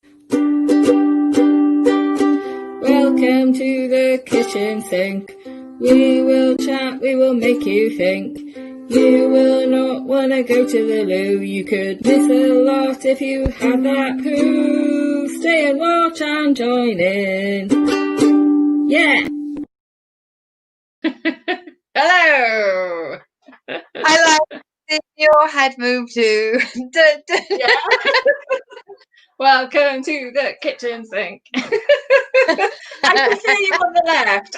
Welcome to the kitchen sink. We will chat, we will make you think. You will not want to go to the loo. You could miss a lot if you had that poo. Stay and watch and join in. Yeah. Hello. I like your head move too. Yeah. Welcome to the kitchen sink. I prefer you on the left.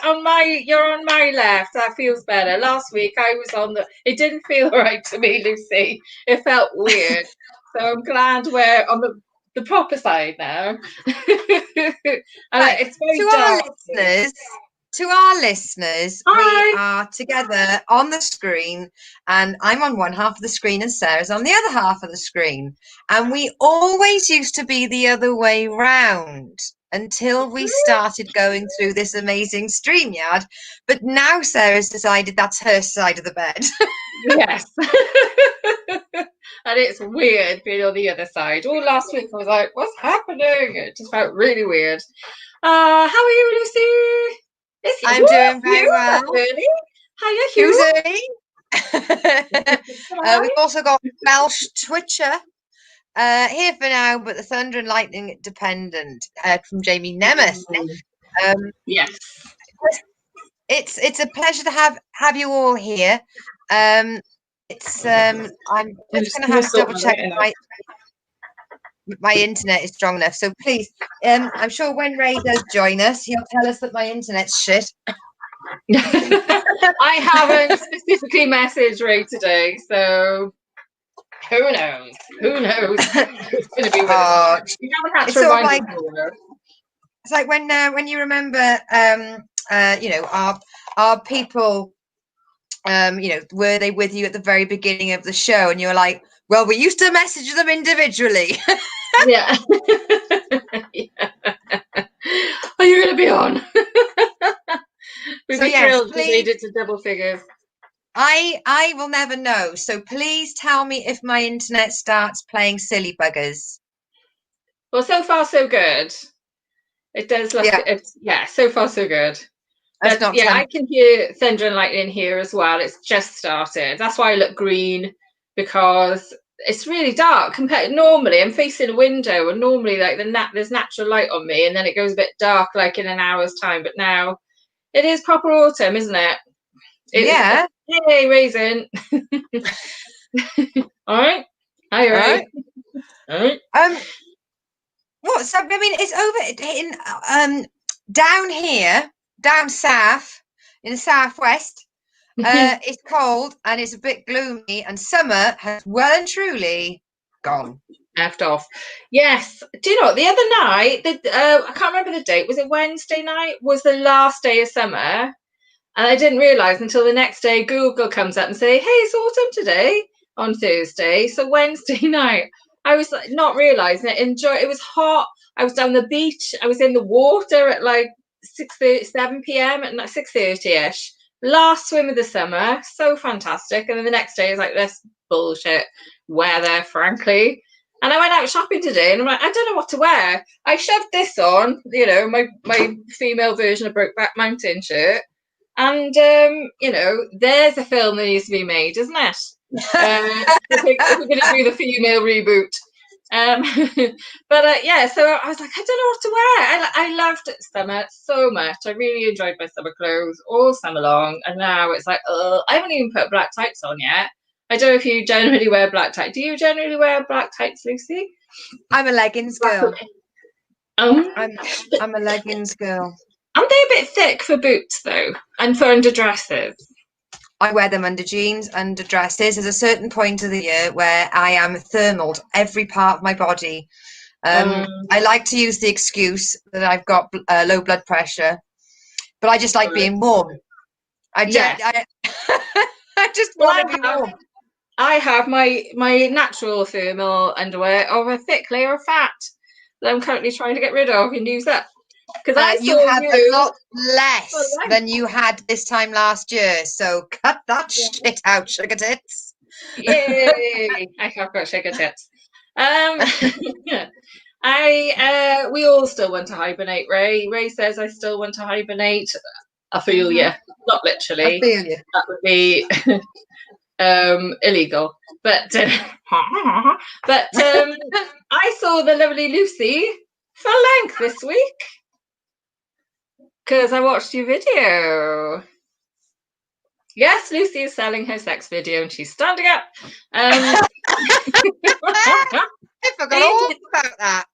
You're on my left. That feels better. Last week I was on the. It didn't feel right to me, Lucy. It felt weird. So I'm glad we're on the proper side now. Right. It's very dark. To our listeners, Hi. We are together on the screen, and I'm on one half of the screen and Sarah's on the other half of the screen. And we always used to be the other way round until we started going through this amazing StreamYard. But now Sarah's decided that's her side of the bed. Yes. And it's weird being on the other side. All last week I was like, what's happening? It just felt really weird. How are you, Lucy? I'm doing very well. Really? Hiya, Who's Hugh. We've also got Welsh Twitcher here for now, but the Thunder and Lightning dependent from Jamie Nemeth. Yes. It's a pleasure to have you all here. I'm just going to have to double check my internet is strong enough. So please, I'm sure when Ray does join us, he'll tell us that my internet's shit. I haven't specifically messaged Ray today, so who knows? Who knows? It's going to be with us. You haven't had to remind me. It's like when you remember, our people, were they with you at the very beginning of the show, and you're like, well, we used to message them individually. Yeah. Yeah. Are you going to be on? We'd be thrilled if they did to double figures. I will never know. So please tell me if my internet starts playing silly buggers. Well, so far so good. It does look. Yeah. So far so good. But, I can hear Thunder and Lightning here as well. It's just started. That's why I look green, because it's really dark compared. Normally, I'm facing a window, and normally, like there's natural light on me, and then it goes a bit dark, like in an hour's time. But now, it is proper autumn, isn't it? Yeah. Hey, Raisin. All right. Hi, Ray. All right. What? So I mean, it's over in down here, down south, in the southwest. It's cold and it's a bit gloomy, and summer has well and truly gone. Effed off. Yes. Do you know, the other night, I can't remember the date, was it Wednesday night? Was the last day of summer. And I didn't realise until the next day Google comes up and say, hey, it's autumn today on Thursday. So Wednesday night, I was like, not realising it. It was hot. I was down the beach. I was in the water at like 7 p.m. at 6:30ish. Last swim of the summer. So fantastic. And then the next day is like this bullshit weather, frankly. And I went out shopping today, and I'm like, I don't know what to wear. I shoved this on, my female version of Brokeback Mountain shirt. And, there's a film that needs to be made, isn't it? If we're going to do the female reboot. So I was like, I don't know what to wear. I loved summer so much. I really enjoyed my summer clothes all summer long. And now it's like, I haven't even put black tights on yet. I don't know if you generally wear black tights. Do you generally wear black tights, Lucy? I'm a leggings girl. I'm a leggings girl. Aren't they a bit thick for boots, though, and for underdresses? I wear them under jeans, under dresses. There's a certain point of the year where I am thermaled every part of my body. I like to use the excuse that I've got low blood pressure, but I just like being warm. I just want to be warm. I have my natural thermal underwear of a thick layer of fat that I'm currently trying to get rid of and use up. Because you have a lot less than you had this time last year, so cut that shit out, sugar tits. Yay! I have got sugar tits. We all still want to hibernate, Ray. Ray says I still want to hibernate. I feel you. Not I literally. feel you. That would be illegal. But I saw the lovely Lucy full length this week because I watched your video. Yes, Lucy is selling her sex video and she's standing up. I forgot all about that.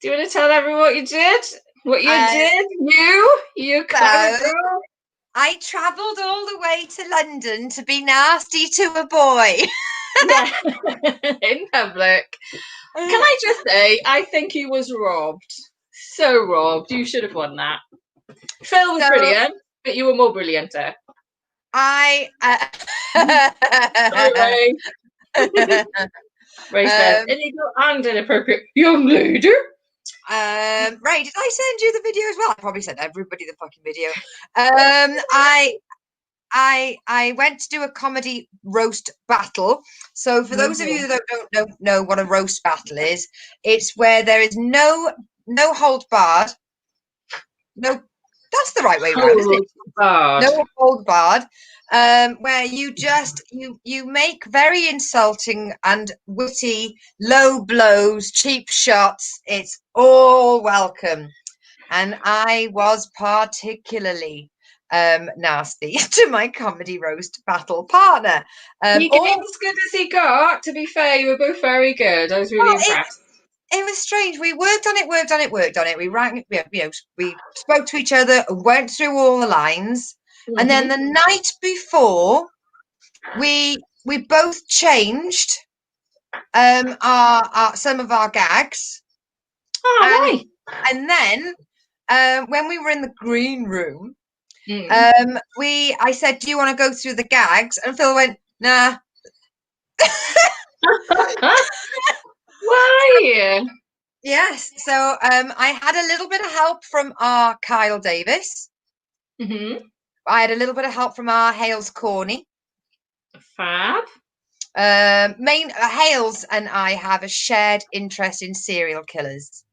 Do you want to tell everyone what you did? What you did? You clever girl. I travelled all the way to London to be nasty to a boy. Yeah, in public. Can I just say, I think he was robbed. So robbed. You should have won that. Phil was brilliant, but you were more brillianter. Sorry, Ray. Ray said, illegal and inappropriate young lady. Ray, did I send you the video as well? I probably sent everybody the fucking video. I went to do a comedy roast battle. So for those of you that don't know what a roast battle is, it's where there is no hold barred. No, that's the right way around, isn't it? No hold barred. Where you just you make very insulting and witty low blows, cheap shots. It's all welcome. And I was particularly nasty to my comedy roast battle partner. He gave as good as he got. To be fair, you were both very good. I was really impressed. It was strange. We worked on it. We rang, we spoke to each other, went through all the lines. And then the night before, we both changed our some of our gags. And then when we were in the green room, I said, "Do you want to go through the gags?" And Phil went, "Nah." Why? Yes. So I had a little bit of help from our Kyle Davis. I had a little bit of help from our Hales Corney. Fab. Hales and I have a shared interest in serial killers.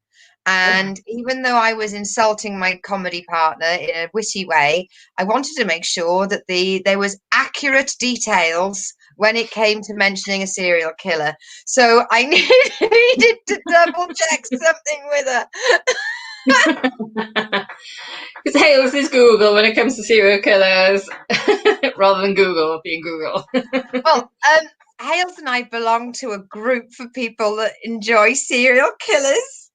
And even though I was insulting my comedy partner in a witty way, I wanted to make sure that there was accurate details when it came to mentioning a serial killer. So I needed to double check something with her. Because Hales is Google when it comes to serial killers, rather than Google being Google. Well, Hales and I belong to a group for people that enjoy serial killers.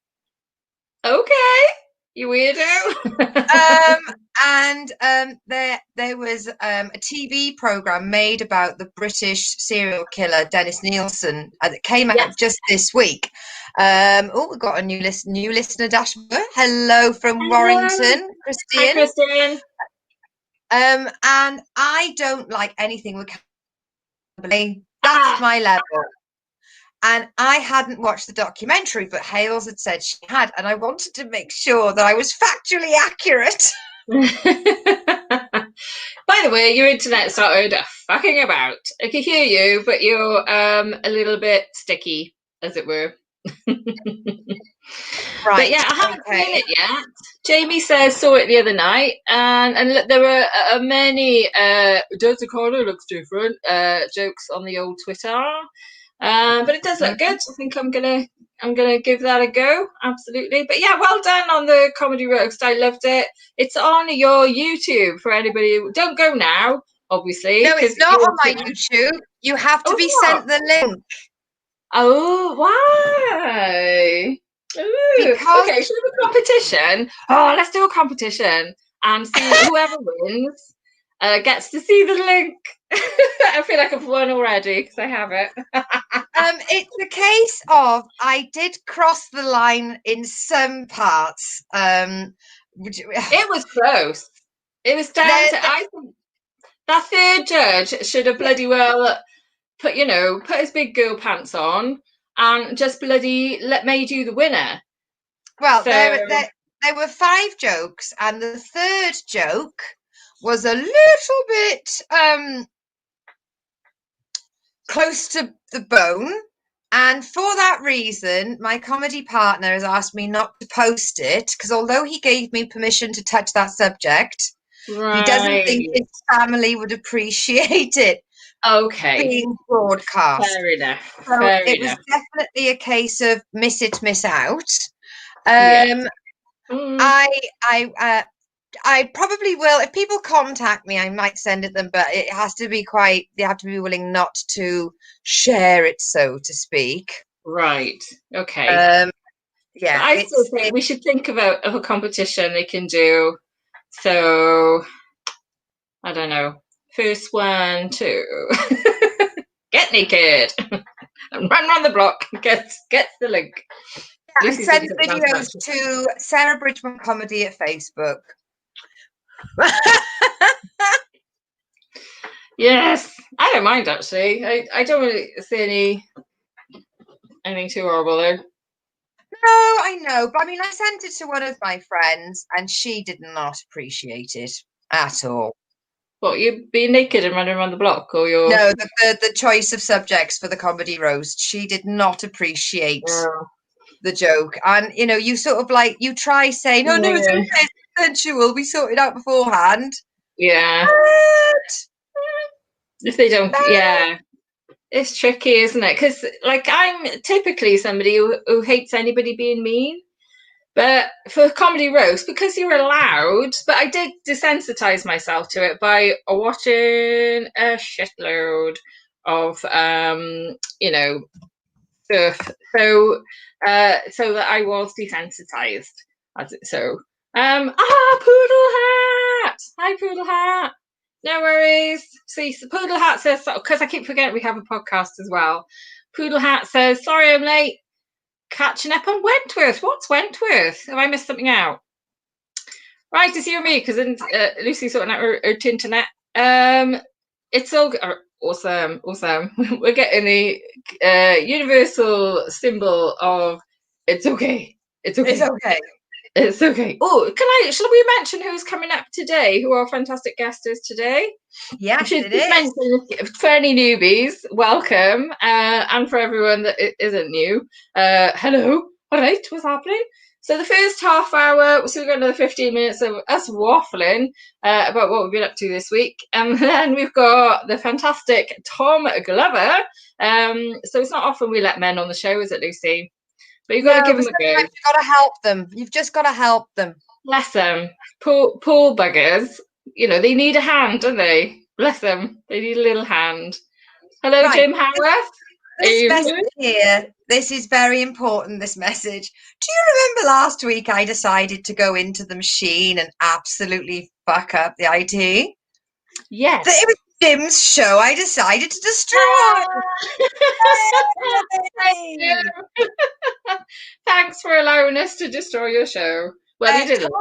Okay, you weirdo. And there was a TV program made about the British serial killer Dennis Nielsen that came out just this week. We've got a new listener, Dashboard. Hello from Warrington, Christian. Hi, Christian. And I don't like anything with cannibalism. That's my level. And I hadn't watched the documentary, but Hales had said she had, and I wanted to make sure that I was factually accurate. By the way, your internet started fucking about. I can hear you, but you're a little bit sticky, as it were. Right. But yeah, I haven't seen it yet. Jamie says saw it the other night, and there were many Delta Corner looks different jokes on the old Twitter. But it does look good. I think I'm gonna give that a go. Absolutely. But yeah, well done on the comedy roast. I loved it. It's on your YouTube for anybody. Don't go now, obviously. No, it's not on my YouTube. You have to be sent the link. Oh, why? Ooh. Okay, should we have a competition? Oh, let's do a competition and see whoever wins gets to see the link. I feel like I've won already because I have it. It's a case of I did cross the line in some parts. It was close. It was down to I think that third judge should have bloody well put his big girl pants on and just bloody made you the winner. Well, there were 5 jokes, and the third joke was a little bit close to the bone, And for that reason, my comedy partner has asked me not to post it because although he gave me permission to touch that subject, he doesn't think Right. his family would appreciate it Okay. being broadcast. Fair enough. So Fair it was enough. definitely a case of miss it, miss out. Yeah. Um, Mm, I probably will. If people contact me, I might send it them, but it has to be they have to be willing not to share it, so to speak. right. Okay. Um, But yeah, I still think we should think of a competition they can do. So I don't know. First one, two. Get naked and run around the block. Get the link. and Lucy send thinks it sounds videos nice. to Sarah Bridgman Comedy at Facebook. Yes, I don't mind actually. I don't really see anything too horrible there. No, I know, but I mean, I sent it to one of my friends, and she did not appreciate it at all. What, you being naked and running around the block, or you're? No, the choice of subjects for the comedy roast, she did not appreciate the joke. And you sort of like you try saying, "Oh no, it's Yeah. okay, it's sensual. We sorted out beforehand." Yeah. But, If they don't, but, yeah. It's tricky, isn't it? Because, like, I'm typically somebody who hates anybody being mean. But for comedy roast, because you're allowed, but I did desensitize myself to it by watching a shitload of, stuff. So that I was desensitized. Poodle Hat! Hi, Poodle Hat. No worries. See, Poodle Hat says, because I keep forgetting we have a podcast as well. Poodle Hat says, sorry I'm late. Catching up on Wentworth. What's Wentworth? Have I missed something out? Right, it's you and me, because Lucy's sorting out her internet. It's all awesome. We're getting the universal symbol of it's okay. It's it's okay. okay. It's okay. Oh, shall we mention who's coming up today? Who our fantastic guest is today? Yes, Should it just is. mention for any newbies, welcome, and for everyone that isn't new, hello. All right, what's happening? So the first half hour, so we've got another 15 minutes of us waffling about what we've been up to this week, and then we've got the fantastic Tom Glover. So it's not often we let men on the show, is it, Lucy? But you've got to give them a go. Sometimes you've got to help them. You've just got to help them. Bless them. Poor buggers. They need a hand, don't they? Bless them. They need a little hand. Hello, Right. Jim Howarth. This message here, this is very important, this message. Do you remember last week I decided to go into the machine and absolutely fuck up the IT? Yes. It was Jim's show. I decided to destroy. Thanks for allowing us to destroy your show. Well, you didn't.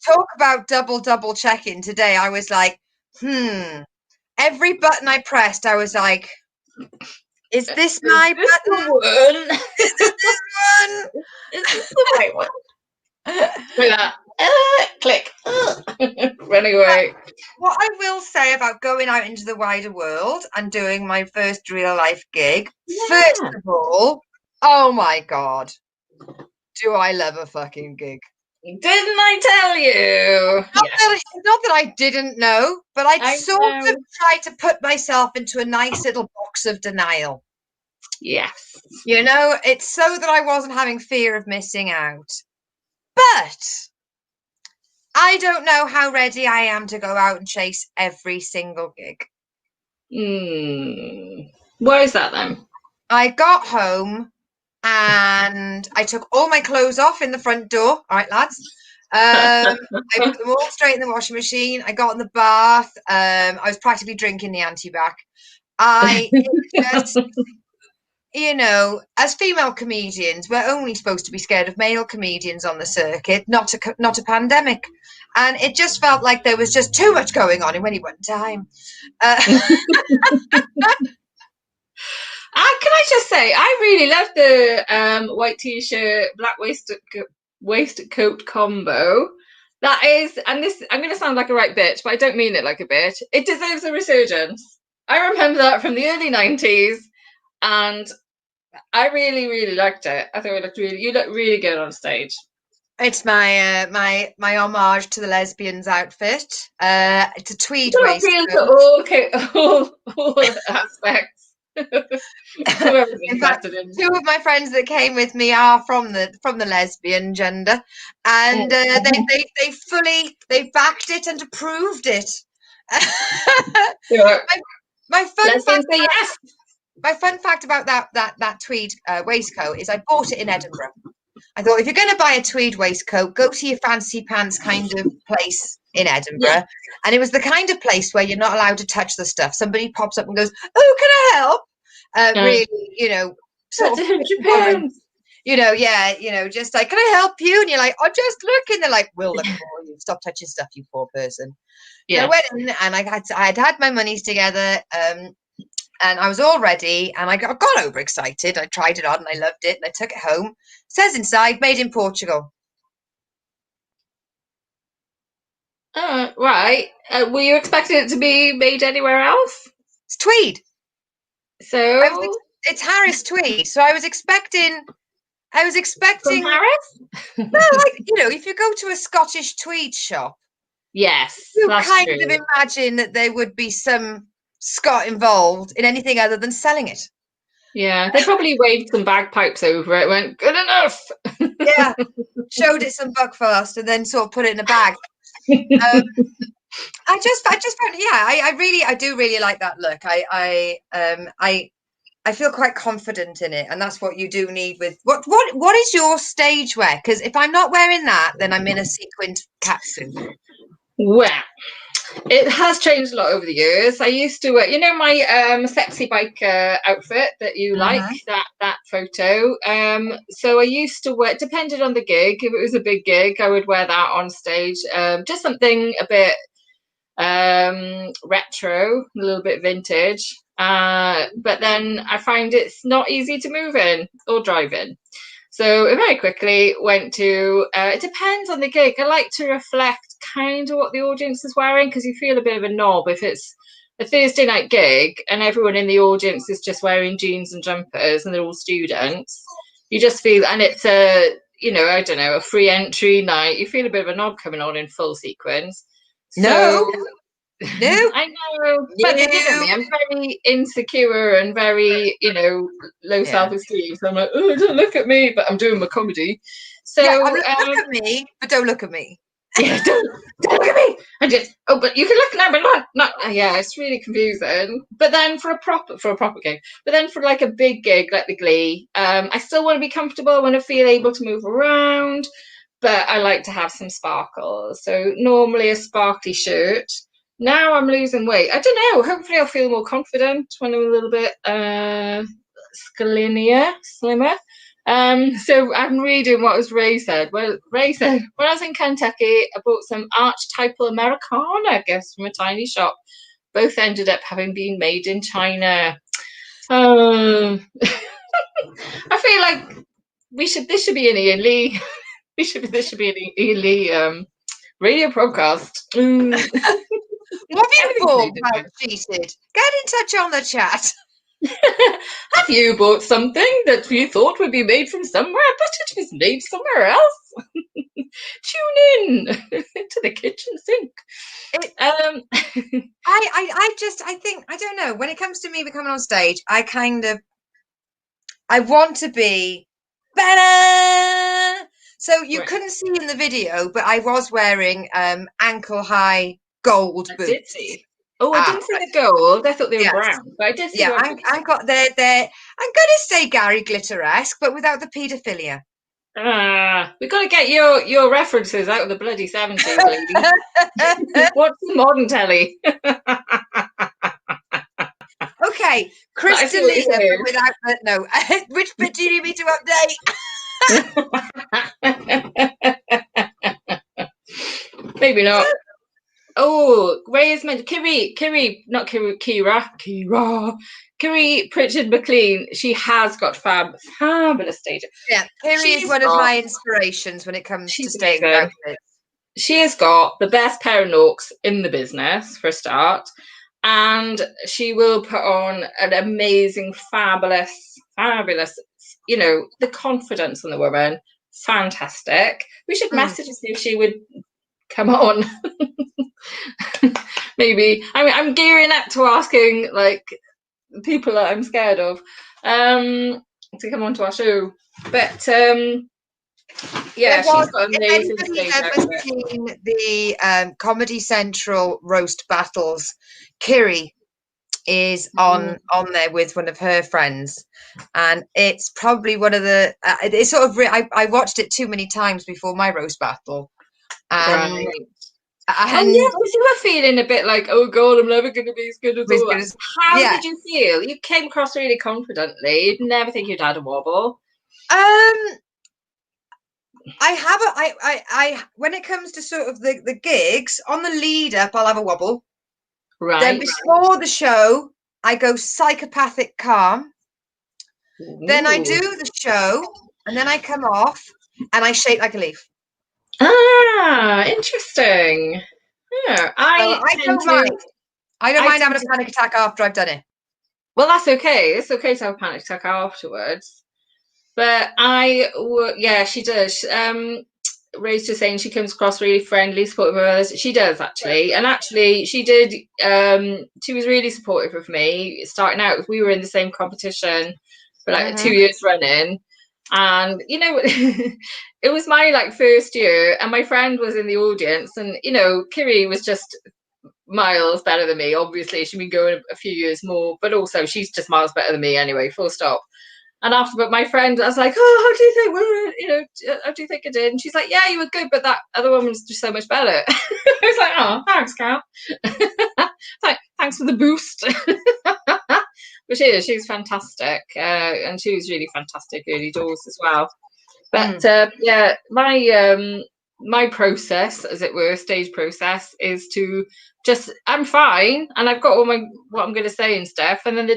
Talk about double checking today. I was like, every button I pressed, I was like, is this my button? One? Is this one? Is this the right one? Like that. Click. Running away. What I will say about going out into the wider world and doing my first real life gig, first of all, oh my God, do I love a fucking gig. Didn't I tell you? Not that I didn't know, but I sort of tried to put myself into a nice little box of denial. Yes. It's so that I wasn't having fear of missing out. But I don't know how ready I am to go out and chase every single gig. Why is that then? I got home and I took all my clothes off in the front door. All right, lads. I put them all straight in the washing machine. I got in the bath. I was practically drinking the antibac. As female comedians, we're only supposed to be scared of male comedians on the circuit, not a pandemic. And it just felt like there was just too much going on in any one time. Can I just say, I really love the white t-shirt, black waistcoat combo. That is, and this, I'm going to sound like a right bitch, but I don't mean it like a bitch. It deserves a resurgence. I remember that from the early 90s, and I really, really liked it. I thought you looked really good on stage. It's my homage to the lesbians outfit. It's a tweed You appeal to waistcoat. all aspects. Whoever's In fact, interested in. two of my friends that came with me are from the lesbian gender, and they backed it and approved it. Yeah. my, my fun Lesbians fact say yes. my fun fact about that tweed waistcoat is I bought it in Edinburgh. I thought if you're going to buy a tweed waistcoat, go to your fancy pants kind of place in Edinburgh. Yeah. And it was the kind of place where you're not allowed to touch the stuff. Somebody pops up and goes, "Oh, can I help?" Really, sort That's of £100. just like, "Can I help you?" And you're like, "Oh, just look." And they're like, "We'll look for you. Stop touching stuff, you poor person." Yeah. So I went in and I had my monies together. And I was all ready, and I got overexcited. I tried it on, and I loved it, and I took it home. It says inside, made in Portugal. Right. Were you expecting it to be made anywhere else? It's tweed. So It's Harris tweed. So I was expecting. from Harris? Well, like if you go to a Scottish tweed shop, Yes, you that's kind true. of imagine that there would be some Scot involved in anything other than selling it. Yeah, they probably waved some bagpipes over it, went, good enough. Yeah, showed it some buckfast and then sort of put it in a bag. I just found, I do really like that look. I feel quite confident in it, and that's what you do need with what is your stage wear? Because if I'm not wearing that, then I'm in a sequined catsuit. Well, it has changed a lot over the years. I used to wear, my sexy biker outfit that you like, that photo. So I used to wear, depended on the gig. If it was a big gig, I would wear that on stage. Just something a bit retro, a little bit vintage. But then I find it's not easy to move in or drive in. So I very quickly went to, it depends on the gig. I like to reflect kind of what the audience is wearing, because you feel a bit of a knob if it's a Thursday night gig and everyone in the audience is just wearing jeans and jumpers and they're all students. You just feel, and it's a, I don't know, a free entry night. You feel a bit of a knob coming on in full sequence. No. I know, but they didn't me. I'm very insecure and very, low self-esteem. So I'm like, oh, don't look at me, but I'm doing my comedy. So look at me, but don't look at me. Yeah, don't look at me. And just, but you can look now, but not. Yeah, it's really confusing. But then for a proper gig, but then for like a big gig like the Glee, I still want to be comfortable. I want to feel able to move around, but I like to have some sparkles. So normally a sparkly shirt. Now I'm losing weight. I don't know. Hopefully I'll feel more confident when I'm a little bit slimmer. So I'm reading what Ray said. Well, Ray said, when I was in Kentucky, I bought some archetypal Americana gifts from a tiny shop. Both ended up having been made in China. I feel like this should be an Ian Lee. This should be an Ian Lee radio podcast. What have you bought, Pal Cheated? Get in touch on the chat. Have you bought something that you thought would be made from somewhere, but it was made somewhere else? Tune in to the kitchen sink. I think, I don't know, when it comes to me becoming on stage, I want to be better. So you couldn't see in the video, but I was wearing ankle high gold boots. Did see. Oh, I didn't see the gold. I thought they were brown, but I did see. Yeah, they're. I'm gonna say Gary Glitter-esque, but without the paedophilia. We've got to get your references out of the bloody 70s, lady. What's the modern telly? Okay, Chris D'Elia, without no. Which bit do you need me to update? Maybe not. Oh, Ray has mentioned Kiri Pritchard McLean. She has got fabulous stage. Yeah, Kiri is one of my inspirations when it comes to stage outfits. She has got the best pair of Norks in the business, for a start, and she will put on an amazing, fabulous fabulous. You know, the confidence in the woman, fantastic. We should message her, see if she would come on. Maybe. I mean, I'm gearing up to asking like people that I'm scared of to come onto our show. But yeah, she's got amazing if anybody's stage ever outfit. seen the Comedy Central roast battles, Kiri is on there with one of her friends, and it's probably one of the it's sort of I watched it too many times before my roast battle, Right. and yeah, because you were feeling a bit like, oh god, I'm never going to be as good as all that. How did you feel? You came across really confidently. You'd never think you'd had a wobble. I when it comes to sort of the gigs on the lead up, I'll have a wobble. Right. Then before the show, I go psychopathic calm. Ooh. Then I do the show, and then I come off, and I shake like a leaf. Ah, interesting. Yeah, I don't mind. I don't mind having a panic attack after I've done it. Well, that's okay. It's okay to have a panic attack afterwards. But yeah, she does. Rose was saying she comes across really friendly, supportive of others. She does actually, and actually she did. She was really supportive of me starting out. We were in the same competition for like 2 years running, and you know, it was my like first year, and my friend was in the audience, and you know, Kiri was just miles better than me. Obviously, she'd been going a few years more, but also she's just miles better than me anyway. Full stop. And after, but my friend, I was like, oh, how do you think how do you think I did? And she's like, yeah, you were good, but that other one was just so much better. I was like, oh, thanks, Cal. Thanks for the boost. But she's fantastic. And she was really fantastic early doors as well. But yeah, my process, as it were, stage process, is to just, I'm fine, and I've got all what I'm going to say and stuff, and then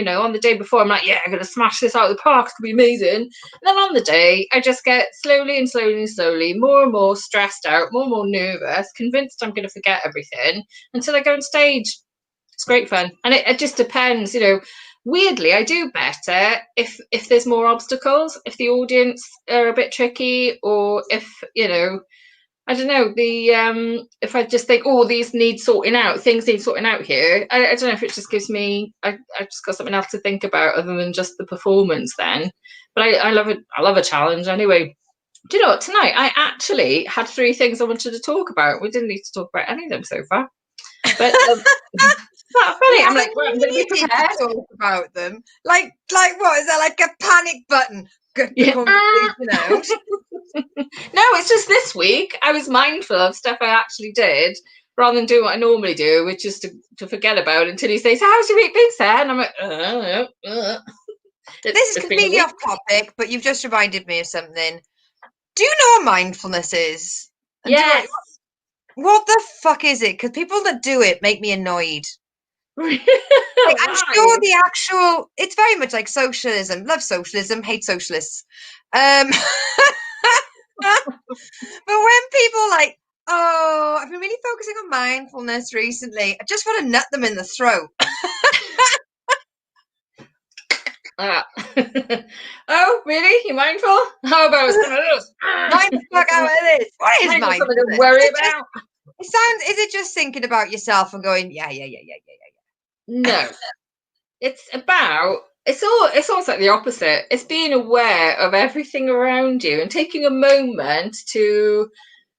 on the day before I'm like, yeah, I'm going to smash this out of the park, it's going to be amazing. And then on the day I just get slowly more and more stressed out, more and more nervous, convinced I'm going to forget everything until I go on stage. It's great fun, and it just depends, weirdly, I do better if there's more obstacles, if the audience are a bit tricky, or if I don't know, if I just think, oh, things need sorting out here. I don't know if it just gives me, I just got something else to think about other than just the performance then. But I love it. I love a challenge anyway. Do you know what? Tonight I actually had 3 things I wanted to talk about. We didn't need to talk about any of them so far. But it's not funny. I'm like, well, I'm going to be prepared to talk about them. Like what? Is there like a panic button? Get the conversation out. No, it's just this week I was mindful of stuff I actually did rather than doing what I normally do, which is to forget about until he says, how's your week been, Sarah? And I'm like, This is completely off topic, but you've just reminded me of something. Do you know what mindfulness is? Yes. What the fuck is it? Because people that do it make me annoyed. I'm sure the actual, it's very much like socialism. Love socialism, hate socialists. But when people like, oh, I've been really focusing on mindfulness recently, I just want to nut them in the throat. Oh, really? You mindful? How about some of this? Mind the fuck out of this. What is mindfulness? Something to worry about. It sounds. Is it just thinking about yourself and going, yeah? No, it's about. It's almost like the opposite. It's being aware of everything around you and taking a moment to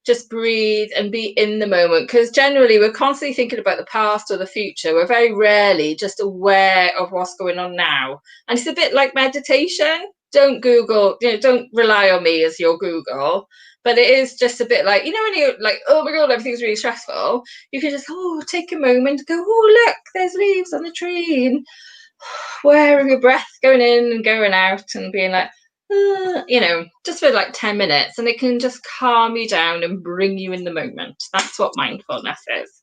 just breathe and be in the moment, because generally we're constantly thinking about the past or the future. We're very rarely just aware of what's going on now, and it's a bit like meditation. Don't Google, don't rely on me as your Google, but it is just a bit like, when you're like, oh my god, everything's really stressful, you can just take a moment, go, oh look, there's leaves on the tree, and wearing your breath going in and going out and being like, just for like 10 minutes, and it can just calm you down and bring you in the moment. That's what mindfulness is.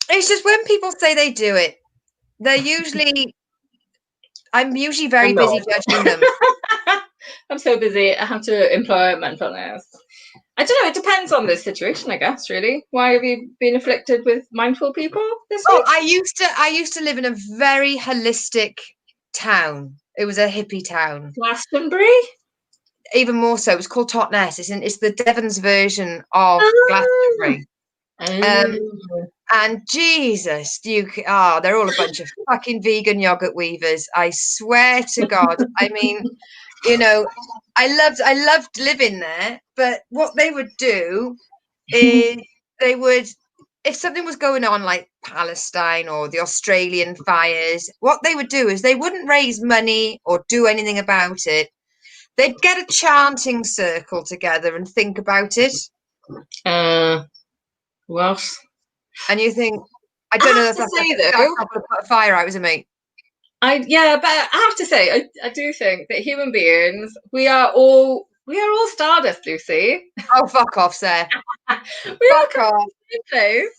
It's just when people say they do it, I'm usually very busy judging them. I'm so busy, I have to employ mindfulness. I don't know, it depends on the situation, I guess, really. Why have you been afflicted with mindful people this week? I used to live in a very holistic town. It was a hippie town. Glastonbury? Even more so, it was called Totnes. It's the Devon's version of Ah. Glastonbury. Oh. And Jesus, they're all a bunch of fucking vegan yogurt weavers. I swear to God. I mean, I loved living there, but what they would do is they would, if something was going on like Palestine or the Australian fires, what they would do is they wouldn't raise money or do anything about it. They'd get a chanting circle together and think about it. What? And you think, I don't know if that's though, not going to put a fire out, is it, mate? but I have to say, I do think that human beings, we are all stardust, Lucy. Oh, fuck off, Sarah. We all come from the same place,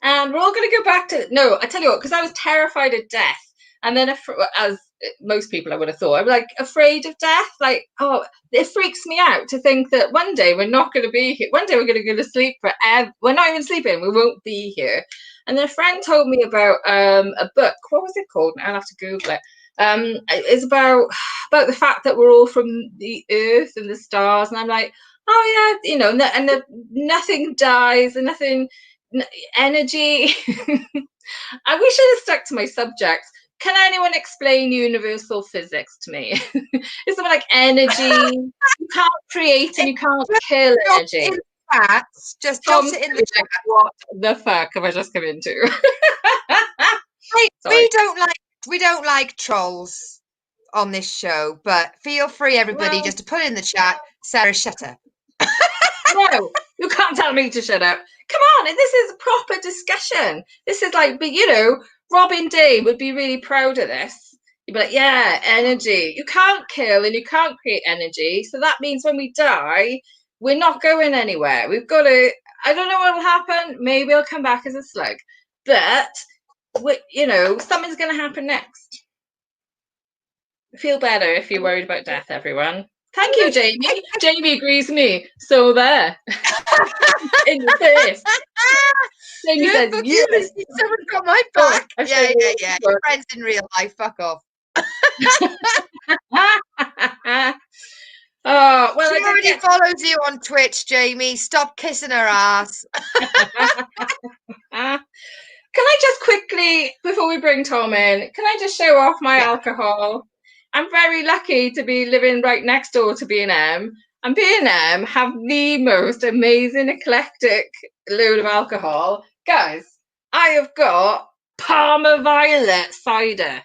and we're all going to go back to. No, I tell you what, because I was terrified of death, and then as most people I would have thought, I'm like afraid of death. Like, oh, it freaks me out to think that one day we're not going to be here. One day we're going to go to sleep forever. We're not even sleeping. We won't be here. And then a friend told me about a book. What was it called? I'll have to Google it. It's about the fact that we're all from the earth and the stars, and I'm like, oh yeah, and nothing dies and nothing energy. I wish I had stuck to my subjects. Can anyone explain universal physics to me? It's something like energy. You can't create and you can't kill energy. Just jot it in the chat. What the fuck have I just come into? We don't like trolls on this show, but feel free, everybody, just to put in the chat, Sarah, shut up. No, you can't tell me to shut up. Come on, this is a proper discussion. This is like, Robin D would be really proud of this. You'd be like, yeah, energy. You can't kill and you can't create energy. So that means when we die, we're not going anywhere. We've got to, I don't know what will happen. Maybe I'll come back as a slug. But, something's going to happen next. Feel better if you're worried about death, everyone. Thank you, Jamie. Jamie agrees with me. So there. In your face. Jamie says, yes. Someone got my back. Oh, yeah. Your friends in real life. Fuck off. Oh, well, she already follows you on Twitch, Jamie. Stop kissing her ass. Can I just quickly, before we bring Tom in, can I just show off my alcohol? I'm very lucky to be living right next door to B&M. And B&M have the most amazing, eclectic load of alcohol. Guys, I have got Parma Violet cider.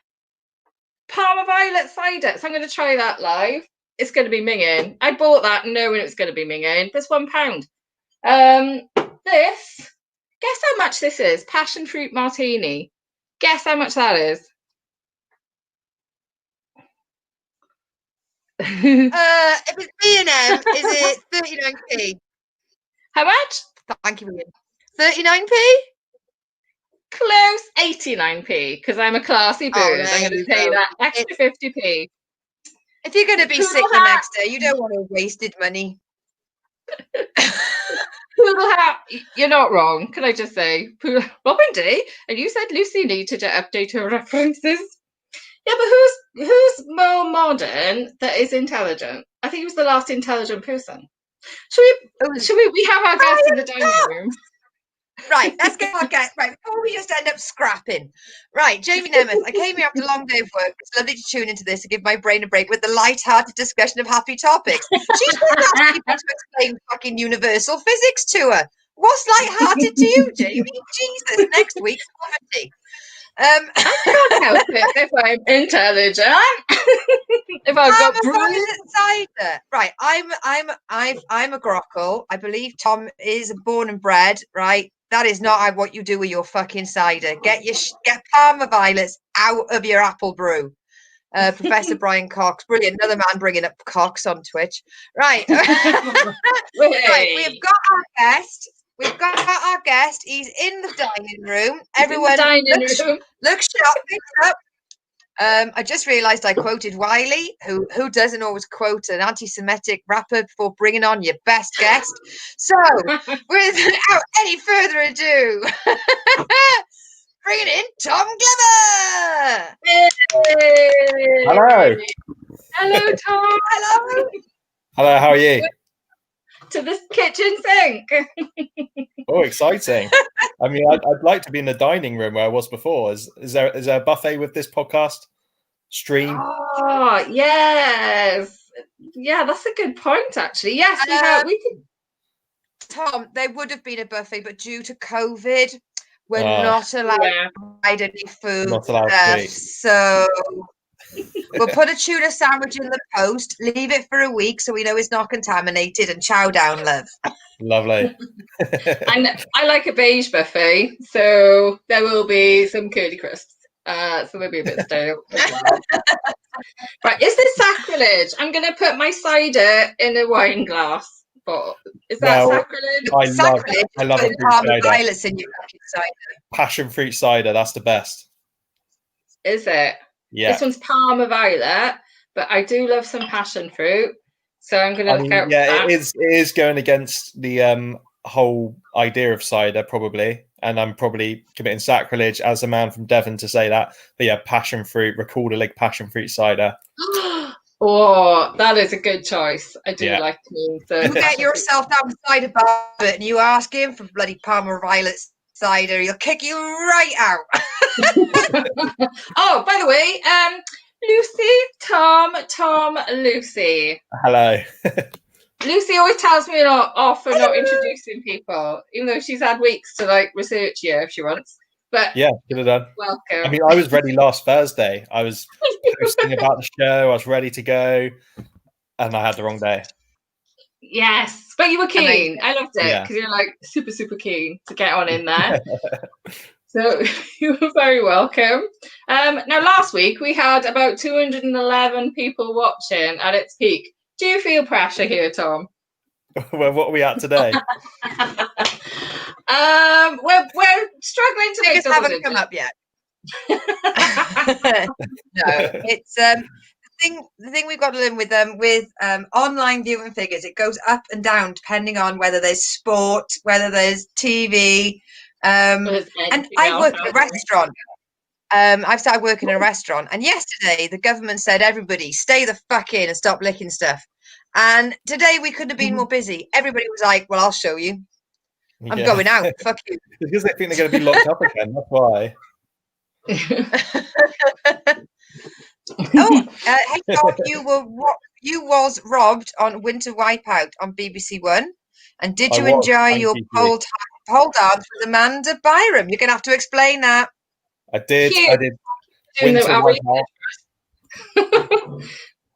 Parma Violet cider. So I'm going to try that live. It's going to be minging. I bought that knowing it was going to be minging. That's £1. This, guess how much this is? Passion fruit martini. Guess how much that is? If it's B&M, is it 39p? How much? Thank you, Ian. 39p? Close, 89p, because I'm a classy bird. I'm going to pay that extra 50p. If you're going to be sick the next day, you don't want to wasted money. Poodle hat, you're not wrong. Can I just say, Robin D, and you said Lucy needed to update her references. Yeah, but who's more modern that is intelligent? I think he was the last intelligent person. Should we have our guest in the dining room? Right, let's get our guest. Right, before we just end up scrapping. Right, Jamie Nemeth, I came here after a long day of work. It's lovely to tune into this and give my brain a break with the light-hearted discussion of happy topics. She's been asking people to explain fucking universal physics to her. What's light-hearted to you, Jamie? Jesus, next week's comedy. I can't help it if I'm intelligent. If I've got cider. Right, I'm a grockle. I believe Tom is born and bred. Right, that is not what you do with your fucking cider. Get Parma Violets out of your apple brew. Professor Brian Cox, brilliant. Another man bringing up Cox on Twitch. Right, right. We've got our guest. We've got our guest. He's in the dining room. Everyone, look sharp. Up. I just realised I quoted Wiley, who doesn't always quote an anti-Semitic rapper before bringing on your best guest. So, without any further ado, bringing in Tom Glover. Hey! Hello. Hello, Tom. Hello. Hello, how are you? To the kitchen sink. Oh, exciting. I mean, I'd like to be in the dining room where I was before. Is there a buffet with this podcast stream? Oh, yes. Yeah, that's a good point, actually. Yes, we have. We could. Tom, there would have been a buffet, but due to COVID, we're Oh. not allowed Yeah. to provide any food. Not allowed to eat. So we'll put a tuna sandwich in the post, leave it for a week so we know it's not contaminated, and chow down, love. Lovely. And I like a beige buffet, so there will be some curly crisps. So they'll be a bit stale as well. Right, is this sacrilege? I'm going to put my cider in a wine glass. But is that Well, sacrilege? I love a Putting fruit Parma cider. violets in your fucking cider. Passion fruit cider, that's the best. Is it? Yeah. This one's Parma Violet, but I do love some passion fruit. So I'm going to look out for that. It is going against the whole idea of cider, probably. And I'm probably committing sacrilege as a man from Devon to say that. But yeah, passion fruit, Recorder Lake passion fruit cider. Oh, that is a good choice. I do like me. You get yourself down the cider bar and you ask him for bloody Parma Violet cider, he'll kick you right out. Oh, by the way, Lucy, Tom, Lucy. Hello. Lucy always tells me off for not introducing people, even though she's had weeks to like research you if she wants. But yeah, good have done. Welcome. I mean, I was ready last Thursday. I was posting about the show. I was ready to go, and I had the wrong day. Yes, but you were keen. I loved it because you're like super, super keen to get on in there. So you were very welcome. Now, last week we had about 211 people watching at its peak. Do you feel pressure here, Tom? Well, what are we at today? We're struggling to make double haven't come up yet. No, it's the thing we've got to live with online viewing figures. It goes up and down depending on whether there's sport, whether there's TV. And I work in a restaurant. I've started working in a restaurant, and yesterday the government said everybody stay the fuck in and stop licking stuff. And today we couldn't have been more busy. Everybody was like, "Well, I'll show you. I'm going out. Fuck you." Because they think they're going to be locked up again. That's why. Hey Tom, you was robbed on Winter Wipeout on BBC One, and did you enjoy your pole dance with Amanda Byram? You're going to have to explain that. I did. I did. Winter Wipeout.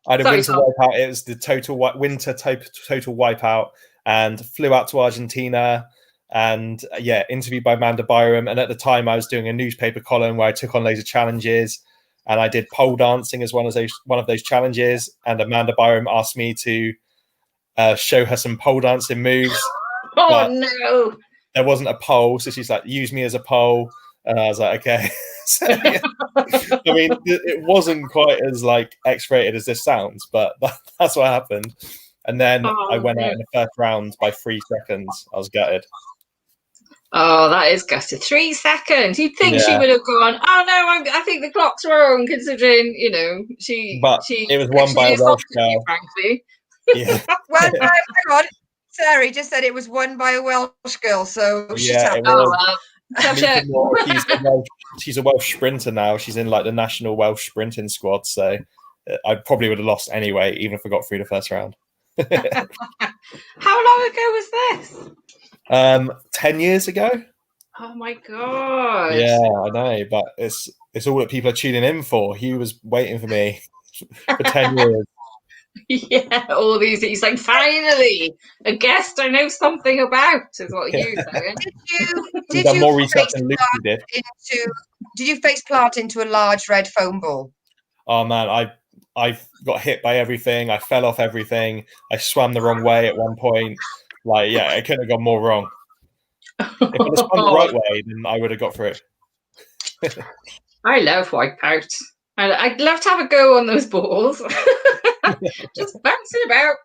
I did Winter Wipeout. It was the winter total wipeout, and flew out to Argentina. And interviewed by Amanda Byram. And at the time, I was doing a newspaper column where I took on loads of challenges, and I did pole dancing as one of those challenges. And Amanda Byram asked me to show her some pole dancing moves. Oh no! There wasn't a pole, so she's like, "Use me as a pole," and I was like, "Okay." So, I mean, it wasn't quite as like X-rated as this sounds, but that's what happened. And then I went out in the first round by 3 seconds. I was gutted. Oh, that is gutted. 3 seconds. You'd think she would have gone, "Oh no, I think the clock's wrong," considering she. But it was won by a Welsh girl. Frankly. Yeah. Well, no, hang on. Sarah just said it was won by a Welsh girl, so she's it was. She's a Welsh sprinter now. She's in like the national Welsh sprinting squad. So I probably would have lost anyway, even if I got through the first round. How long ago was this? 10 years ago. Oh my god. Yeah, I know, but it's all that people are tuning in for. Hugh was waiting for me for 10 years. Yeah, all these. He's like, finally, a guest I know something about, is what you're saying. Did you more research than Lucy did. Did you face plant into a large red foam ball? Oh man, I got hit by everything. I fell off everything. I swam the wrong way at one point. Like, yeah, it couldn't have gone more wrong. If I had swum the right way, then I would have got through it. I love Wipeout. I'd love to have a go on those balls. Just bouncing about.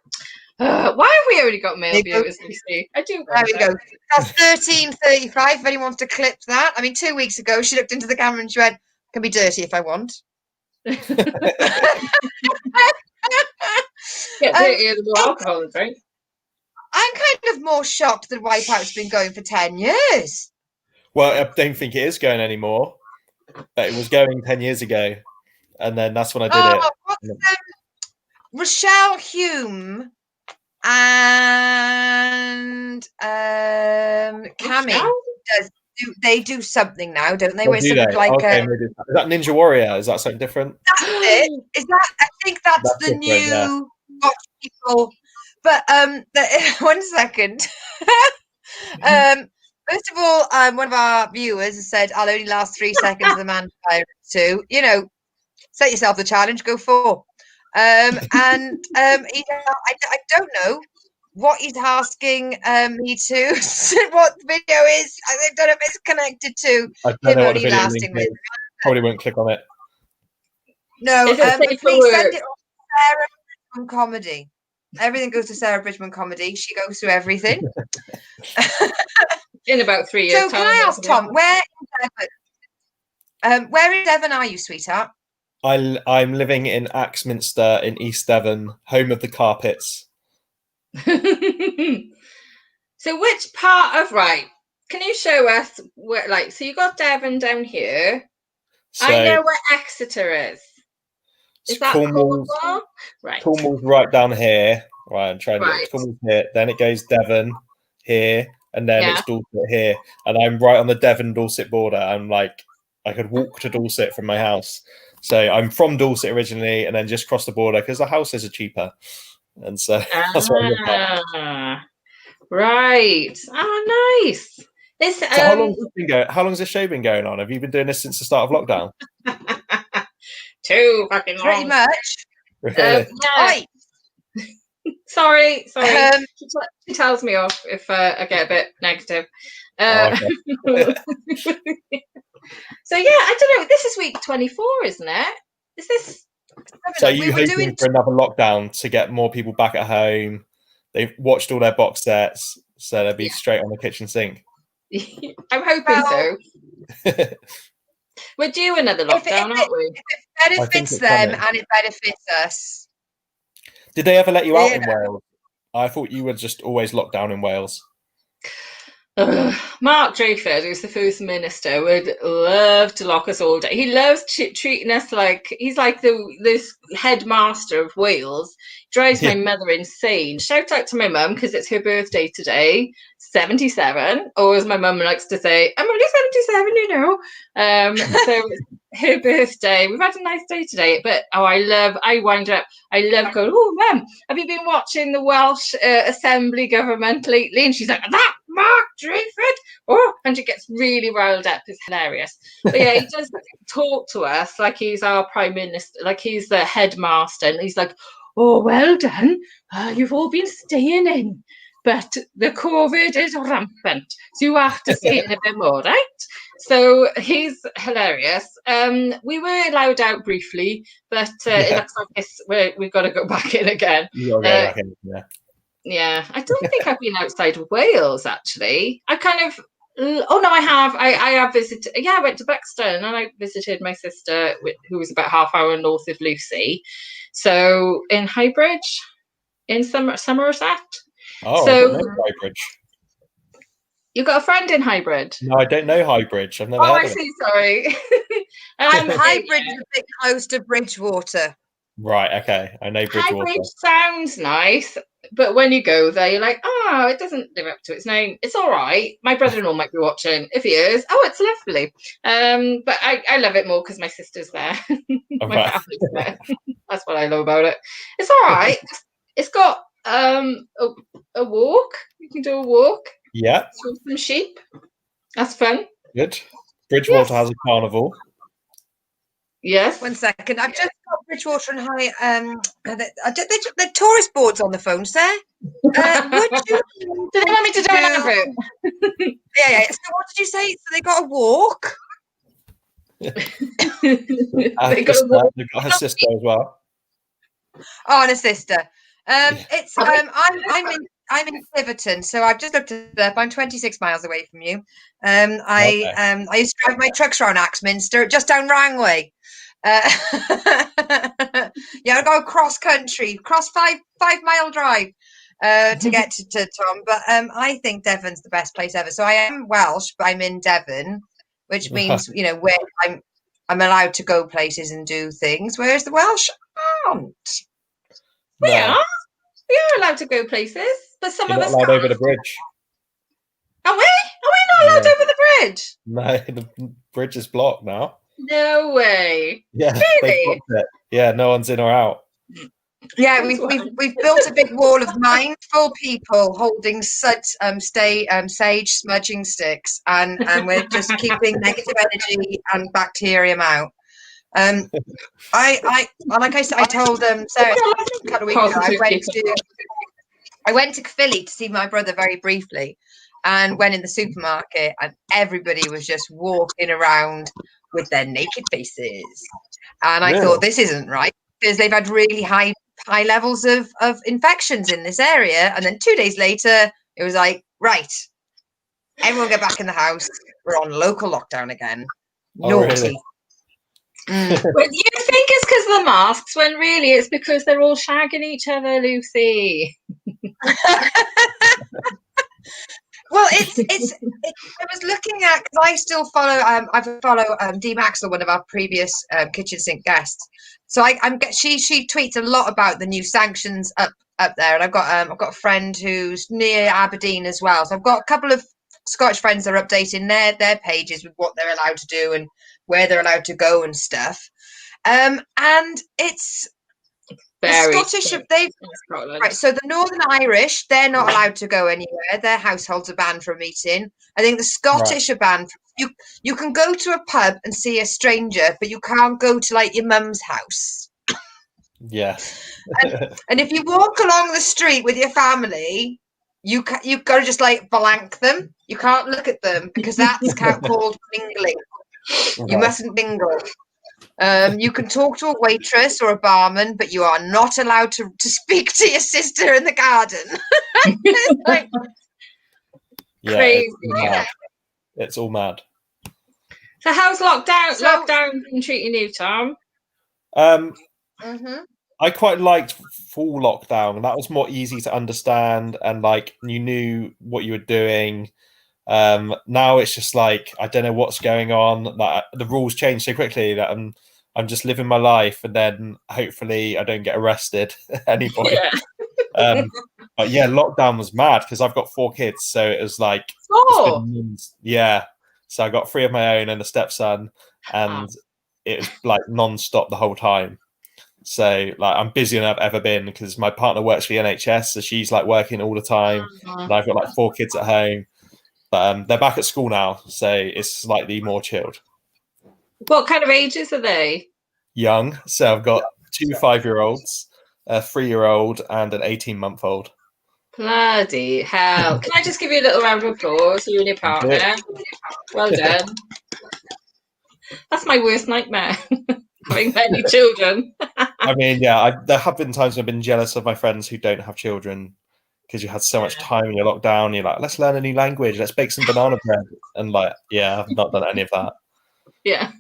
Why have we already got male There you go. viewers, Lucy? I do. There we wonder. go. That's 13:35. If anyone wants to clip that. I mean, 2 weeks ago, she looked into the camera and she went, "I can be dirty if I want." Get dirtier the more alcohol and drink. I'm kind of more shocked that Wipeout's been going for 10 years. Well, I don't think it is going anymore. But it was going 10 years ago. And then that's when I did it. What's, Rochelle Hume and Cammy they do something now, don't they? Oh, Where do something they? like Okay, maybe. Is that Ninja Warrior? Is that something different? that's it. Is that? I think that's the different, new yeah. watch people. But one second. First of all, one of our viewers has said, "I'll only last 3 seconds." The Man Pirate 2. You know, set yourself the challenge. Go 4. I don't know what he's asking me to. What the video is? I don't know if it's connected to I don't know what the only video lasting link with. is. Probably won't click on it. No, Is it safe for please send work? it on to Sarah Bridgman Comedy. Everything goes to Sarah Bridgman Comedy. She goes through everything. In about 3 years' So time. can I ask Tom, where in Devon are you, sweetheart? I'm living in Axminster in East Devon, home of the carpets. So which part of can you show us where so you got Devon down here. So I know where Exeter is. Is that Cornwall's, Cornwall? Right. Cornwall's right down here. Right, I'm trying to Right. Cornwall's here. Then it goes Devon here, and then Yeah. it's Dorset here. And I'm right on the Devon-Dorset border. I'm like, I could walk to Dorset from my house. So I'm from Dorset originally, and then just cross the border because the houses are cheaper. And so that's what I live at. Right. Oh, nice. This So how long's this show been going on? Have you been doing this since the start of lockdown? too fucking long. Pretty much. Really? Yeah. Right. Sorry. She tells me off if I get a bit negative. Okay. So yeah, I don't know. This is week 24, isn't it? Is this? So you hoping for another lockdown to get more people back at home? They've watched all their box sets, so they'll be straight on the kitchen sink. I'm hoping so. We're due another lockdown, aren't we? If it benefits them and it benefits us. Did they ever let you out in Wales? I thought you were just always locked down in Wales. Mark Drakeford, who's the First Minister, would love to lock us all down. He loves treating us like he's like this headmaster of Wales. Drives my mother insane. Shout out to my mum because it's her birthday today, 77. Or as my mum likes to say, I'm only 77, you know. So it's her birthday. We've had a nice day today, but I love going, oh, Mum, have you been watching the Welsh Assembly government lately? And she's like, that Mark Drakeford? Oh, and she gets really riled up. It's hilarious. But yeah, he does talk to us like he's our Prime Minister, like he's the headmaster. And he's like, oh, well done. You've all been staying in. But the COVID is rampant. So you have to stay in a bit more, right? So he's hilarious. We were allowed out briefly, but it looks like we've got to go back in again. Yeah, I don't think I've been outside of Wales, actually. I kind of... Oh, no, I have. I have visited... Yeah, I went to Buxton and I visited my sister, who was about half hour north of Lucy. So in Highbridge, in Somerset. Oh, so, I don't know Highbridge. You got a friend in Highbridge? No, I don't know Highbridge. I've never heard of it. See, sorry. Highbridge is a bit close to Bridgewater. Right, okay. I know Bridgewater. Highbridge sounds nice, but when you go there, you're like, oh, it doesn't live up to its name. It's all right. My brother-in-law might be watching. If he is, oh, it's lovely. But I love it more because my sister's there. My family's there. That's what I love about it. It's all right. It's got a walk. You can do a walk. Yeah. With some sheep. That's fun. Good. Bridgewater has a carnival. Yes. 1 second. I've just got Bridgewater and the tourist boards on the phone, sir. Would you? Do they want me to do anything? Yeah. So what did you say? So they got a walk? They've got her sister as well. Oh, and a sister. It's I'm in Tiverton, so I've just looked it up. I'm 26 miles away from you. I used to drive my trucks around Axminster, just down Rangway. Yeah, I go cross country, cross 5 mile drive to get to Tom. But I think Devon's the best place ever. So I am Welsh, but I'm in Devon, which means where I'm allowed to go places and do things, whereas the Welsh aren't. We are allowed to go places, but some You're of not us allowed can't. over the bridge. Are we? Are we not allowed over the bridge? No, the bridge is blocked now. No way. Yeah, Really? they blocked it. Yeah, no one's in or out. Yeah, we've built a big wall of mindful people holding sage smudging sticks, and we're just keeping negative energy and bacterium out. I like I said, I told Sarah a couple of weeks ago, I went to Philly to see my brother very briefly, and went in the supermarket, and everybody was just walking around with their naked faces, and I thought this isn't right because they've had really high levels of infections in this area, and then 2 days later it was like, right, everyone get back in the house, we're on local lockdown again. Naughty. Really? Well, you think it's because of the masks, when really it's because they're all shagging each other, Lucy. Well, I was looking at, because I still follow Dee Maxwell, one of our previous kitchen sink guests. So she tweets a lot about the new sanctions up there, and I've got a friend who's near Aberdeen as well. So I've got a couple of Scottish friends that are updating their pages with what they're allowed to do and where they're allowed to go and stuff. And it's Very the Scottish, right. So the Northern Irish, they're not allowed to go anywhere. Their households are banned from meeting. I think the Scottish are banned. You can go to a pub and see a stranger, but you can't go to like your mum's house. Yeah. and if you walk along the street with your family, you've got to just like blank them. You can't look at them because that's called mingling. You mustn't mingle. You can talk to a waitress or a barman, but you are not allowed to speak to your sister in the garden. It's like, crazy. It's all mad. So how's lockdown been treating you, Tom? I quite liked full lockdown. That was more easy to understand, and like you knew what you were doing. Now it's just like I don't know what's going on. Like the rules change so quickly that I'm just living my life, and then hopefully I don't get arrested at any point. Yeah. But yeah, lockdown was mad because I've got 4 kids, so it was like yeah. So I got 3 of my own and a stepson, and it was like non-stop the whole time. So like I'm busier than I've ever been because my partner works for the NHS, so she's like working all the time, and I've got like 4 kids at home. But they're back at school now, so it's slightly more chilled. What kind of ages are they? Young. So I've got 2 5-year-olds, a 3-year-old, and an 18-month-old. Bloody hell. Can I just give you a little round of applause, you and your partner? Well done. That's my worst nightmare, having many children. I mean, yeah, there have been times I've been jealous of my friends who don't have children because you had so much time in your lockdown. You're like, let's learn a new language, let's bake some banana bread. And like, yeah, I've not done any of that. Yeah.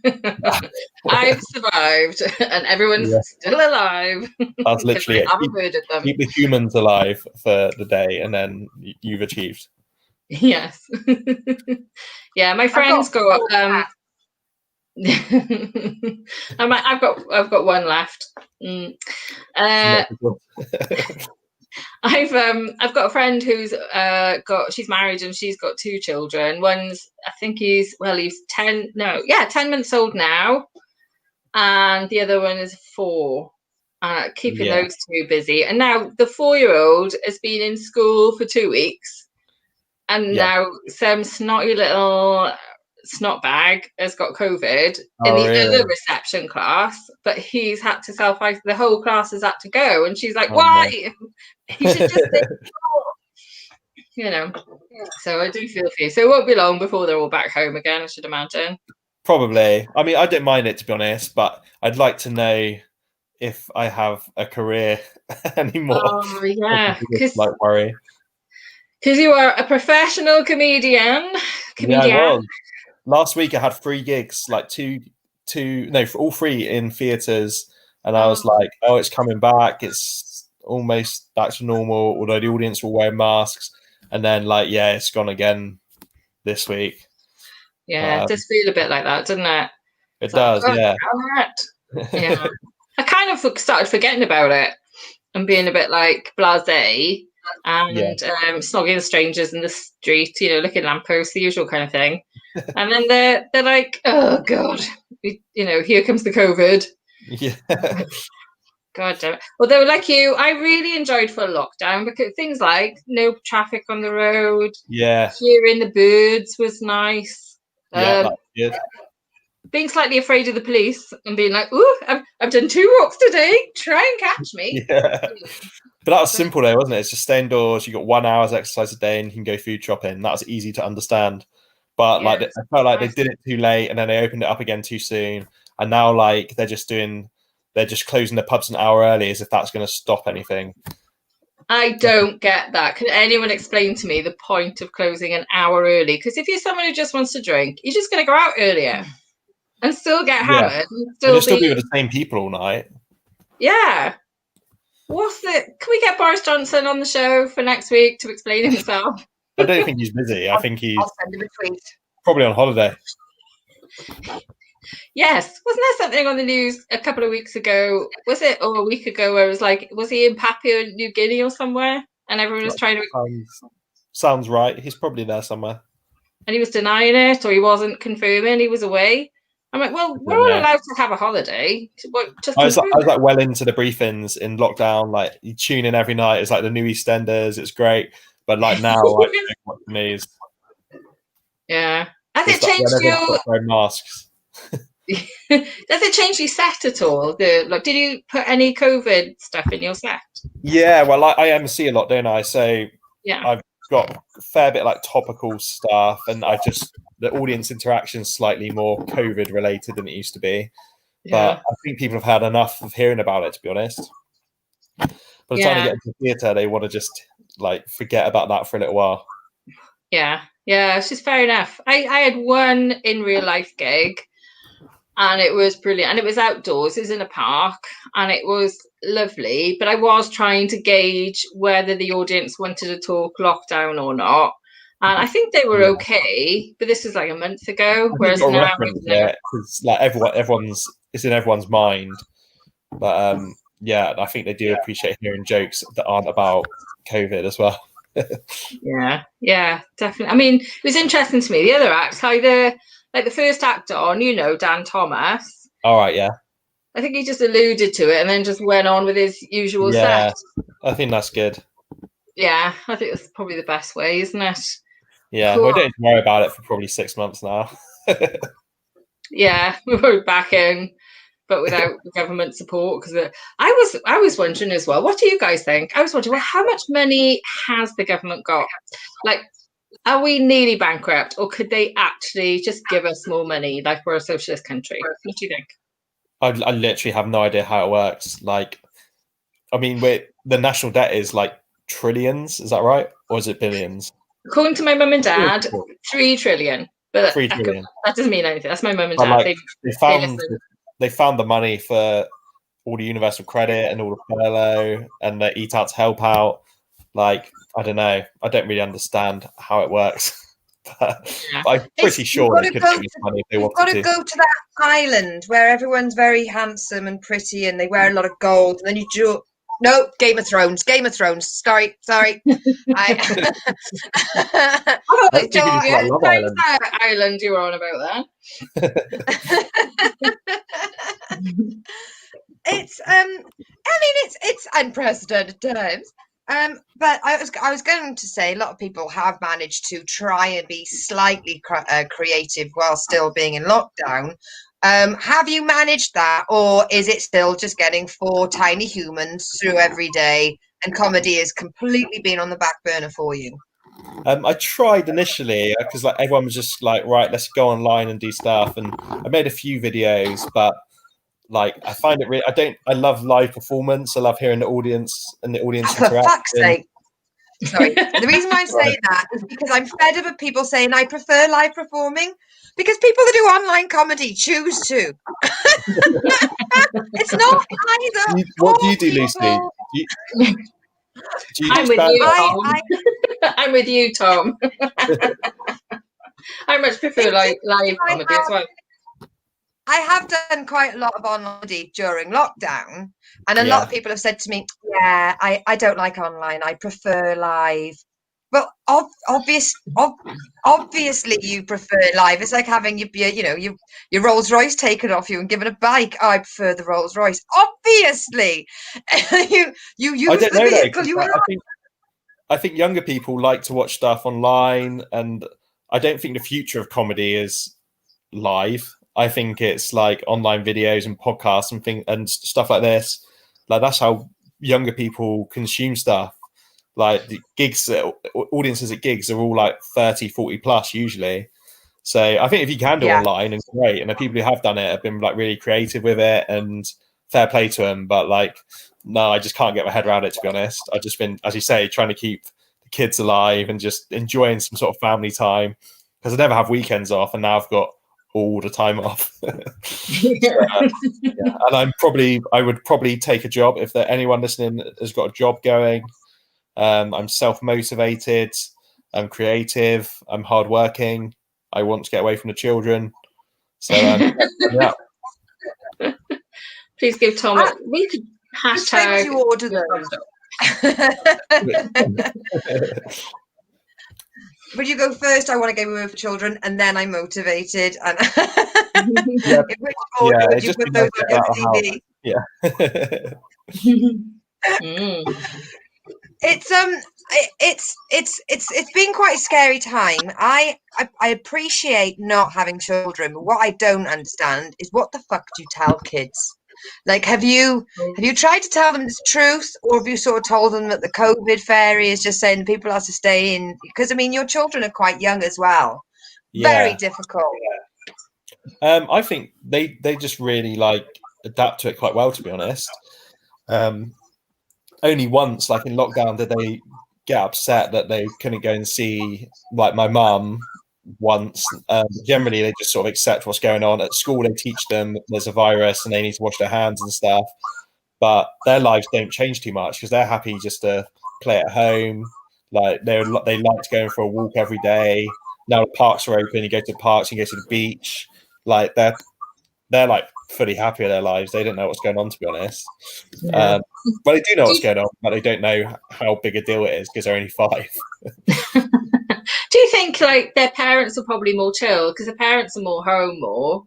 I've survived and everyone's still alive. That's literally it. I haven't murdered them. Keep the humans alive for the day and then you've achieved. Yes. Yeah, my friends go up. I've got one left. I've got a friend who's she's married and she's got 2 children. One's he's 10 months old now, and the other one is 4. Keeping those 2 busy. And now the 4-year-old has been in school for 2 weeks, and now some snotty little snot bag has got COVID in the other reception class, but he's had to self-isolate. The whole class has had to go, and she's like, why? No. He should just So I do feel for you. So it won't be long before they're all back home again, I should imagine. Probably. I mean, I don't mind it, to be honest, but I'd like to know if I have a career anymore. Oh yeah, because Like worry. you are a professional comedian. Yeah, I was. Last week I had 3 gigs, like all 3 in theatres, and I was like, oh, it's coming back. It's almost back to normal, although the audience will wear masks. And then it's gone again this week. Yeah, it does feel a bit like that, doesn't it? It does, yeah. Yeah. I kind of started forgetting about it and being a bit like blasé and snogging strangers in the street, looking lampposts, the usual kind of thing. And then they're like, oh God, here comes the COVID. Yeah. God damn it. Although, like you, I really enjoyed full lockdown because things like no traffic on the road, hearing the birds was nice. Yeah, that's good. Being slightly afraid of the police and being like, ooh, I've done 2 walks today. Try and catch me. Yeah. But that was simple though, wasn't it? It's just stay indoors. You got 1 hour's exercise a day and you can go food shopping. That was easy to understand. But I felt like they did it too late and then they opened it up again too soon. And now they're just closing the pubs an hour early as if that's going to stop anything. I don't get that. Can anyone explain to me the point of closing an hour early? Because if you're someone who just wants to drink, you're just going to go out earlier and still get hammered. And still be with the same people all night. Yeah. Can we get Boris Johnson on the show for next week to explain himself? I don't think he's busy. I think he's I'll send him a tweet. Probably on holiday. Yes. Wasn't there something on the news a couple of weeks ago? Was it a week ago where it was like, was he in Papua New Guinea or somewhere? And everyone was trying to... Sounds right. He's probably there somewhere. And he was denying it, or he wasn't confirming he was away. I'm like, well, we're all allowed to have a holiday. I was well into the briefings in lockdown. You tune in every night. It's like the new EastEnders. It's great. But now, what for me is... Yeah. Has it changed your... masks? Does it change your set at all? Did you put any COVID stuff in your set? Yeah, well, I MC a lot, don't I? So I've got a fair bit topical stuff, and the audience interaction is slightly more COVID related than it used to be. But I think people have had enough of hearing about it, to be honest. By the time they get into theatre, they want to just forget about that for a little while. Yeah, it's just fair enough. I had one in real life gig, and it was brilliant. And it was outdoors. It was in a park, and it was lovely. But I was trying to gauge whether the audience wanted to talk lockdown or not. And I think they were okay, but this was a month ago. Whereas now, it's everyone's it's in everyone's mind. But I think they do appreciate hearing jokes that aren't about COVID as well. yeah, definitely. I mean, it was interesting to me. The other acts, how the first actor on, Dan Thomas. All right, yeah. I think he just alluded to it and then just went on with his usual set. I think that's good. Yeah, I think that's probably the best way, isn't it? Yeah, cool. We don't worry about it for probably 6 months now. Yeah, we're back in, but without government support. Because I was wondering as well, what do you guys think? I was wondering, how much money has the government got? Are we nearly bankrupt, or could they actually just give us more money like we're a socialist country? What do you think? I literally have no idea how it works. The national debt is trillions, is that right? Or is it billions? According to my mum and dad, 3 trillion. But 3 trillion. That doesn't mean anything. That's my mum and dad. They found the money for all the universal credit and all the furlough and the Eat Out to Help Out. I don't know. I don't really understand how it works. But I'm pretty sure they could give money if they wanted to. You've got to go to that island where everyone's very handsome and pretty and they wear a lot of gold. And then you do... No, Game of Thrones. Sorry. Island you were on about that. It's unprecedented times. But I was going to say a lot of people have managed to try and be slightly creative while still being in lockdown. Have you managed that, or is it still just getting 4 tiny humans through every day and comedy has completely been on the back burner for you? I tried initially because everyone was just right, let's go online and do stuff, and I made a few videos, but like I find it really. I love live performance. I love hearing the audience and the audience For fuck's interaction. sake. Sorry. The reason why I'm saying that is because I'm fed up of people saying I prefer live performing, because people that do online comedy choose to. It's not either. What do you do, People- Lucy? Do you I'm do with you, stand-up? Tom. I'm with you, Tom. I much prefer live comedy as well. I have done quite a lot of online comedy during lockdown, and a lot of people have said to me, yeah, I don't like online, I prefer live. Well, obviously you prefer live. It's like having your Rolls Royce taken off you and given a bike. Oh, I prefer the Rolls Royce. Obviously, you use the vehicle you have. I think younger people like to watch stuff online, and I don't think the future of comedy is live. I think it's like online videos and podcasts and stuff like this. Like that's how younger people consume stuff. Like the gigs, audiences at gigs are all like 30, 40 plus usually. So I think if you can do online, and great, and the people who have done it have been like really creative with it, and fair play to them. But like, no, I just can't get my head around it, to be honest. I've just been, as you say, trying to keep the kids alive and just enjoying some sort of family time, because I never have weekends off, and now I've got all the time off. And I would probably take a job if anyone listening has got a job going. I'm self-motivated, I'm creative, I'm hardworking, I want to get away from the children. So yeah. Please give Tom we could hashtag you order those. Would you go first? I want to get away for children, and then I'm motivated. And in which order would you put those on your CV? Yeah. It's been quite a scary time. I appreciate not having children, but what I don't understand is what the fuck do you tell kids? Like, have you tried to tell them the truth, or have you sort of told them that the COVID fairy is just saying people have to stay in? Because I mean, your children are quite young as well. Very difficult. I think they just really like adapt to it quite well, to be honest. Only once, like in lockdown, did they get upset that they couldn't go and see like my mum once. Generally, they just sort of accept what's going on. At school, they teach them there's a virus and they need to wash their hands and stuff. But their lives don't change too much because they're happy just to play at home. Like they like going for a walk every day. Now the parks are open, you go to the parks, you go to the beach. Like they're like fully happy with their lives. They don't know what's going on, to be honest. Yeah. But they do know what's going on, but they don't know how big a deal it is because they're only 5. Do you think like their parents are probably more chill because the parents are home more?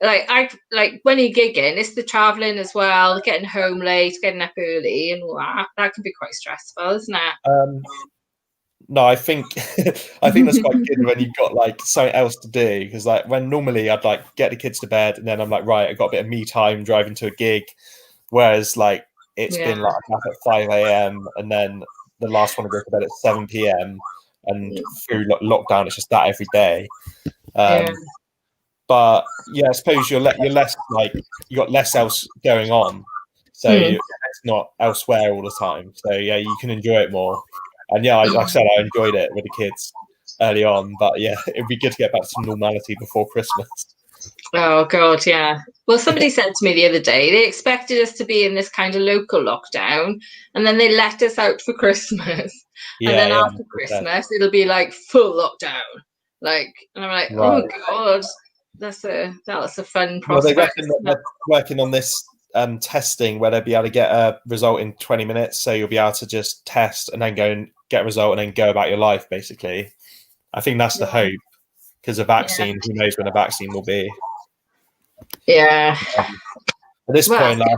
Like when you're gigging, it's the traveling as well, getting home late, getting up early, and all that. That can be quite stressful, isn't it? No, I think that's quite good when you've got like something else to do, because like when normally I'd like get the kids to bed and then I'm like, right, I've got a bit of me time driving to a gig, whereas like it's been like I'm up at 5 a.m. and then the last one to go to bed at 7 p.m. and through lockdown it's just that every day. But yeah, I suppose you're less like you got less else going on, so it's not elsewhere all the time. So yeah, you can enjoy it more. And yeah, like I said, I enjoyed it with the kids early on, but yeah, it'd be good to get back to normality before Christmas. Oh God, yeah. Well, somebody said to me the other day they expected us to be in this kind of local lockdown, and then they let us out for Christmas, and then after Christmas it'll be like full lockdown. Like, and I'm like, oh God, that's a fun prospect. Well, they reckon that they're working on this testing where they'll be able to get a result in 20 minutes, so you'll be able to just test and then go and get a result and then go about your life, basically. I think that's the hope, because a vaccine, who knows when a vaccine will be. At this point, like,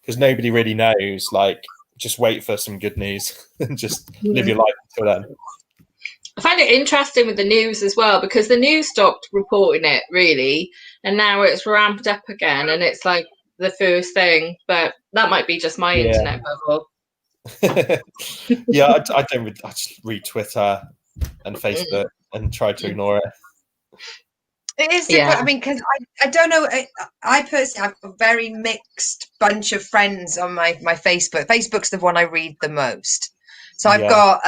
because nobody really knows, like just wait for some good news and just live your life until then. I find it interesting with the news as well, because the news stopped reporting it really, and now it's ramped up again, and it's like the first thing. But that might be just my internet bubble. Yeah, I just read Twitter and Facebook and try to ignore it. It is difficult. I mean, because I don't know. I personally have a very mixed bunch of friends on my Facebook. Facebook's the one I read the most. So I've got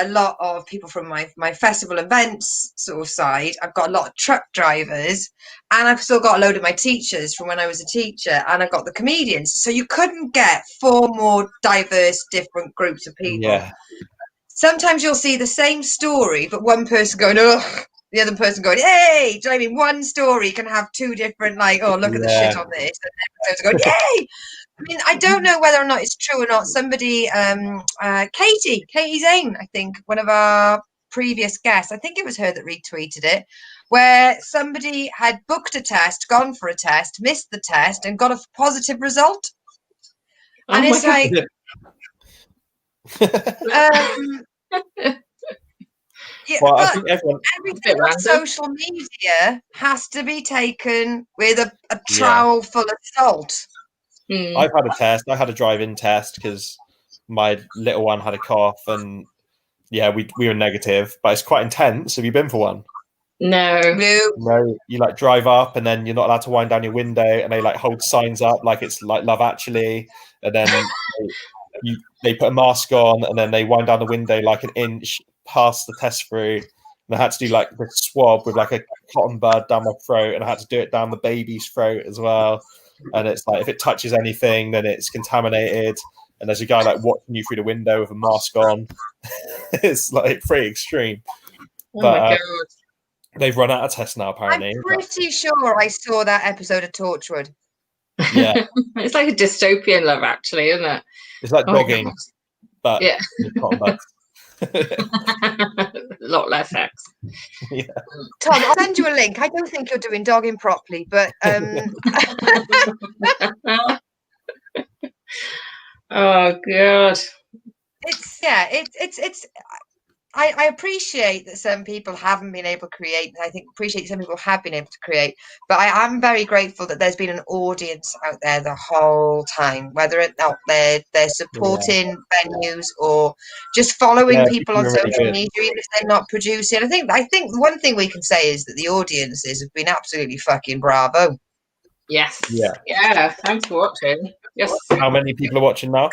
a lot of people from my festival events sort of side. I've got a lot of truck drivers, and I've still got a load of my teachers from when I was a teacher, and I've got the comedians. So you couldn't get 4 more diverse, different groups of people. Yeah. Sometimes you'll see the same story, but one person going, ugh, the other person going, hey. Do you know what I mean? One story can have 2 different, like, oh, look at the shit on this. And the other person going, yay. I mean, I don't know whether or not it's true or not. Somebody, Katie Zane, I think, one of our previous guests, I think it was her that retweeted it, where somebody had booked a test, gone for a test, missed the test, and got a positive result. And it's like... yeah, well, I think everything on social media has to be taken with a trowel full of salt. I've had a test. I had a drive-in test because my little one had a cough, and we were negative. But it's quite intense. Have you been for one? No. You like drive up, and then you're not allowed to wind down your window, and they like hold signs up like it's like Love Actually, and then they put a mask on, and then they wind down the window like an inch past the test through. And I had to do like the swab with like a cotton bud down my throat, and I had to do it down the baby's throat as well. And it's like if it touches anything, then it's contaminated. And there's a guy like watching you through the window with a mask on. It's like pretty extreme. But my God. They've run out of tests now, apparently. I'm pretty sure I saw that episode of Torchwood. Yeah. It's like a dystopian Love Actually, isn't it? It's like dogging, but cotton buds. A lot less sex. Yeah. Tom, I'll send you a link. I don't think you're doing dogging properly, but oh God. It's I appreciate that some people haven't been able to create. I think appreciate some people have been able to create, but I am very grateful that there's been an audience out there the whole time, whether it's out there they're supporting venues or just following people on social media, even if they're not producing. I think one thing we can say is that the audiences have been absolutely fucking bravo. Yes. Yeah. Thanks for watching. Yes. How many people are watching now?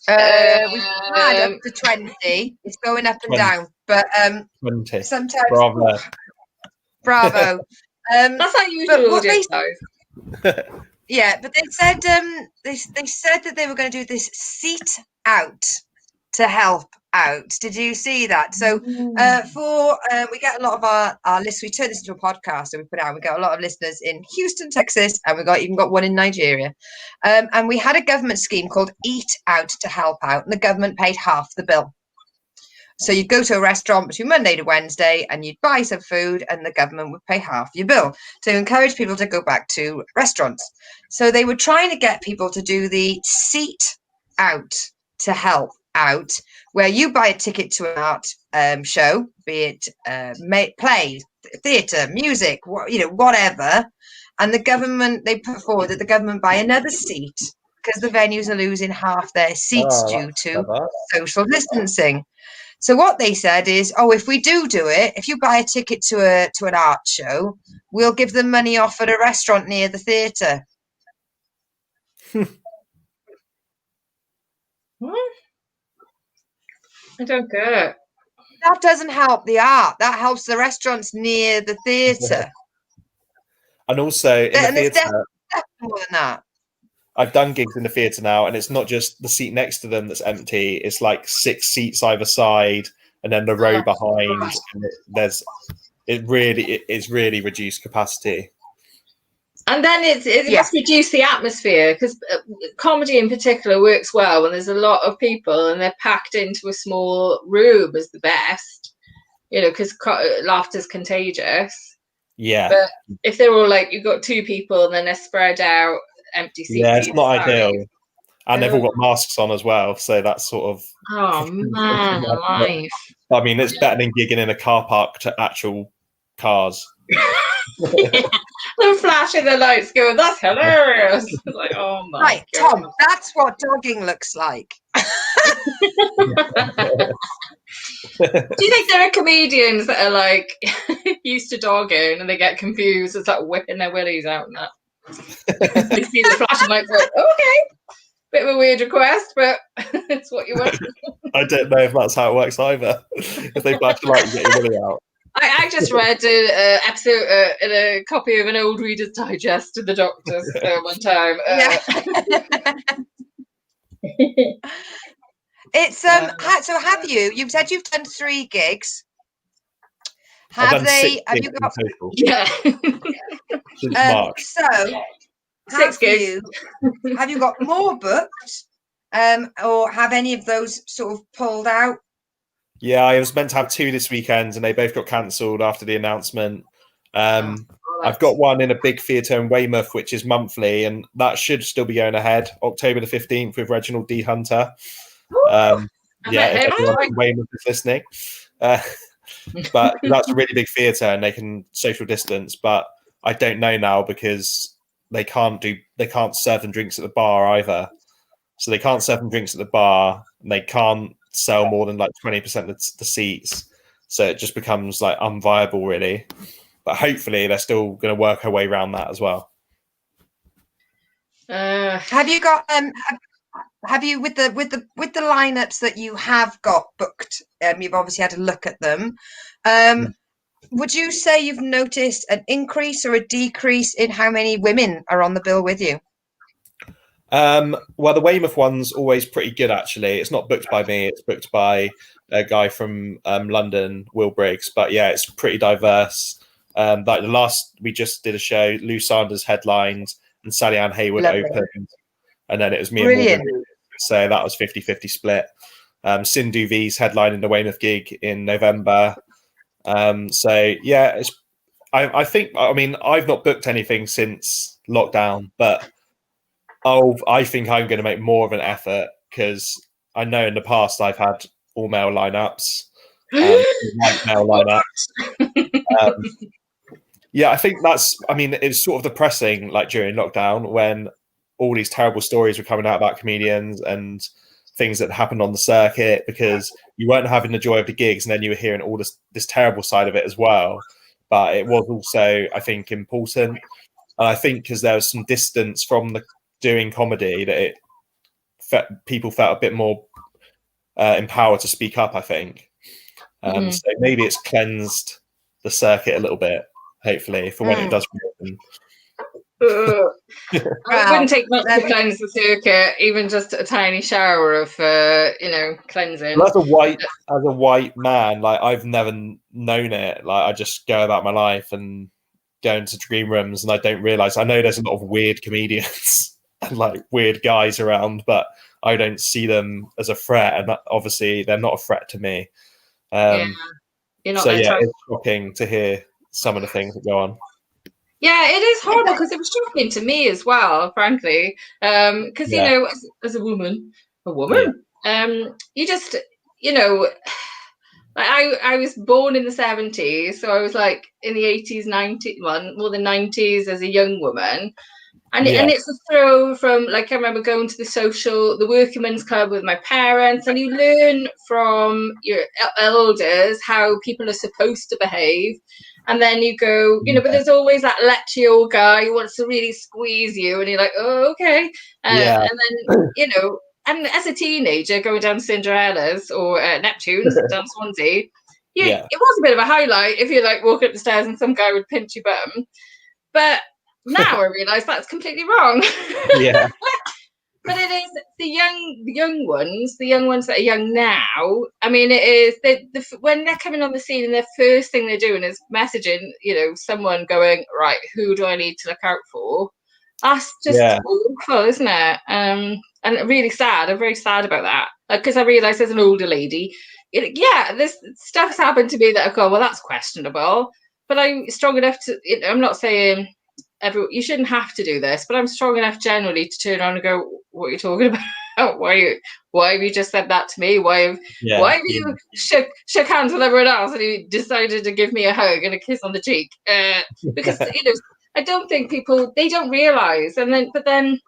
We've had up to 20. It's going up and 20. down, but 20. Sometimes Bravo. That's our usual audience size. Yeah, but they said they said that they were going to do this seat out to help out. Did you see that? So we get a lot of our listeners. We turn this into a podcast and we put it out. We got a lot of listeners in Houston, Texas, and we even got one in Nigeria. And we had a government scheme called Eat Out to help out, and the government paid half the bill. So you'd go to a restaurant between Monday to Wednesday and you'd buy some food, and the government would pay half your bill to encourage people to go back to restaurants. So they were trying to get people to do the seat out to help out, where you buy a ticket to an art show, be it play, theatre, music, whatever, and the government, they put forward that the government buy another seat because the venues are losing half their seats due to social distancing. So what they said is, if we do it, if you buy a ticket to an art show, we'll give them money off at a restaurant near the theatre. I don't get it. That doesn't help the art. That helps the restaurants near the theatre. And also in the theatre, more than that. I've done gigs in the theatre now, and it's not just the seat next to them that's empty. It's like 6 seats either side, and then the row behind. And it's really reduced capacity. And then it must reduce the atmosphere, because comedy in particular works well when there's a lot of people and they're packed into a small room is the best, because laughter's contagious. Yeah. But if they're all like, you've got 2 people and then they're spread out, empty seats. Yeah, it's not ideal. And they've all got masks on as well, so that's sort of... Oh, man, alive. I mean, it's better than gigging in a car park to actual cars. Them flashing the lights going, that's hilarious. It's like, oh my Right, God. Tom, that's what dogging looks like. Do you think there are comedians that are like used to dogging and they get confused and start whipping their willies out and that. They see the flashing lights, like, okay, bit of a weird request, but it's what you want. I don't know if that's how it works either. If they flash the light, you get your willy out. I just read an episode in a copy of an old Reader's Digest of the Doctors one time. It's so have you've said you've done 3 gigs. Have you got total yeah since March? So 6 gigs. Have you got more booked? Or have any of those sort of pulled out? Yeah, I was meant to have 2 this weekend and they both got cancelled after the announcement. I've got one in a big theatre in Weymouth, which is monthly, and that should still be going ahead, October the 15th with Reginald D. Hunter. Yeah, if everyone in Weymouth is listening. But that's a really big theatre and they can social distance, but I don't know now because they can't serve them drinks at the bar either. So they can't serve them drinks at the bar and they can't sell more than like 20% of the seats. So it just becomes like unviable really. But hopefully they're still going to work our way around that as well. Have you got have you with the lineups that you have got booked? You've obviously had a look at them. Would you say you've noticed an increase or a decrease in how many women are on the bill with you? Well, the Weymouth one's always pretty good actually. It's not booked by me; it's booked by a guy from London, Will Briggs. But yeah, it's pretty diverse. Like the last, we just did a show. Lou Sanders headlined and Sally Ann Hayward opened, and then it was me and Morgan. So that was 50-50 split. Sindhu V's headlining the Weymouth gig in November. So yeah, I think. I mean, I've not booked anything since lockdown, but I think I'm going to make more of an effort because I know in the past I've had all male lineups, white male lineups. Yeah, I think that's. I mean, it's sort of depressing, like during lockdown when all these terrible stories were coming out about comedians and things that happened on the circuit because you weren't having the joy of the gigs, and then you were hearing all this terrible side of it as well. But it was also, I think, important, and I think because there was some distance from the doing comedy that people felt a bit more empowered to speak up, I think. So maybe it's cleansed the circuit a little bit, hopefully, for when it does reopen. It wouldn't take much to cleanse the circuit, even just a tiny shower of cleansing. Well, as a white man, like I've never known it. Like I just go about my life and go into green rooms, and I don't realize. I know there's a lot of weird comedians and like weird guys around, but I don't see them as a threat, and obviously they're not a threat to me. You're not it's shocking to hear some of the things that go on. Yeah, it is horrible because it was shocking to me as well, frankly. Because you know, as a woman, you just, I was born in the 70s, so I was like in the 80s, 90s, well, more than 90s as a young woman. And it's a throw from, like, I remember going to the working men's club with my parents, and you learn from your elders how people are supposed to behave. And then you go, but there's always that lecture guy who wants to really squeeze you, and you're like, oh, okay. And then, and as a teenager going down Cinderella's or Neptune's down Swansea, it was a bit of a highlight if you like walk up the stairs and some guy would pinch your bum. But now I realise that's completely wrong. Yeah. But it is the young ones that are young now. I mean, it is when they're coming on the scene and the first thing they're doing is messaging, someone going, right, who do I need to look out for? That's just awful, isn't it? And really sad. I'm very sad about that because I realise as an older lady, this stuff's happened to me that I've gone, well, that's questionable. But I'm strong enough to. I'm not saying. You shouldn't have to do this, but I'm strong enough generally to turn around and go, what are you talking about? Why have you just said that to me? Why have you shook hands with everyone else and you decided to give me a hug and a kiss on the cheek? Because I don't think they don't realise, but then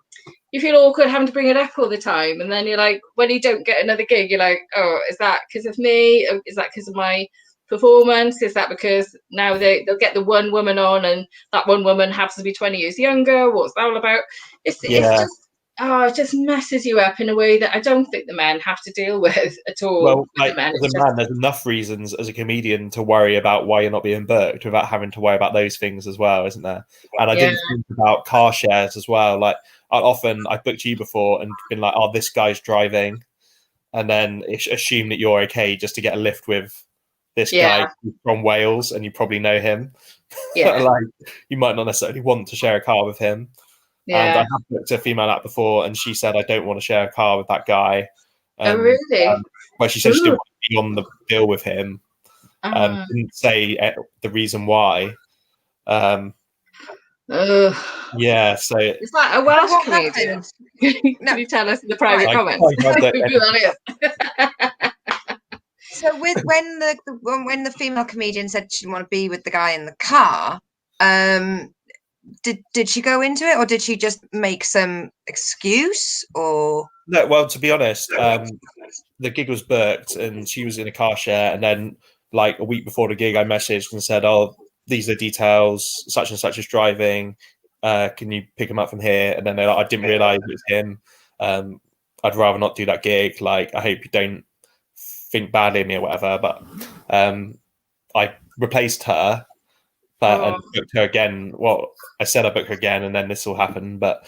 you feel awkward having to bring it up all the time, and then you're like, when you don't get another gig, you're like, oh, is that because of me? Is that because of my performance? Is that because now they'll get the one woman on and that one woman happens to be 20 years younger? What's that all about? It's just, it just messes you up in a way that I don't think the men have to deal with at all. Well, like, as a man, there's enough reasons as a comedian to worry about why you're not being booked without having to worry about those things as well, isn't there? And I didn't think about car shares as well. Like, I booked you before and been like, oh, this guy's driving, and then assume that you're okay just to get a lift with this guy from Wales, and you probably know him. Like, you might not necessarily want to share a car with him. And I have booked a female out before, and she said, I don't want to share a car with that guy. Oh, really? But she said she didn't want to be on the bill with him. Didn't say the reason why. Yeah, so it's like a Welsh comedian. Can you tell us in the private comments? So when the female comedian said she didn't want to be with the guy in the car, did she go into it, or did she just make some excuse? Or no, well, to be honest, the gig was booked and she was in a car share, and then like a week before the gig I messaged and said, oh, these are the details, such and such is driving, can you pick him up from here? And then they're like, I didn't realize it was him, I'd rather not do that gig, like I hope you don't think badly of me or whatever. But I replaced her and booked her again. Well, I said I booked her again, and then this all happened. But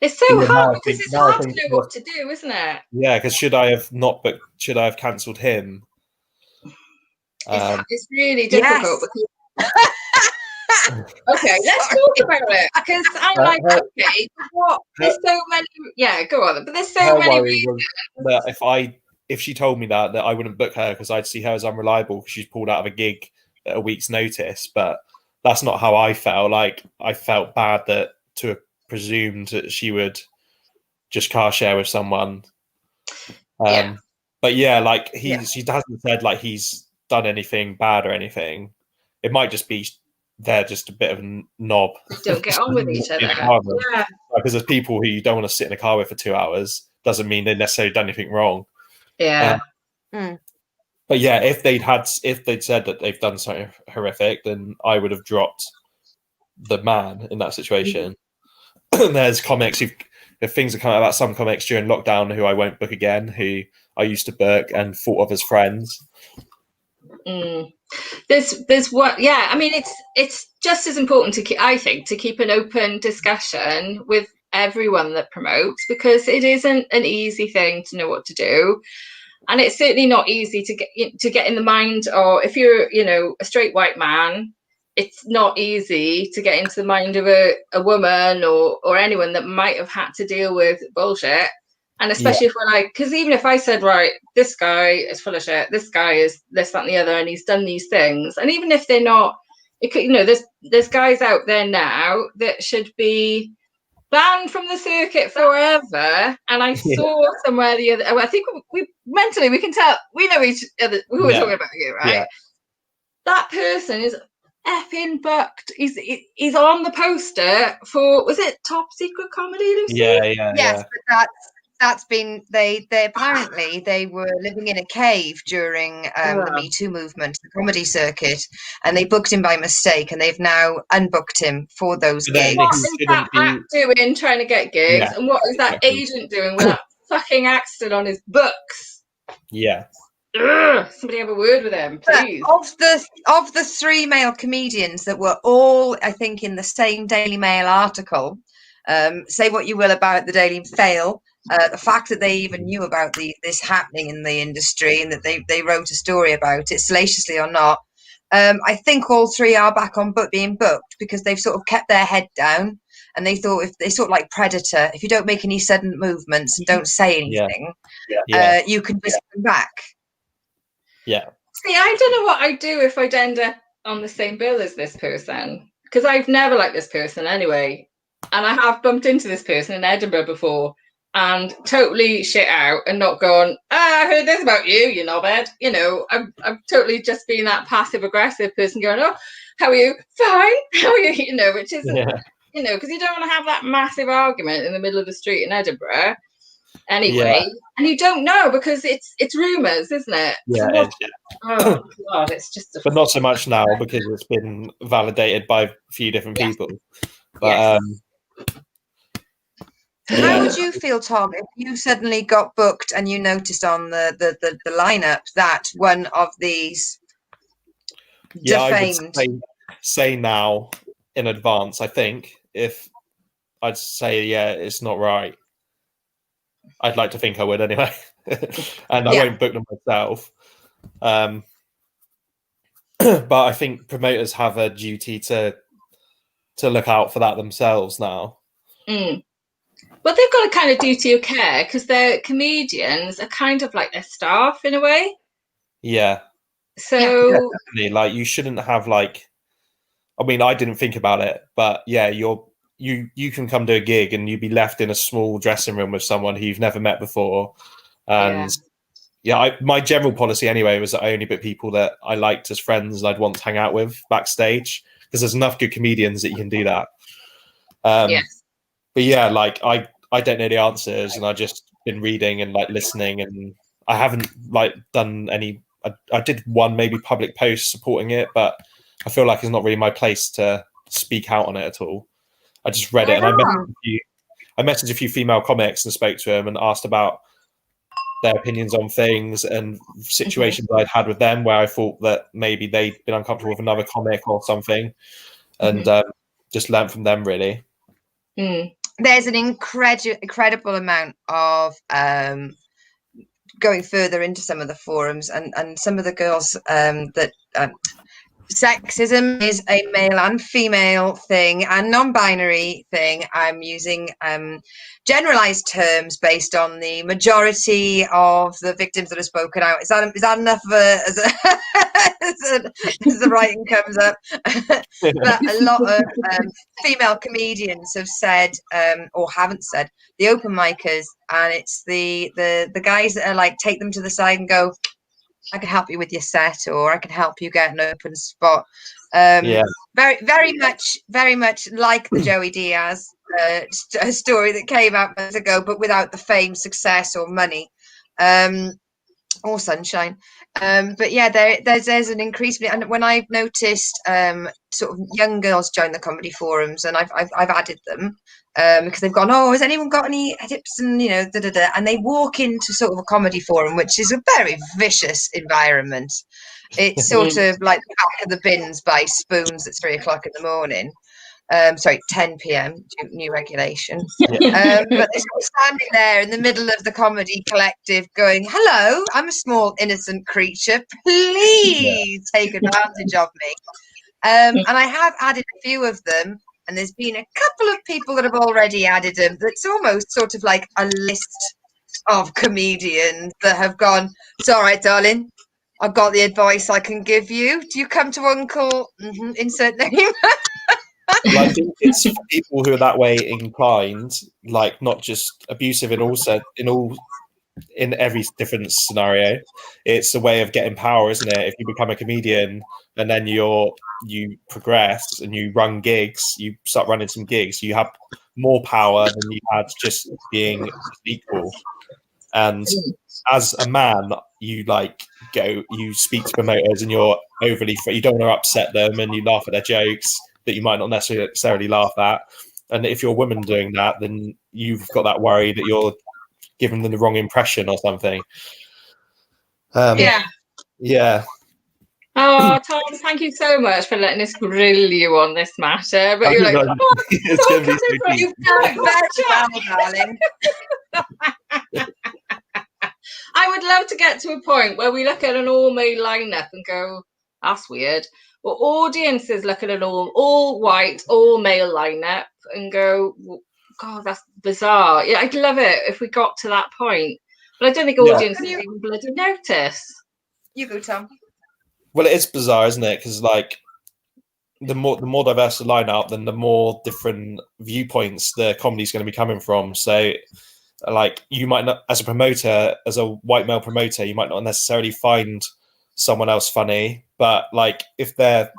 it's so hard because it's hard to know what to do, isn't it? Yeah, because should I have not booked? Should I have cancelled him? It's really difficult. Because... okay, let's talk about it, because I'm like, okay, what? There's so many. Yeah, go on. But there's so many reasons. That if she told me that I wouldn't book her because I'd see her as unreliable because she's pulled out of a gig at a week's notice. But that's not how I felt. Like, I felt bad that to have presumed that she would just car share with someone. But yeah, like she hasn't said like he's done anything bad or anything. It might just be they're just a bit of a knob. They don't get on with each other. Because there's people who you don't want to sit in a car with for 2 hours. Doesn't mean they necessarily done anything wrong. Yeah. But yeah, if they'd said that they've done something horrific, then I would have dropped the man in that situation. There's comics if things are coming about some comics during lockdown who I won't book again, who I used to book and thought of as friends. There's what, I mean, it's just as important to keep an open discussion with everyone that promotes, because it isn't an easy thing to know what to do, and it's certainly not easy to get in the mind, or if you're a straight white man, it's not easy to get into the mind of a woman or anyone that might have had to deal with bullshit. And especially if we're like, because even if I said, right, this guy is full of shit, this guy is this, that, and the other, and he's done these things, and even if they're not, it could, there's guys out there now that should be banned from the circuit forever. And I saw somewhere the other, I think we mentally we can tell we know each other. We were talking about you, right? Yeah. That person is effing booked. He's on the poster for, was it Top Secret Comedy, Lucy? Yes, but that's been they apparently they were living in a cave during the Me Too movement, the comedy circuit, and they booked him by mistake, and they've now unbooked him for those gigs. What is that act doing trying to get gigs, and what is that agent doing with that fucking accident on his books? Yeah. Somebody have a word with him, please. Of the three male comedians that were all, I think, in the same Daily Mail article, say what you will about the Daily Mail, the fact that they even knew about this happening in the industry and that they wrote a story about it, salaciously or not, I think all three are back on being booked, because they've sort of kept their head down, and they thought, if they sort of like Predator, if you don't make any sudden movements and don't say anything, you can just come back. Yeah. See, I don't know what I'd do if I'd end up on the same bill as this person, because I've never liked this person anyway. And I have bumped into this person in Edinburgh before and totally shit out and not gone, I heard this about you, you knobhead. I've totally just been that passive aggressive person going, oh, how are you? Fine. How are you? Which isn't, because you don't want to have that massive argument in the middle of the street in Edinburgh. anyway, and you don't know because it's rumors, isn't it? Yeah, So oh God, it's just but not so much now because it's been validated by a few different people. But how would you feel, Tom, if you suddenly got booked and you noticed on the lineup that one of these defamed? I would say now in advance. I think if I'd say it's not right. I'd like to think I would anyway, and I won't book them myself. But I think promoters have a duty to look out for that themselves now. But they've got a kind of duty of care because their comedians are kind of like their staff in a way. Yeah. So definitely. Like you shouldn't have like. I mean, I didn't think about it, but yeah, you can come to a gig and you'd be left in a small dressing room with someone who you've never met before, and my general policy anyway was that I only book people that I liked as friends and I'd want to hang out with backstage because there's enough good comedians that you can do that. But yeah, like I don't know the answers, and I just been reading and like listening, and I haven't like done any. I did one maybe public post supporting it, but I feel like it's not really my place to speak out on it at all. I just read it, and I messaged a few female comics and spoke to them and asked about their opinions on things and situations I'd had with them where I thought that maybe they'd been uncomfortable with another comic or something, and just learned from them really. There's an incredible amount of going further into some of the forums and some of the girls that sexism is a male and female thing and non-binary thing. I'm using generalized terms based on the majority of the victims that have spoken out. Is that enough of as the writing comes up? But a lot of female comedians have said or haven't said, the open micers, and it's the guys that are like, take them to the side and go, I can help you with your set, or I can help you get an open spot. Very much like the Joey Diaz story that came out months ago, but without the fame, success, or money, or sunshine. But yeah, there's an increase, and when I've noticed sort of young girls join the comedy forums, and I've added them. Because they've gone, has anyone got any tips? And and they walk into sort of a comedy forum, which is a very vicious environment. It's sort of like the back of the bins by Spoons at 3 o'clock in the morning. 10 p.m. new regulation. But they're standing there in the middle of the comedy collective going, hello, I'm a small innocent creature, please take advantage of me. And I have added a few of them. And there's been a couple of people that have already added them. That's almost sort of like a list of comedians that have gone, it's all right, darling. I've got the advice I can give you. Do you come to Uncle insert name? Well, I think it's for people who are that way inclined, like not just abusive in every different scenario. It's a way of getting power, isn't it? If you become a comedian and then you progress and you run gigs, you start running some gigs, you have more power than you had just being equal. And as a man, you speak to promoters and you're you don't want to upset them, and you laugh at their jokes that you might not necessarily laugh at. And if you're a woman doing that, then you've got that worry that you're giving them the wrong impression or something. Yeah. Oh, Tom, thank you so much for letting us grill you on this matter. But you're like, it's going to be so you've done very well, darling. I would love to get to a point where we look at an all-male lineup and go, that's weird. Or audiences look at an all-white, all-male lineup and go, God, that's bizarre. Yeah, I'd love it if we got to that point. But I don't think audiences even bloody notice. You go, Tom. Well, it is bizarre, isn't it? Because like the more diverse the lineup, then the more different viewpoints the comedy's going to be coming from. So, like, you might not, as a promoter, as a white male promoter, you might not necessarily find someone else funny, but like if they're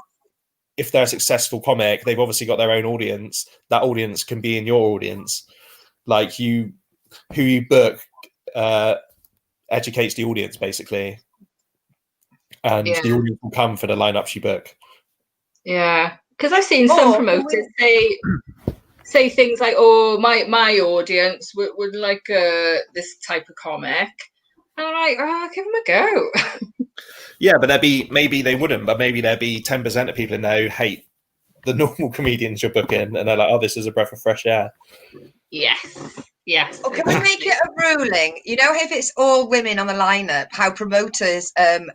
a successful comic, they've obviously got their own audience. That audience can be in your audience. Like who you book educates the audience basically, and the audience will come for the lineups you book. Yeah, because I've seen some promoters say things like, "Oh, my audience would like this type of comic," and I'm like, "Oh, give them a go." Yeah, but maybe they wouldn't, but maybe there'd be 10% of people in there who hate the normal comedians you're booking, and they're like, "Oh, this is a breath of fresh air." Yes. Or can we make it a ruling? You know, if it's all women on the lineup, how promoters, the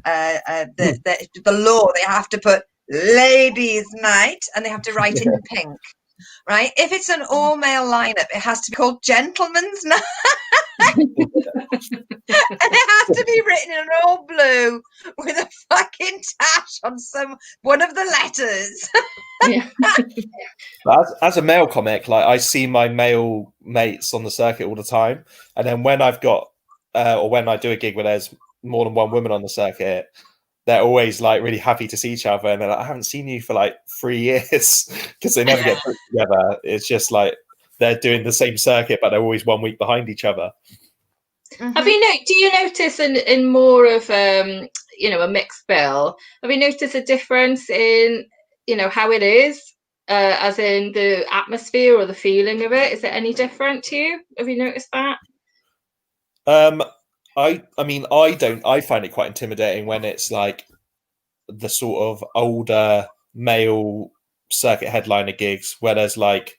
law, they have to put ladies' night, and they have to write it in pink, right? If it's an all-male lineup, it has to be called gentleman's night. And it has to be written in all blue with a fucking tash on one of the letters. Yeah. As a male comic, like I see my male mates on the circuit all the time, and then when I've got or when I do a gig where there's more than one woman on the circuit, they're always like really happy to see each other, and they're like, "I haven't seen you for like 3 years," because they never get put together. It's just like they're doing the same circuit, but they're always 1 week behind each other. Have you do you notice in more of a mixed bill? Have you noticed a difference in how it is, as in the atmosphere or the feeling of it? Is it any different to you? Have you noticed that? I mean, I find it quite intimidating when it's like the sort of older male circuit headliner gigs where there's like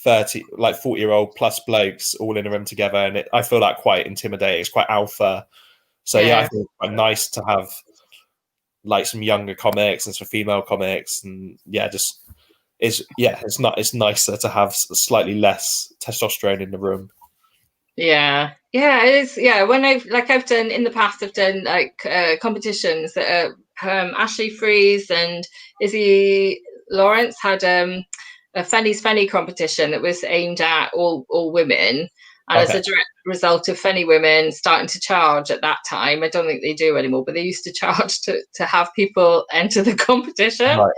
40-year-old plus blokes all in a room together, and I feel that quite intimidating. It's quite alpha. So I think it's quite nice to have like some younger comics and some female comics, and it's nicer to have slightly less testosterone in the room. Yeah, it is. Yeah, when I've done in the past, I've done like competitions that Ashley Freeze and Izzy Lawrence had a Fanny's Funny competition that was aimed at all women, and as a direct result of funny women starting to charge at that time. I don't think they do anymore, but they used to charge to have people enter the competition. Right.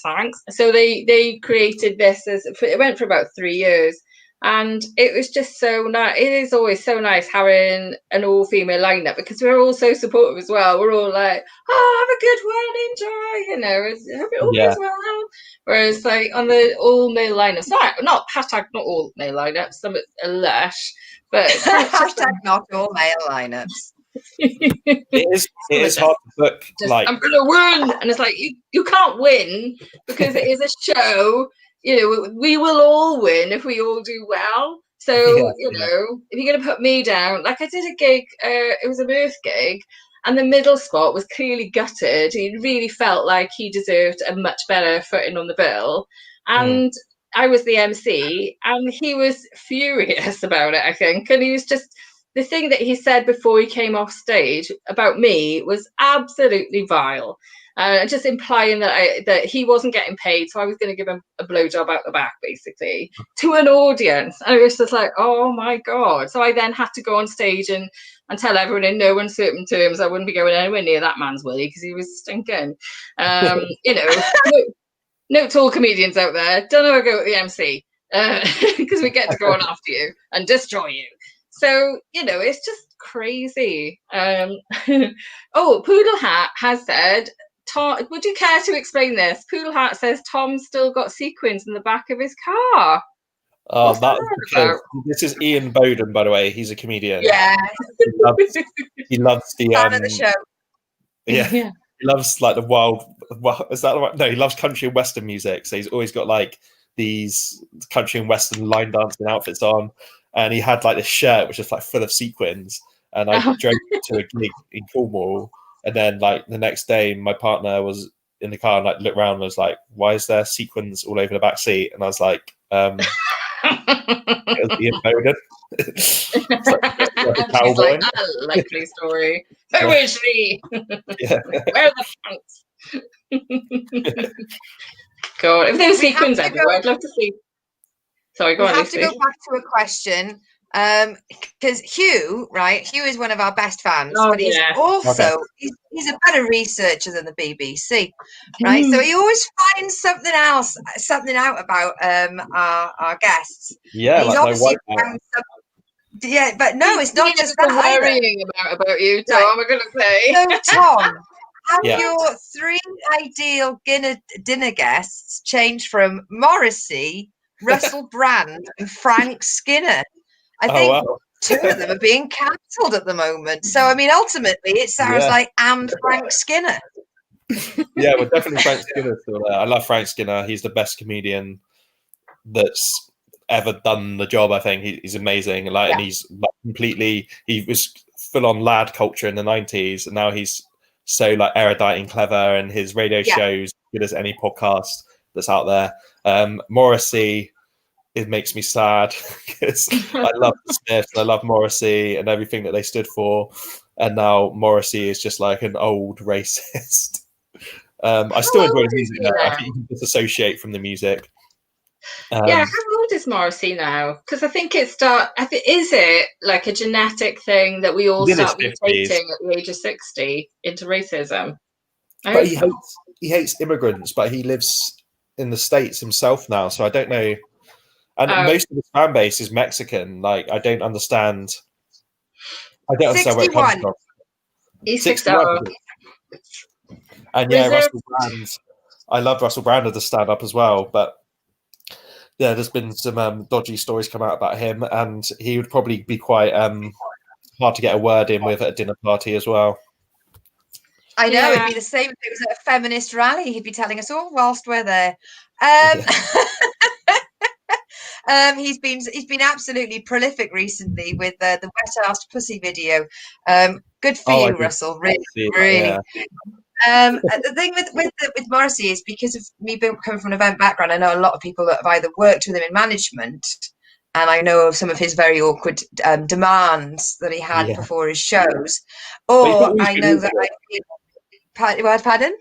Thanks. So they created this it went for about 3 years. And it was just so nice. It is always so nice having an all-female lineup because we're all so supportive as well. We're all like, "Oh, have a good one, enjoy," hope it all goes well. Whereas like on the all-male lineups, not all-male lineups, some are lush, but hashtag not all-male lineups. It is hard to book. Like, I'm gonna win, and it's like you can't win because it is a show. We will all win if we all do well. So, if you're going to put me down, like I did a gig, it was a Mirth gig, and the middle spot was clearly gutted. He really felt like he deserved a much better footing on the bill. And I was the MC, and he was furious about it, I think. And he was just, the thing that he said before he came off stage about me was absolutely vile. Just implying that he wasn't getting paid, so I was going to give him a blowjob out the back, basically, to an audience. And it was just like, oh my God. So I then had to go on stage and tell everyone in no uncertain terms I wouldn't be going anywhere near that man's willy because he was stinking. Note to all comedians out there, don't ever go at the MC because we get to go on after you and destroy you. So, it's just crazy. Poodle Hat has said, Tom, would you care to explain this? Poodle Hat says Tom's still got sequins in the back of his car. This is Ian Bowden, by the way. He's a comedian. Yeah. He loves the fan of the show. Yeah. He loves like the wild. Is that right? No, he loves country and western music. So he's always got like these country and western line dancing outfits on, and he had like this shirt which is like full of sequins. And I drove to a gig in Cornwall. And then, like, the next day, my partner was in the car and, like, looked around and was like, "Why is there sequins all over the back seat?" And I was like, it was Ian Bowden. She's like, likely story. Who is she? Where are the pants? God, if there were sequins everywhere, I'd love to see. Sorry, go on. We have to go back to a question Because Hugh, right? Hugh is one of our best fans, Oh, but he's yeah. also he's a better researcher than the BBC, right? So he always finds something out about our guests. Yeah, And he's like my obviously wife. found some, yeah, but no, it's not just that either. Worrying about you, Tom. Right. I'm going to say. So Tom, have Yeah. your 3 ideal dinner guests changed from Morrissey, Russell Brand, and Frank Skinner? I think wow. 2 of them are being cancelled at the moment. So I mean, ultimately, it sounds Yeah. like and Frank Skinner. Yeah, well, definitely Frank Skinner's still there. I love Frank Skinner. He's the best comedian that's ever done the job. I think he's amazing. Like, and he's like, completely. He was full on lad culture in the 90s, and now he's so like erudite and clever, and his radio shows good as any podcast that's out there. Morrissey, it makes me sad because I love the Smiths, I love Morrissey and everything that they stood for, and now Morrissey is just like an old racist. I still enjoy his music now. I think you can disassociate from the music. Yeah, how old is Morrissey now? Because I think is it like a genetic thing that we all start mutating at the age of 60 into racism? But he hates immigrants, but he lives in the States himself now, so I don't know. And most of his fan base is Mexican. Like, I don't understand. Where it comes from. He's 61. And yeah, Russell Brand. I love Russell Brand as a stand-up as well, but yeah, there's been some dodgy stories come out about him, and he would probably be quite hard to get a word in with at a dinner party as well. I know, it'd be the same if it was at a feminist rally. He'd be telling us all whilst we're there. He's been absolutely prolific recently with the wet-ass pussy video. Good for you, Russell. Really. Yeah. The thing with Morrissey is, because of me coming from an event background, I know a lot of people that have either worked with him in management, and I know of some of his very awkward demands that he had before his shows, or I know that pardon?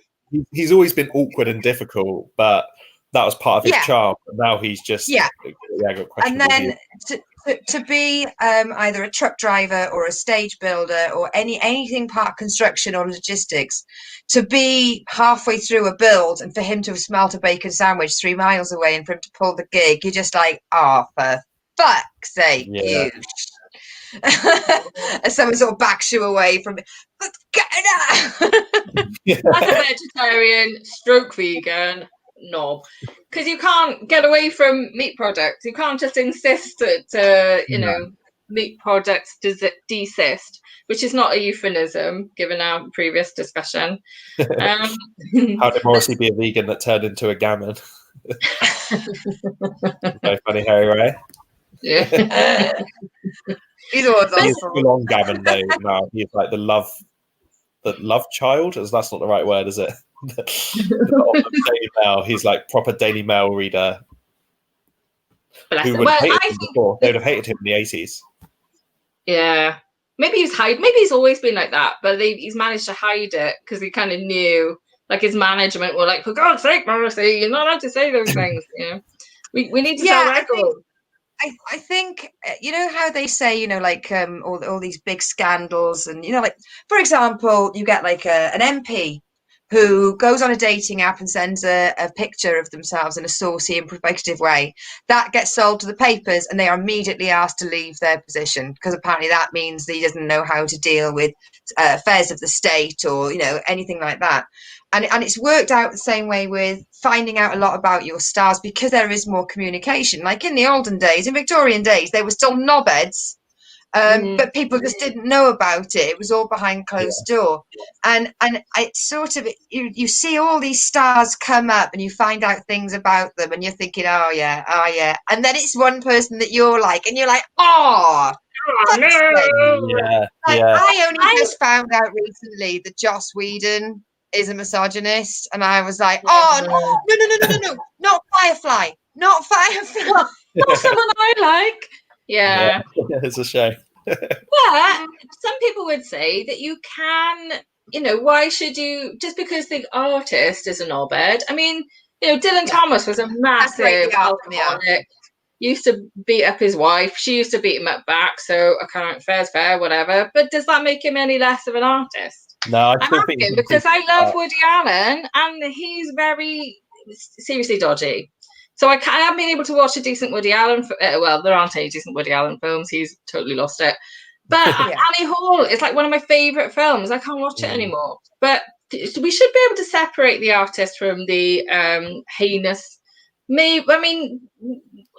He's always been awkward and difficult, but that was part of his charm. But now he's just got and then to be either a truck driver or a stage builder or anything part construction or logistics, to be halfway through a build and for him to have smelt a bacon sandwich 3 miles away and for him to pull the gig, you're just like, oh, for fuck's sake, you. As someone sort of backs you away from it. Like a vegetarian stroke vegan knob, because you can't get away from meat products. You can't just insist that meat products desist, which is not a euphemism given our previous discussion. How did Morrissey be a vegan that turned into a gammon? Very funny, Harry Ray. Yeah. He's full on gammon though. Now he's like the love child. That's not the right word, is it? Daily Mail. He's like proper Daily Mail reader. Who would have hated him before? They would have hated him in the 80s. Yeah, maybe he's always been like that, but he's managed to hide it because he kind of knew. Like, his management were like, for God's sake, Morrissey, you're not allowed to say those things. We need to sell records. I think, you know how they say, like all these big scandals, and like, for example, you get like an MP who goes on a dating app and sends a picture of themselves in a saucy and provocative way. That gets sold to the papers and they are immediately asked to leave their position, because apparently that means that he doesn't know how to deal with affairs of the state or anything like that. And it's worked out the same way with finding out a lot about your stars, because there is more communication. Like in the olden days, in Victorian days, they were still knobheads, but people just didn't know about it. It was all behind closed door. And it's sort of, you see all these stars come up and you find out things about them and you're thinking, oh yeah. And then it's one person that you're like, and you're like, oh no. I only just found out recently that Joss Whedon is a misogynist, and I was like, oh no, not Firefly, not someone I like. Yeah. It's a shame. But some people would say that you can, why should you, just because the artist is a knobhead? I mean, Dylan Thomas was a massive alcoholic. used to beat up his wife. She used to beat him up back. So I kind of fair's fair, whatever. But does that make him any less of an artist? No, I I'm still think asking because I love Woody Allen, and he's very seriously dodgy. So I haven't been able to watch a decent Woody Allen. Well, there aren't any decent Woody Allen films. He's totally lost it. But Annie Hall is like one of my favourite films. I can't watch it anymore. But we should be able to separate the artist from the heinous. I mean,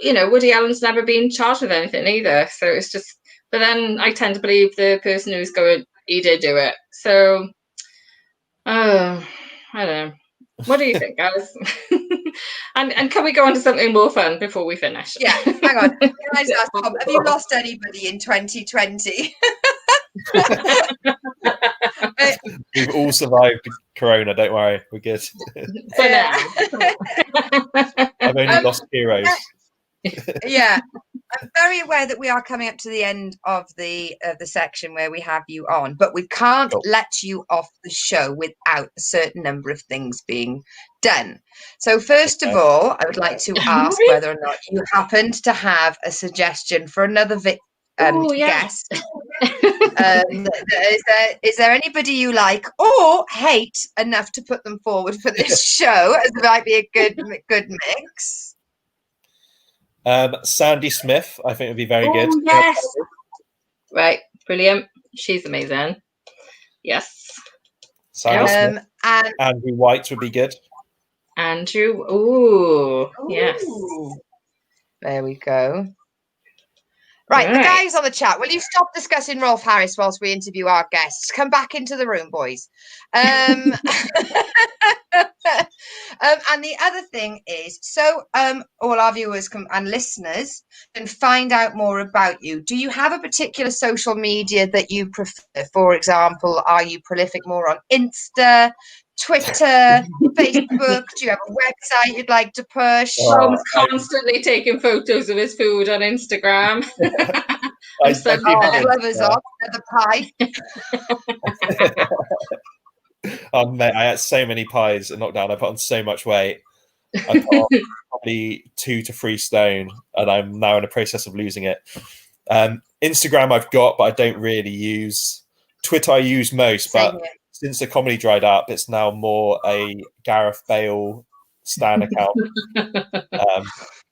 you know, Woody Allen's never been charged with anything either. So it's just. But then I tend to believe the person who's going, he did do it. So, I don't know. What do you think, guys? and can we go on to something more fun before we finish? Yeah, hang on. Can I just ask, Tom, have you lost anybody in 2020? We've all survived Corona, don't worry, we're good. For now. I've only lost heroes. Yeah, I'm very aware that we are coming up to the end of the section where we have you on, but we can't let you off the show without a certain number of things being done. So first of all, I would like to ask whether or not you happened to have a suggestion for another guest. Is there anybody you like or hate enough to put them forward for this show? As it might be a good mix. Sandy Smith, I think would be very good. Yes. Right, brilliant. She's amazing. Yes. Sandy Smith. And Andrew White would be good. Andrew. Ooh. Yes. There we go. Right, the guys on the chat, will you stop discussing Rolf Harris whilst we interview our guests? Come back into the room, boys. And the other thing is, so all our viewers and listeners can find out more about you. Do you have a particular social media that you prefer? For example, are you prolific more on Insta, Twitter, Facebook? Do you have a website you'd like to push? Tom's constantly taking photos of his food on Instagram. Lovers off the pie. Oh, mate, I had so many pies in lockdown. I put on so much weight. I put on probably 2 to 3 stone, and I'm now in the process of losing it. Instagram I've got, but I don't really use. Twitter I use most, but since the comedy dried up, it's now more a Gareth Bale stan account.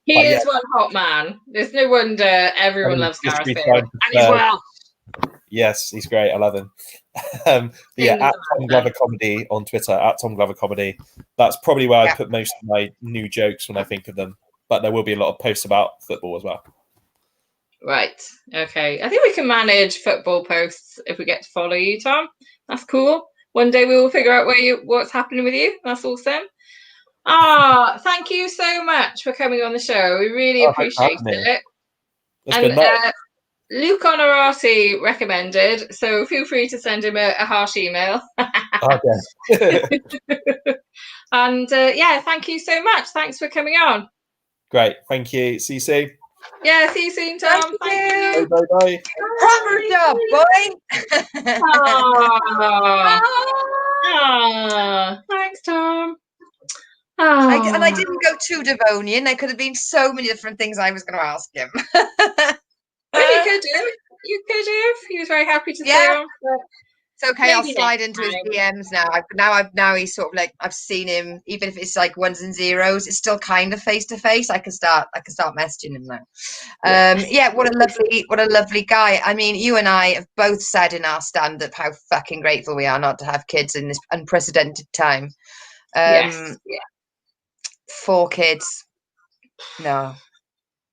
He is one hot man. There's no wonder everyone loves Gareth Bale. And he's well. Yes, he's great. I love him. At Tom Glover Comedy on Twitter, at Tom Glover Comedy. That's probably where I put most of my new jokes when I think of them. But there will be a lot of posts about football as well. Right. Okay. I think we can manage football posts if we get to follow you, Tom. That's cool. One day we will figure out what's happening with you. That's awesome. Thank you so much for coming on the show. We really appreciate it. And Luke Honorati recommended, so feel free to send him a harsh email. Okay. And thank you so much. Thanks for coming on. Great. Thank you. See you soon. Yeah, see you soon, Tom. Thank you. Bye. Proper job, boy. Thanks, Tom. And I didn't go too Devonian. There could have been so many different things I was going to ask him. Well, you could do. You could have. He was very happy to stay on. It's okay. I'll slide into his DMs now. Now he's sort of like, I've seen him, even if it's like ones and zeros, it's still kind of face to face. I can start messaging him now. What a lovely guy. I mean, you and I have both said in our stand up how fucking grateful we are not to have kids in this unprecedented time. 4 kids. No.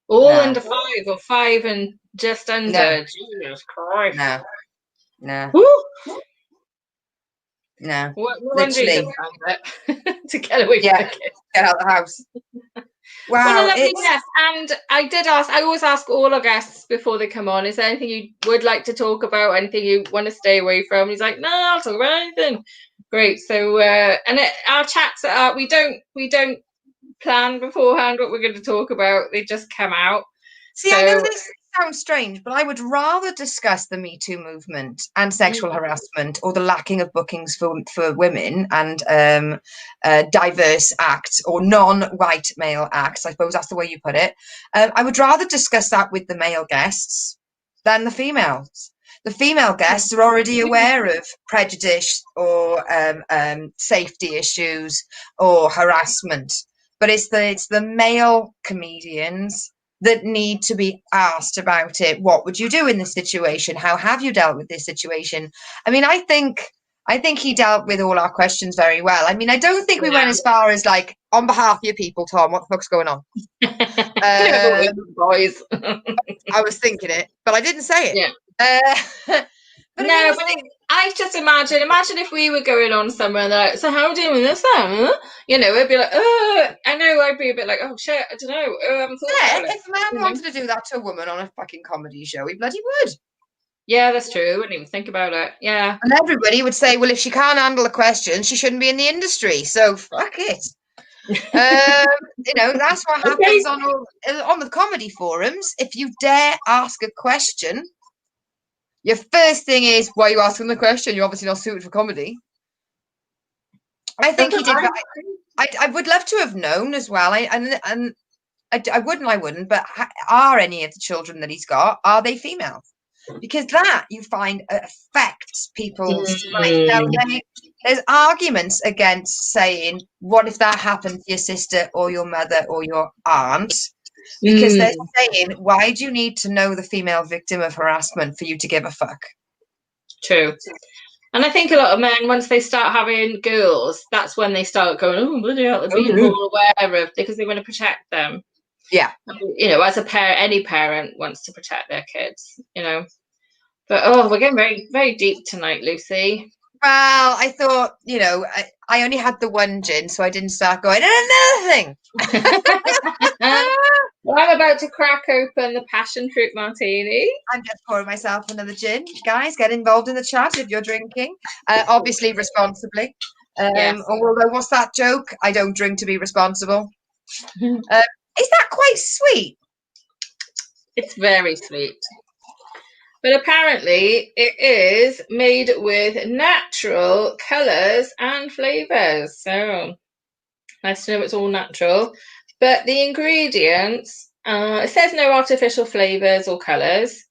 Under 5 or 5 and just under. No. Jesus Christ. No. Woo! No. What to get away from the kids. Get out of the house. Wow. What a lovely guest. And I always ask all our guests before they come on, is there anything you would like to talk about, anything you want to stay away from? He's like, no, I'll talk about anything. Great. So our chats we don't plan beforehand what we're going to talk about. They just come out. See, I know this. sound strange, but I would rather discuss the Me Too movement and sexual harassment, or the lacking of bookings for women and diverse acts or non-white male acts. I suppose that's the way you put it. I would rather discuss that with the male guests than the females. The female guests are already aware of prejudice or safety issues or harassment, but it's the male comedians that need to be asked about it. What would you do in this situation? How have you dealt with this situation? I mean, I think he dealt with all our questions very well. I mean, I don't think we went as far as like, on behalf of your people, Tom, what the fuck's going on? Boys. I was thinking it, but I didn't say it. Yeah. But no, I mean, but I just imagine if we were going on somewhere and they're like, so how are we doing with this then? You know, it'd be like, I know, I'd be a bit like, oh shit, I don't know. I haven't thought about it. If a man wanted to do that to a woman on a fucking comedy show, he bloody would. Yeah, that's true. I wouldn't even think about it. Yeah. And everybody would say, well, if she can't handle a question, she shouldn't be in the industry. So fuck it. You know, that's what happens on the comedy forums. If you dare ask a question, your first thing is, why are you asking the question? You're obviously not suited for comedy. I think he did that. I would love to have known as well. I wouldn't. But are any of the children that he's got, are they female? Because that, you find, affects people's there's arguments against saying, what if that happened to your sister or your mother or your aunt? Because they're saying, why do you need to know the female victim of harassment for you to give a fuck? True. And I think a lot of men, once they start having girls, that's when they start going, oh, bloody hell, they're being more aware of, because they want to protect them. Yeah. You know, as a parent, any parent wants to protect their kids, you know. But, we're getting very, very deep tonight, Lucy. Well, I thought, you know, I only had the one gin, so I didn't start going, and another thing. Well, I'm about to crack open the passion fruit martini. I'm just pouring myself another gin. Guys, get involved in the chat if you're drinking. Obviously, responsibly. Yes. Although, what's that joke? I don't drink to be responsible. Is that quite sweet? It's very sweet. But apparently it is made with natural colours and flavours. So nice to know it's all natural. But the ingredients, it says no artificial flavours or colours.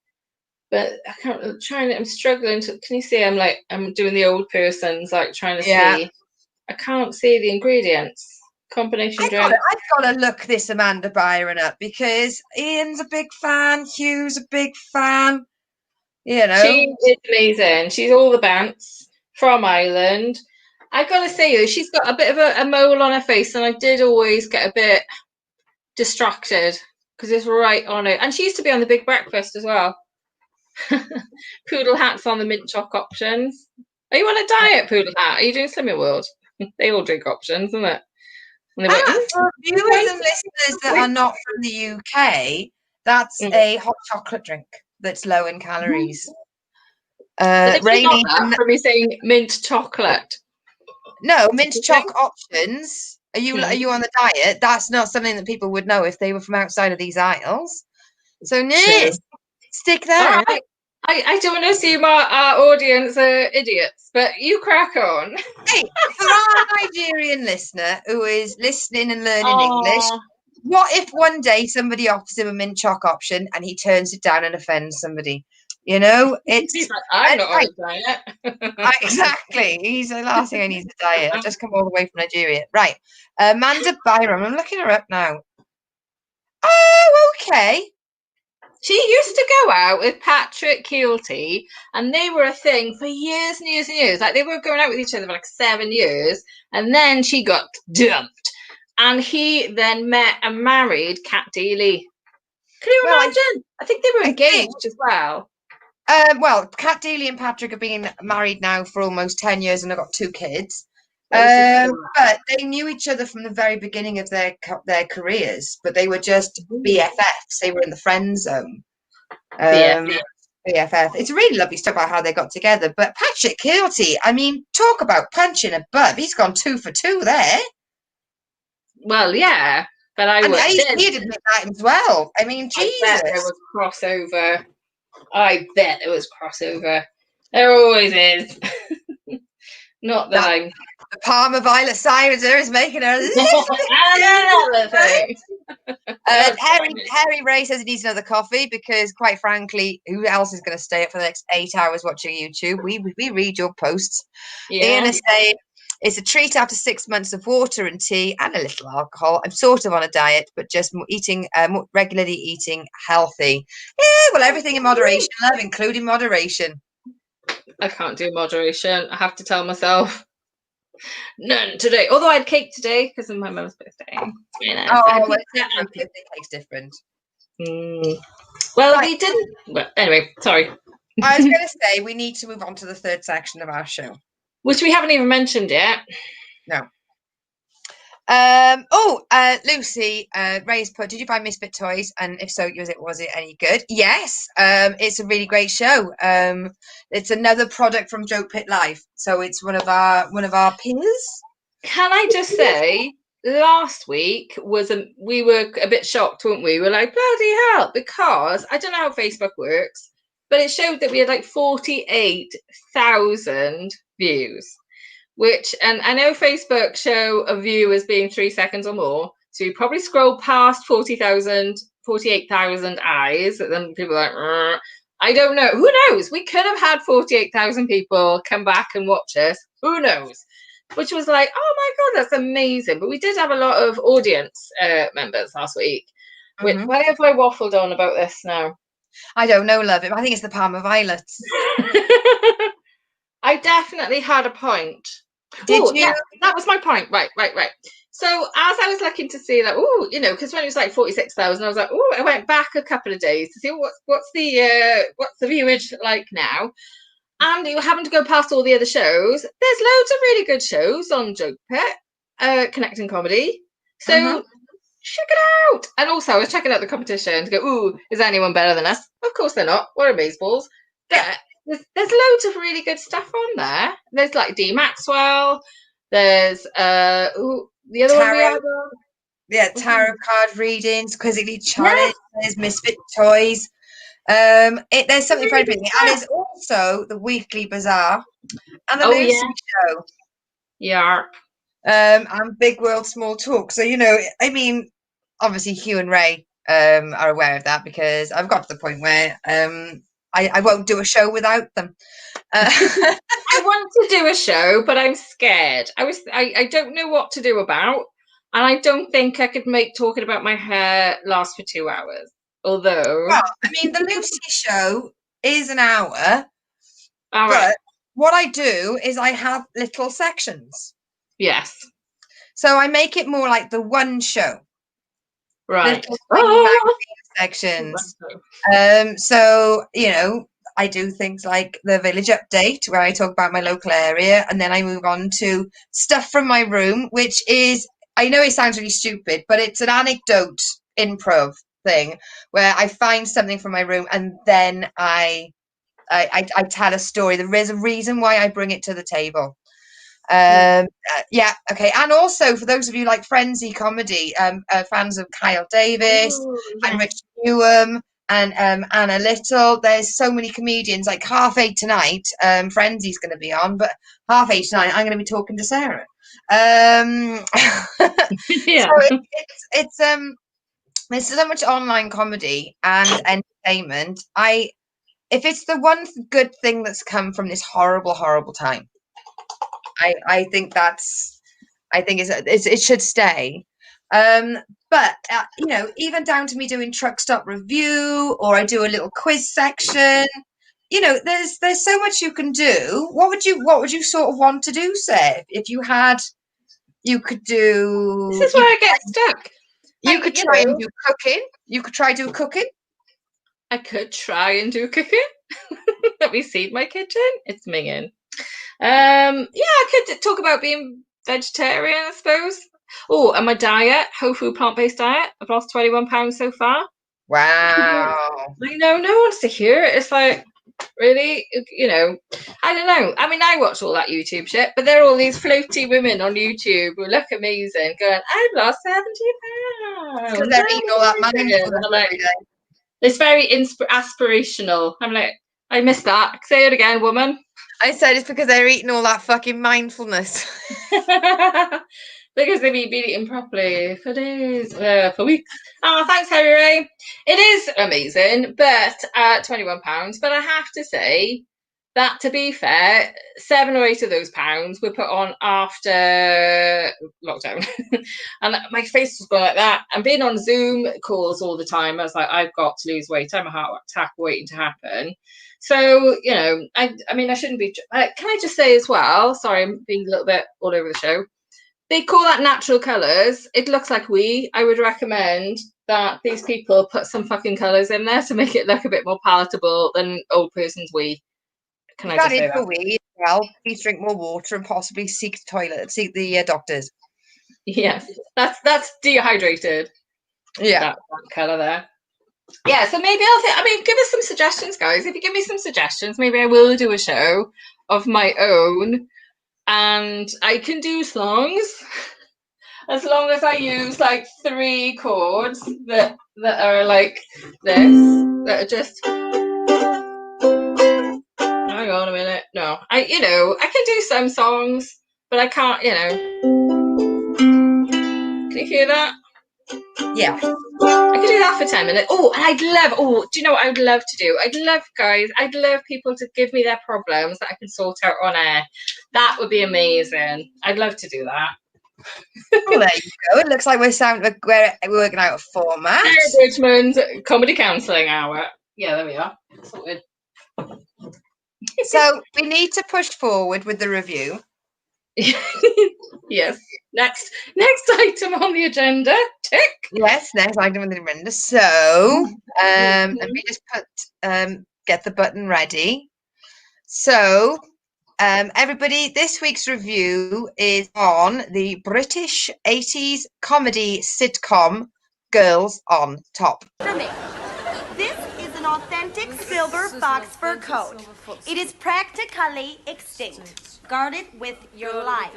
But I'm struggling to, can you see? I'm doing the old person's, like trying to see. I can't see the ingredients. Combination drink. I've got to look this Amanda Byron up, because Ian's a big fan. Hugh's a big fan. You know, she is amazing. She's all the bants from Ireland. I gotta say though, she's got a bit of a mole on her face, and I did always get a bit distracted because it's right on it. And she used to be on the Big Breakfast as well. Poodle Hat's on the mint choc options. Are you on a diet, Poodle Hat? Are you doing Slimming World? They all drink options, isn't it? And for viewers and listeners that are not from the UK, that's a hot chocolate drink that's low in calories. Rainy, from me saying mint chocolate. No, mint choc options. Are you on the diet? That's not something that people would know if they were from outside of these aisles. So stick there. Right. I don't want to assume our audience are idiots, but you crack on. Hey, for our Nigerian listener who is listening and learning English, what if one day somebody offers him a mint choc option and he turns it down and offends somebody? You know, it's he's like, I'm not on a diet. Exactly. He's the last thing I need to diet. I've just come all the way from Nigeria. Right. Amanda Byram. I'm looking her up now. Oh, okay. She used to go out with Patrick Kielty, and they were a thing for years and years and years. Like, they were going out with each other for like 7 years, and then she got dumped. And he then met and married Kat Deely. Can you imagine? I think they were engaged as well. Well, Kat Deely and Patrick have been married now for almost 10 years and have got 2 kids. But they knew each other from the very beginning of their careers, but they were just BFFs. They were in the friend zone. BFF. It's really lovely stuff about how they got together. But Patrick Kielty, I mean, talk about punching above. He's gone 2 for 2 there. Well, yeah. But I And would. you'd admit that as well. I mean, I bet there Jesus. was crossover. I bet there was crossover. There always is. Not that I'm. The Parma Violet Cider is making her a little bit Another thing. Harry Ray says he needs another coffee because, quite frankly, who else is going to stay up for the next 8 hours watching YouTube? We read your posts. Ian Yeah. is saying it's a treat after 6 months of water and tea and a little alcohol. I'm sort of on a diet, but just regularly eating healthy. Yeah, well, everything in moderation, love, including moderation. I can't do moderation. I have to tell myself none today. Although I had cake today because of my mum's birthday. You know, Oh, birthday cake's different. Well, Right. we didn't. Well, anyway, sorry. I was going to say we need to move on to the third section of our show, Which we haven't even mentioned yet. No. Lucy, Ray's put, did you buy Misfit Toys? And if so, was it any good? Yes. It's a really great show. It's another product from Joke Pit Live. So it's one of our peers. Can I just say, last week we were a bit shocked, weren't we? We were like, bloody hell, because I don't know how Facebook works, but it showed that we had like 48,000 views. And I know Facebook show a view as being 3 seconds or more, so you probably scroll past 48,000 eyes, and then people are like, I don't know. Who knows? We could have had 48,000 people come back and watch us. Who knows? Which was like, oh my God, that's amazing. But we did have a lot of audience members last week. Why have I waffled on about this now? I don't know, love. I think it's the Parma Violets. I definitely had a point. Did you? Yeah, that was my point. Right. So as I was looking to see, like, because when it was like 46,000, I was like, I went back a couple of days to see what's the viewage like now. And you happen to go past all the other shows. There's loads of really good shows on Joke Pit, Connecting Comedy. So check it out. And also, I was checking out the competition to go, is anyone better than us? Of course they're not. We're amazeballs. But there's loads of really good stuff on there. There's like D Maxwell. There's the other one we had. Tarot card readings, Quizzically Challenge. There's Misfit Toys. There's something for everything, and there's also the Weekly Bazaar and the Lucy Show. Yeah. And Big World Small Talk. So I mean, obviously Hugh and Ray are aware of that because I've got to the point where I won't do a show without them. I want to do a show, but I'm scared. I don't know what to do about, and I don't think I could make talking about my hair last for 2 hours. Although, well, I mean, the Lucy Show is an hour, but what I do is I have little sections. Yes. So I make it more like the one show. Right. Little sections. So, I do things like the Village Update, where I talk about my local area, and then I move on to stuff from my room, which is, I know it sounds really stupid, but it's an anecdote improv thing where I find something from my room and then I tell a story. There is a reason why I bring it to the table. Okay. And also, for those of you like Frenzy Comedy, fans of Kyle Davis and Rich Newham and Anna Little, there's so many comedians. Like 8:30 tonight, Frenzy's going to be on, but 8:30 tonight, I'm going to be talking to Sarah. So there's so much online comedy and entertainment. If it's the one good thing that's come from this horrible, horrible time, I think it should stay. But even down to me doing Truck Stop Review, or I do a little quiz section. There's so much you can do. What would you sort of want to do, Sarah? If you could do. This is where I get stuck. You could try and do cooking. You could try do cooking. I could try and do cooking. Let me seed my kitchen. It's minging. I could talk about being vegetarian, I suppose. Oh, and my diet, whole food plant-based diet. I've lost 21 pounds so far. Wow. I know, no one wants to hear it. It's like, Really? You know, I don't know. I mean, I watch all that YouTube shit, but there are all these floaty women on YouTube who look amazing going, I've lost 70 pounds. Because they're eating all that mindfulness And I'm like, every day. it's very aspirational. I'm like, I missed that. Say it again, woman. I said it's because they're eating all that fucking mindfulness. Because they've been eating properly for days, for weeks. Oh, thanks, Harry Ray. It is amazing, but £21. But I have to say that, to be fair, 7 or 8 of those pounds were put on after lockdown. And my face was going like that. And being on Zoom calls all the time, I was like, I've got to lose weight. I'm a heart attack waiting to happen. So, you know, I mean, I shouldn't be. Can I just say as well, sorry, I'm being a little bit all over the show. They call that natural colours. It looks like I would recommend that these people put some fucking colours in there to make it look a bit more palatable than old person's wee. Can I just say that? Wee as well. Please drink more water and possibly seek the doctors. Yes, that's dehydrated. Yeah, that colour there. Yeah, so maybe give us some suggestions, guys. If you give me some suggestions, maybe I will do a show of my own. And I can do songs as long as I use like 3 chords that are like this, that are just. Hang on a minute. No, I can do some songs, but I can't. Can you hear that? Yeah. I could do that for 10 minutes. Oh, and do you know what I would love to do? I'd love people to give me their problems that I can sort out on air. That would be amazing. I'd love to do that. Well, there you go. It looks like we're working out a format. Sarah Bridgman's Comedy Counselling Hour. Yeah, there we are. Sorted. So we need to push forward with the review. Yes. Next item on the agenda. Tick. Yes, next item on the agenda. So let me just get the button ready. So everybody, this week's review is on the British 80s comedy sitcom Girls on Top. For me, this is an authentic silver fox fur coat. It is practically extinct. Guard it with your life.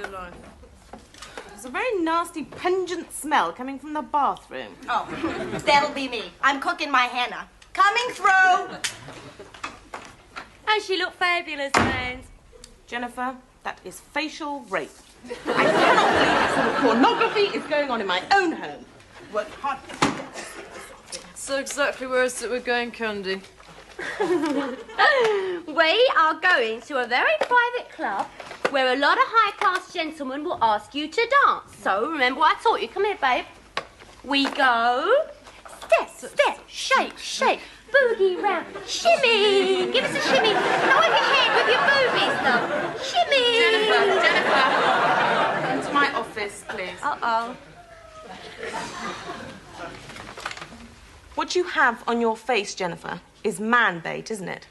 There's a very nasty, pungent smell coming from the bathroom. Oh, that'll be me. I'm cooking my henna. Coming through. And she looked fabulous, man. Jennifer, that is facial rape. I cannot believe that sort of pornography is going on in my own home. Work hard. So exactly where is it we're going, Candy? We are going to a very private club where a lot of high-class gentlemen will ask you to dance. So remember what I taught you. Come here, babe. We go step, shake, boogie round, shimmy. Give us a shimmy. Not with your head, with your boobies, though. Shimmy. Jennifer, into my office, please. Uh-oh. What you have on your face, Jennifer, is man bait, isn't it?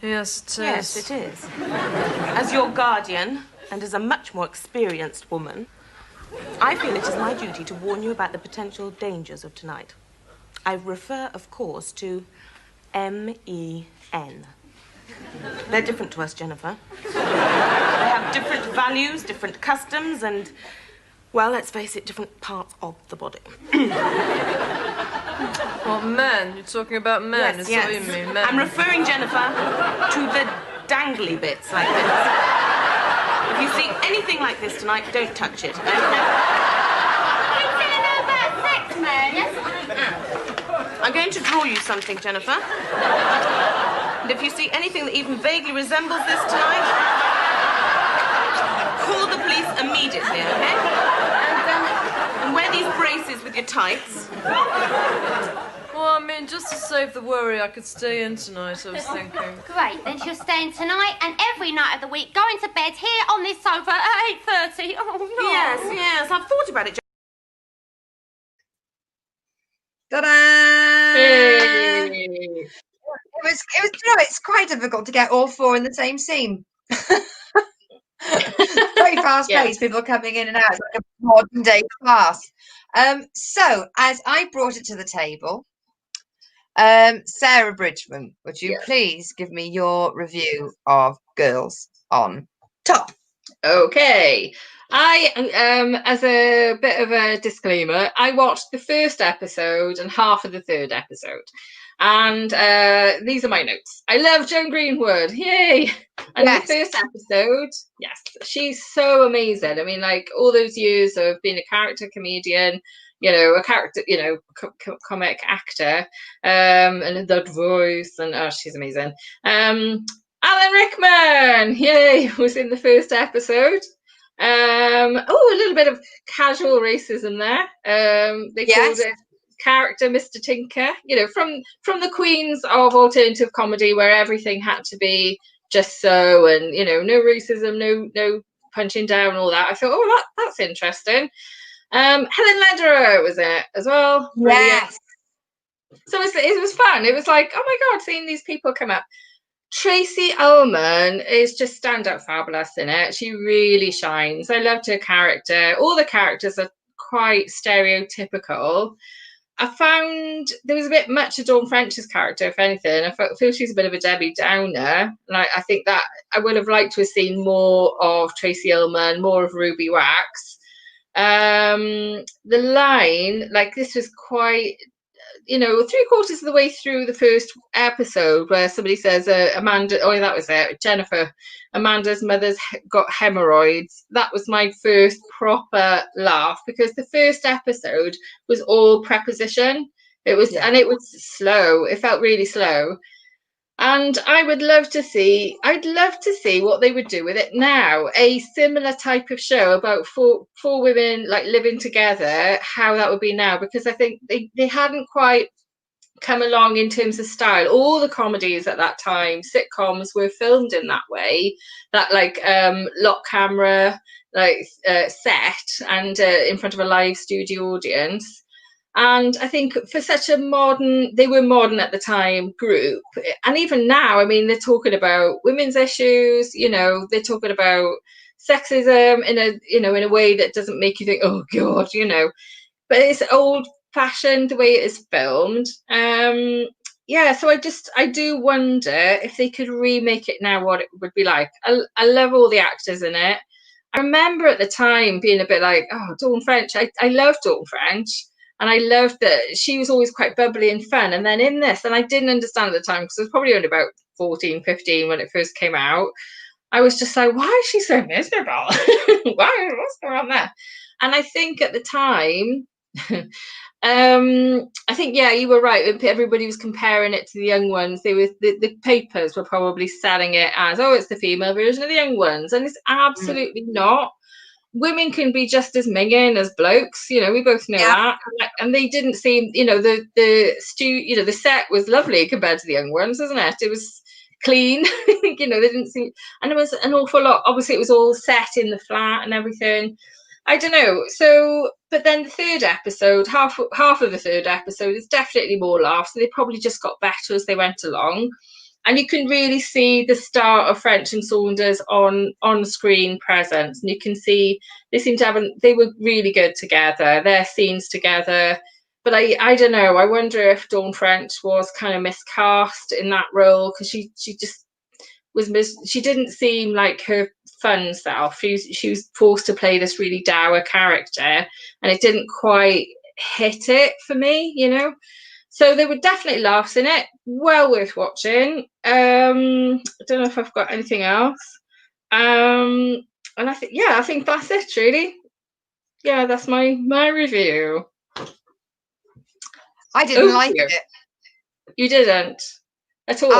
Yes, it is. Yes, it is. As your guardian, and as a much more experienced woman, I feel it is my duty to warn you about the potential dangers of tonight. I refer, of course, to MEN. They're different to us, Jennifer. They have different values, different customs, and, well, let's face it, different parts of the body. Well, men? You're talking about men? Yes, Is that what you mean? Men? I'm referring, Jennifer, to the dangly bits like this. If you see anything like this tonight, don't touch it. Sex, man. Yes. I'm going to draw you something, Jennifer. And if you see anything that even vaguely resembles this tonight, call the police immediately, okay? And wear these braces with your tights. Well, I mean, just to save the worry, I could stay in tonight, I was thinking. Great, then she'll stay in tonight and every night of the week, going to bed here on this sofa at 8:30. Oh, no. Yes, I've thought about it, Ta-da! Hey. It was, it's quite difficult to get all 4 in the same scene. Very fast paced, people coming in and out, like a modern day class. So, as I brought it to the table, Sarah Bridgman, would you please give me your review of Girls on Top? Okay. As a bit of a disclaimer, I watched the first episode and half of the third episode. And these are my notes. I love Joan Greenwood. Yay! And the first episode, yes, she's so amazing. I mean, like all those years of being a character comedian, a character, comic actor, and that voice, and she's amazing. Alan Rickman, yay, was in the first episode. A little bit of casual racism there. They called it character Mr. Tinker, from the queens of alternative comedy where everything had to be just so, and no racism, no punching down, all that. I thought, that's interesting. Helen Lederer was in it as well. Yes. So it was fun. It was like, oh my God, seeing these people come up. Tracy Ullman is just standout fabulous in it. She really shines. I loved her character. All the characters are quite stereotypical. I found there was a bit much of Dawn French's character, if anything. I feel she's a bit of a Debbie Downer. And I think that I would have liked to have seen more of Tracy Ullman, more of Ruby Wax. The line, like this was quite, 3/4 of the way through the first episode where somebody says, Amanda, that was it, Jennifer, Amanda's mother's got hemorrhoids. That was my first proper laugh because the first episode was all preposition. It was, and it was slow. It felt really slow. And I'd love to see what they would do with it now. A similar type of show about four women like living together, how that would be now, because I think they hadn't quite come along in terms of style. All the comedies at that time, sitcoms, were filmed in that way, that like lock camera, like set and in front of a live studio audience. And I think for such a they were modern at the time group, and even now, I mean, they're talking about women's issues, they're talking about sexism in a way that doesn't make you think, oh God, but it's old fashioned the way it is filmed. So I do wonder if they could remake it now, what it would be like. I love all the actors in it. I remember at the time being a bit like, oh, Dawn French. I love Dawn French. And I loved that she was always quite bubbly and fun. And then in this, and I didn't understand at the time because I was probably only about 14, 15 when it first came out. I was just like, why is she so miserable? What's going on there? And I think at the time, I think, you were right. Everybody was comparing it to the young ones. The papers were probably selling it as, it's the female version of the young ones. And it's absolutely not. Women can be just as minging as blokes, we both know that. And they didn't seem, the set was lovely compared to the young ones, isn't it? It was clean, they didn't seem, and there was an awful lot. Obviously, it was all set in the flat and everything. I don't know. So, but then the third episode, half of the third episode is definitely more laughs. So they probably just got better as they went along. And you can really see the start of French and Saunders on screen presence. And you can see they were really good together, their scenes together. But I don't know. I wonder if Dawn French was kind of miscast in that role because she just was she didn't seem like her fun self. She was forced to play this really dour character, and it didn't quite hit it for me, So there were definitely laughs in it. Well worth watching. I don't know if I've got anything else. And I think that's it really. Yeah, that's my review. I didn't like it. You didn't at all?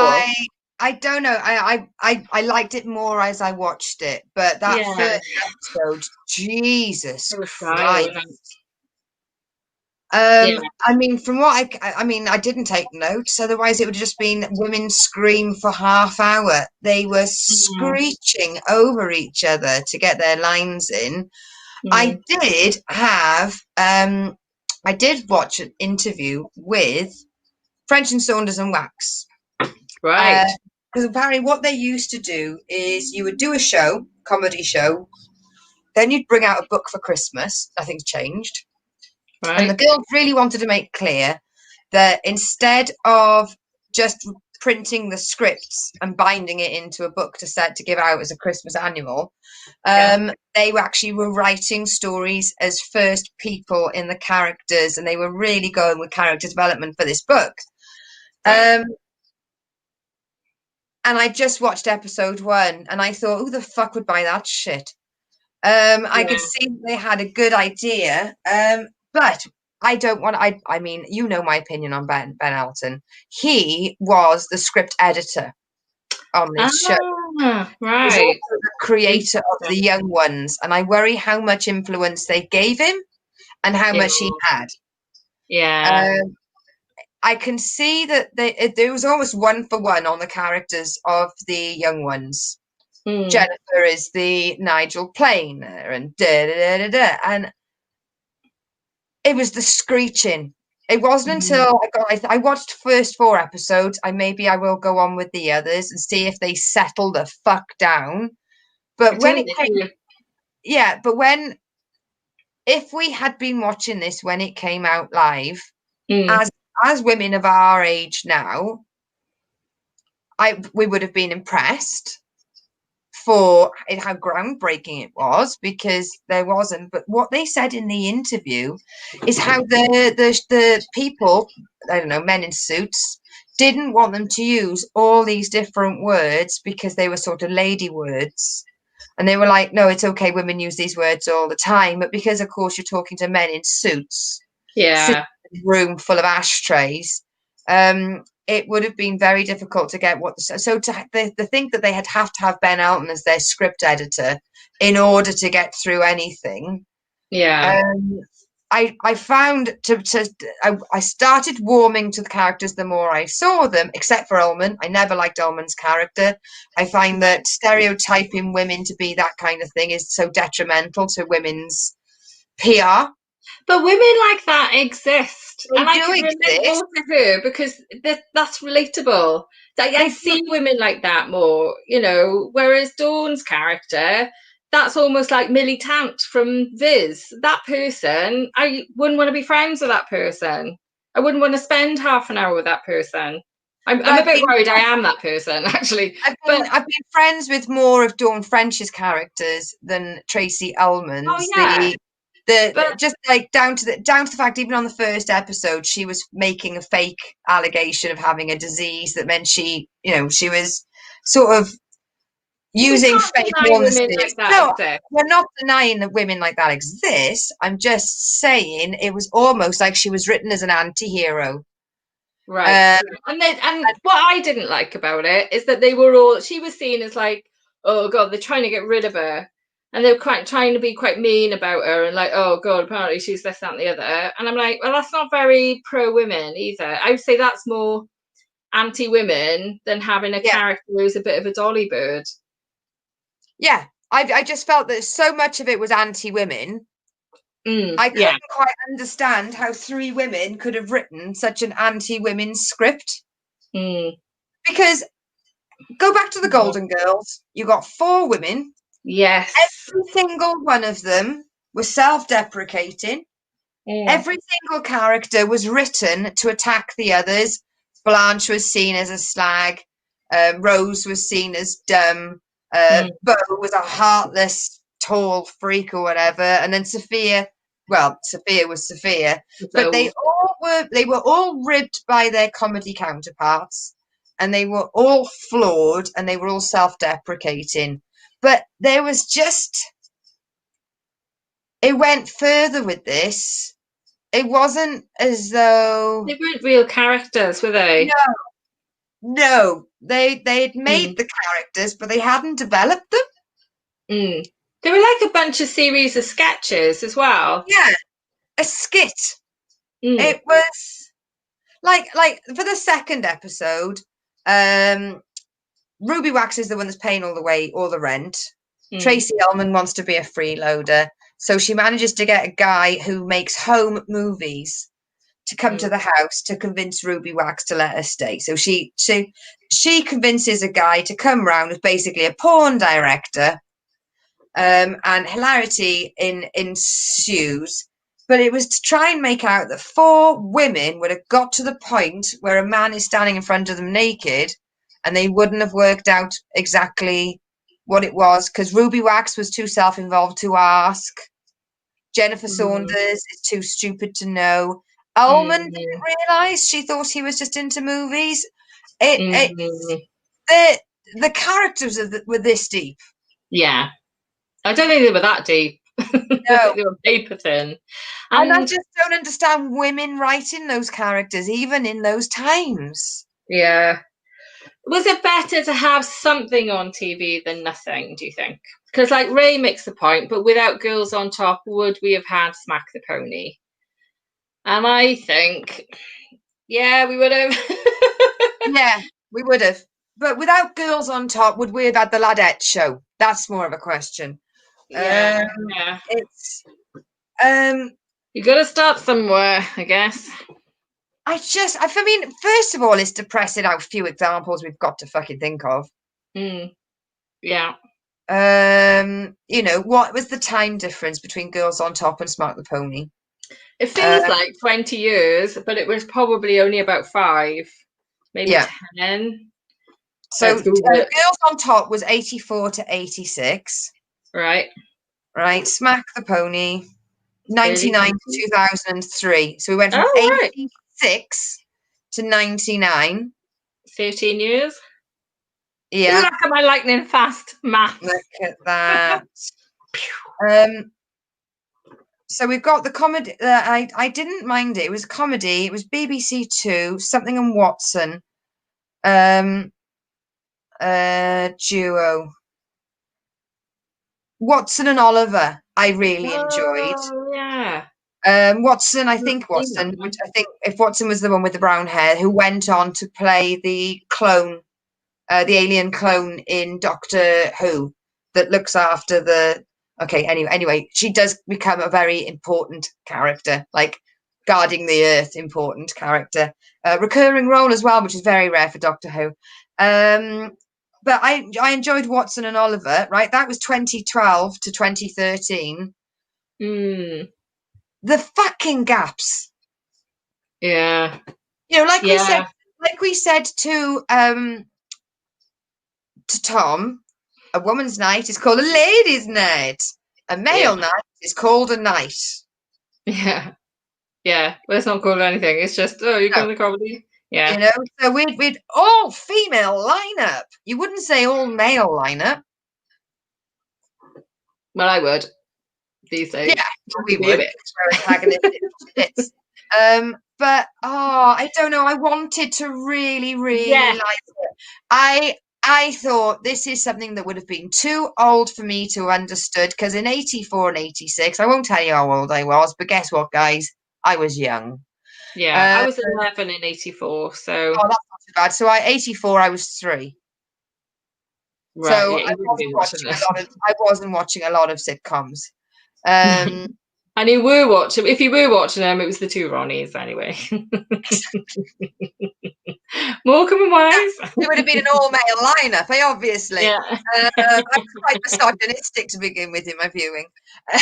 I don't know. I liked it more as I watched it, but that first episode, Jesus Christ. I mean, from what I didn't take notes. Otherwise, it would have just been women scream for half hour. They were screeching over each other to get their lines in. I did have, I did watch an interview with French and Saunders and Wax. Right. Because apparently what they used to do is you would do a comedy show, then you'd bring out a book for Christmas. Nothing's changed. Right. And the girls really wanted to make clear that instead of just printing the scripts and binding it into a book to give out as a Christmas annual, they actually were writing stories as first people in the characters, and they were really going with character development for this book. And I just watched episode 1 and I thought, who the fuck would buy that shit? I could see they had a good idea, but I don't want. I mean, you know my opinion on Ben Elton. He was the script editor on this show. Right. He's also the creator of The Young Ones, and I worry how much influence they gave him and how much he had. Yeah. I can see that there was almost 1-for-1 on the characters of The Young Ones. Jennifer is the Nigel Planer, and and it was the screeching. It wasn't until I watched the first 4 episodes. Maybe I will go on with the others and see if they settle the fuck down. But if we had been watching this when it came out live, as women of our age now, we would have been impressed for how groundbreaking it was, because there wasn't. But what they said in the interview is how the people, I don't know, men in suits, didn't want them to use all these different words because they were sort of lady words. And they were like, no, it's okay, women use these words all the time. But because, of course, you're talking to men in suits, sitting in a room full of ashtrays, it would have been very difficult to get to think that they have to have Ben Elton as their script editor in order to get through anything. I found I started warming to the characters the more I saw them, except for Ullman. I never liked Ullman's character. I find that stereotyping women to be that kind of thing is so detrimental to women's PR. But women like that exist, and I can relate more to her because that's relatable. I see women like that more, whereas Dawn's character, that's almost like Millie Tant from Viz. That person, I wouldn't want to be friends with that person. I wouldn't want to spend half an hour with that person. I'm a bit worried I am that person, actually. I've been friends with more of Dawn French's characters than Tracy Ullman's. Oh, yeah. Just like down to the fact, even on the first episode, she was making a fake allegation of having a disease that meant she was sort of using fake illnesses. No, we're not denying that women like that exist. I'm just saying it was almost like she was written as an anti-hero. Right. And what I didn't like about it is that she was seen as like, oh God, they're trying to get rid of her. And they were trying to be quite mean about her and like, oh God, apparently she's this, that, and the other. And I'm like, well, that's not very pro-women either. I would say that's more anti-women than having a character who's a bit of a dolly bird. Yeah, I just felt that so much of it was anti-women. I couldn't quite understand how 3 women could have written such an anti-women script. Because go back to the Golden Girls. You got 4 women. Yes. Every single one of them was self-deprecating. Every single character was written to attack the others. Blanche was seen as a slag. Rose was seen as dumb. Beau was a heartless, tall freak or whatever. And then Sophia was Sophia. But they were all ribbed by their comedy counterparts. And they were all flawed and they were all self-deprecating. But there was it went further with this. It wasn't as though they weren't real characters, were they? No. They had made the characters, but they hadn't developed them. They were like a bunch of series of sketches as well. Yeah, a skit. It was like for the second episode, Ruby Wax is the one that's paying all the rent. Tracy Ullman wants to be a freeloader. So she manages to get a guy who makes home movies to come to the house to convince Ruby Wax to let her stay. So she convinces a guy to come round who's basically a porn director. And hilarity ensues. but it was to try and make out that 4 women would have got to the point where a man is standing in front of them naked, and they wouldn't have worked out exactly what it was, because Ruby Wax was too self-involved to ask. Jennifer Saunders is too stupid to know. Almond didn't realise. She thought he was just into movies. The characters were this deep. Yeah. I don't think they were that deep. No. They were paper thin. And I just don't understand women writing those characters, even in those times. Yeah. Was it better to have something on TV than nothing, do you think? Because, like, Ray makes the point, but without Girls on Top, would we have had Smack the Pony? And I think, yeah, we would have. Yeah, we would have. But without Girls on Top, would we have had the Ladette show? That's more of a question. Yeah. It's you got to start somewhere, I guess. I mean, first of all, it's depressing how few examples we've got to fucking think of. Yeah. You know, what was the time difference between Girls on Top and Smack the Pony? It feels like 20 years, but it was probably only about 5, maybe 10. So Girls on Top was 84 to 86. Right. Right. Smack the Pony, 99 to 2003. So we went from 86 to 99. 13 years. Yeah. Look at my lightning fast math. Look at that. So we've got the comedy. I didn't mind it. It was comedy. It was BBC Two, Something and Watson. Duo. Watson and Oliver. I really enjoyed. Yeah. Watson. I think if Watson was the one with the brown hair who went on to play the clone, the alien clone in Doctor Who that looks after the. Okay, anyway, she does become a very important character, like guarding the Earth, important character. Recurring role as well, which is very rare for Doctor Who. But I enjoyed Watson and Oliver, right? That was 2012 to 2013. The fucking gaps. Yeah. You know, like we said to Tom, a woman's night is called a ladies' night. A male night is called a night. Yeah. Yeah. Well, it's not called anything. It's just, you're going to comedy. Yeah. You know, so we'd all female lineup. You wouldn't say all male lineup. Well, I would these days. Yeah, we would. But I don't know. I wanted to really like it. I thought this is something that would have been too old for me to have understood, because in 84 and 86, I won't tell you how old I was, but guess what, guys? I was young. Yeah, I was 11 in 84, so... Oh, that's not too bad. So 84, I was 3. Right, so yeah, I wasn't watching a lot of sitcoms. And you were watching, if you were watching them, it was the 2 Ronnies anyway. Morecambe and Wise. It would have been an all-male lineup, obviously. Yeah. I'm quite misogynistic to begin with in my viewing. I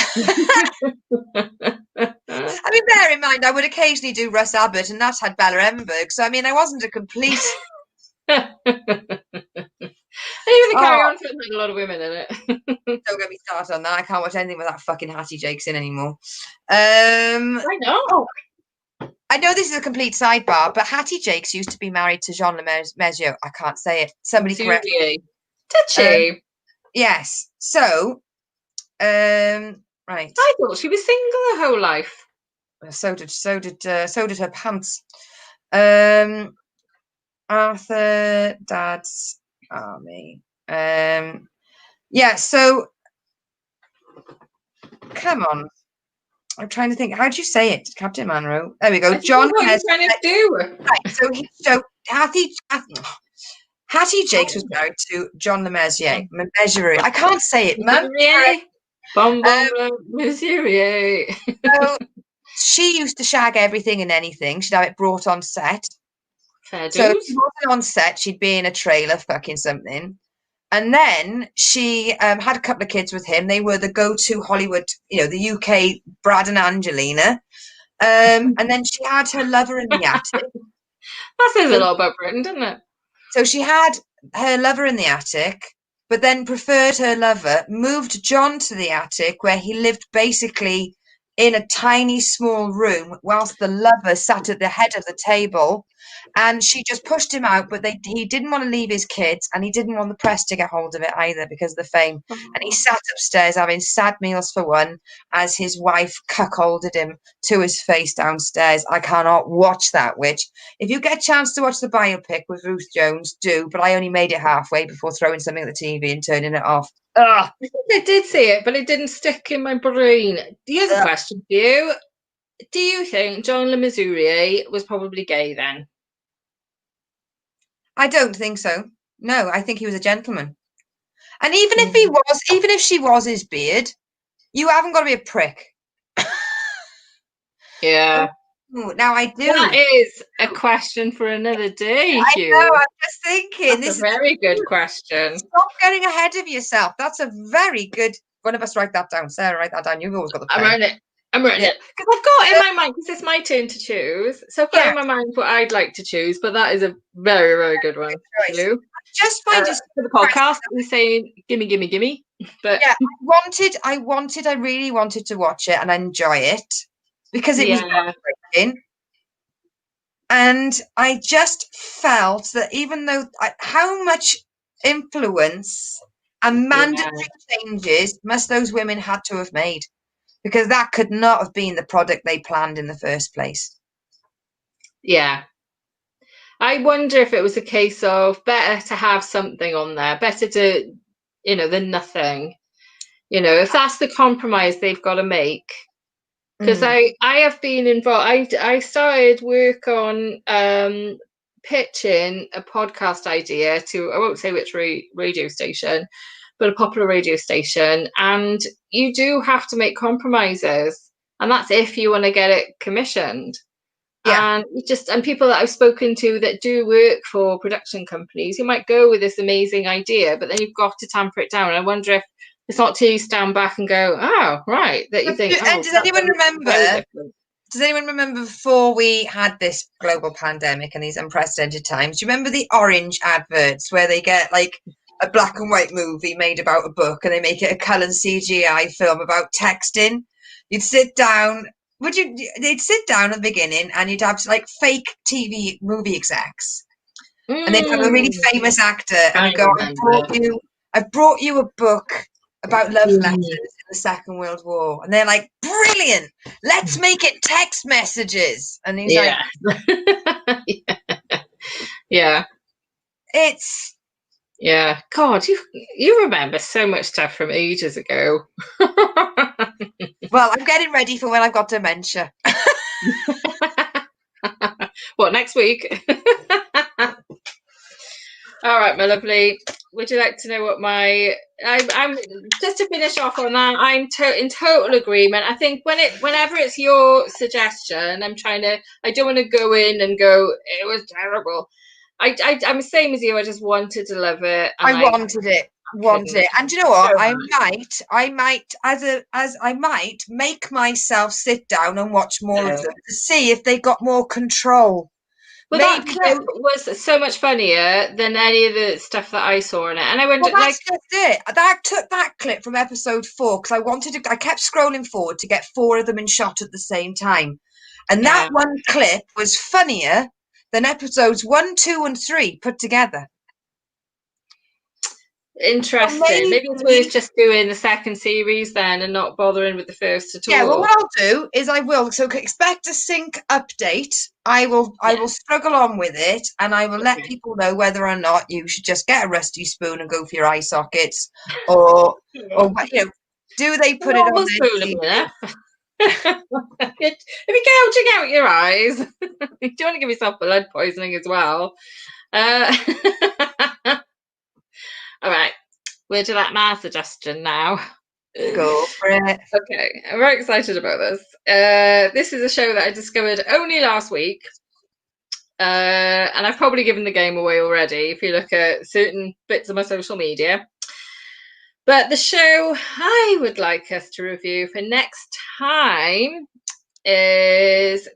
mean, bear in mind, I would occasionally do Russ Abbott, and that had Bella Emberg. So, I mean, I wasn't a complete... Even the Carry On film had a lot of women in it. Don't get me started on that. I can't watch anything with that fucking Hattie Jakes in anymore. I know. I know this is a complete sidebar, but Hattie Jakes used to be married to Jean Lemessurier. I can't say it. Somebody correct me. Did she? Yes. So, right. I thought she was single her whole life. So did her pants. Arthur, Dad's Army. Yeah, so come on. I'm trying to think. How do you say it? Captain Monroe. There we go. John has trying to do. Right. So Hattie Jakes was married to John Lemessurier. I can't say it. Lemessurier. So she used to shag everything and anything. She'd have it brought on set. Fair so dues. if she wasn't on set, she'd be in a trailer fucking something. And then she had a couple of kids with him. They were the go-to Hollywood, the UK Brad and Angelina. And then she had her lover in the attic. That says a lot about Britain, doesn't it? So she had her lover in the attic, but then preferred her lover, moved John to the attic where he lived basically in a tiny small room whilst the lover sat at the head of the table, and she just pushed him out, but he didn't want to leave his kids, and he didn't want the press to get hold of it either because of the fame. And he sat upstairs having sad meals for one as his wife cuckolded him to his face downstairs. I cannot watch that, which if you get a chance to watch the biopic with Ruth Jones, do, but I only made it halfway before throwing something at the TV and turning it off. Ugh. I did see it, but it didn't stick in my brain. Here's a question for you. Do you think John Le Mesurier was probably gay then? I don't think so. No, I think he was a gentleman. And even if he was, even if she was his beard, you haven't got to be a prick. Yeah. Now I do. That is a question for another day, Hugh. I know, I'm just thinking. That's a very good question. Stop getting ahead of yourself. That's a very good. One of us write that down. Sarah, write that down. You've always got the pen. I'm writing it. Because I've got in my mind, because it's my turn to choose. So I've got in my mind what I'd like to choose, but that is a very, very good one. You. Just find for the podcast, we're saying gimme, gimme, gimme. But yeah, I really wanted to watch it and enjoy it because it was groundbreaking. And I just felt that even though how much influence and mandatory changes must those women had to have made, because that could not have been the product they planned in the first place. Yeah. I wonder if it was a case of better to have something on there, better to, than nothing. If that's the compromise they've got to make. Because I have been involved. I started work on pitching a podcast idea to, I won't say which radio station, but a popular radio station. And you do have to make compromises. And that's if you want to get it commissioned. Yeah. And people that I've spoken to that do work for production companies, you might go with this amazing idea, but then you've got to tamper it down. And I wonder if it's not till you stand back and go, oh, right, that you think. And does anyone remember? Does anyone remember before we had this global pandemic and these unprecedented times? Do you remember the Orange adverts where they get like a black and white movie made about a book and they make it a colour CGI film about texting? You'd sit down. They'd sit down at the beginning and you'd have like fake TV movie execs. And they'd have a really famous actor and go, I've brought you a book about love letters in the Second World War. And they're like, brilliant, let's make it text messages. And he's like, yeah. It's God, you remember so much stuff from ages ago. Well, I'm getting ready for when I've got dementia. What, next week? All right, my lovely. Would you like to know what I'm just to finish off on that? I'm in total agreement. I think whenever it's your suggestion, I don't want to go in and go, it was terrible. I'm the same as you. I just wanted to love it. I wanted it. And you know what? I might make myself sit down and watch more of them to see if they got more control. Well, that clip was so much funnier than any of the stuff that I saw in it. And I went, that's just it. I took that clip from episode 4 because I kept scrolling forward to get 4 of them in shot at the same time. And that one clip was funnier than episodes 1, 2, and 3 put together. Interesting. Maybe it's worth just doing the second series then and not bothering with the first at all. Yeah, well, what I'll do is so expect a sync update. I will struggle on with it, and I will let people know whether or not you should just get a rusty spoon and go for your eye sockets, or do they put it on their if you're gouging out your eyes, you don't want to give yourself blood poisoning as well. All right, would you like my suggestion now? Go for it. Okay, I'm very excited about this. This is a show that I discovered only last week. and I've probably given the game away already if you look at certain bits of my social media. But the show I would like us to review for next time is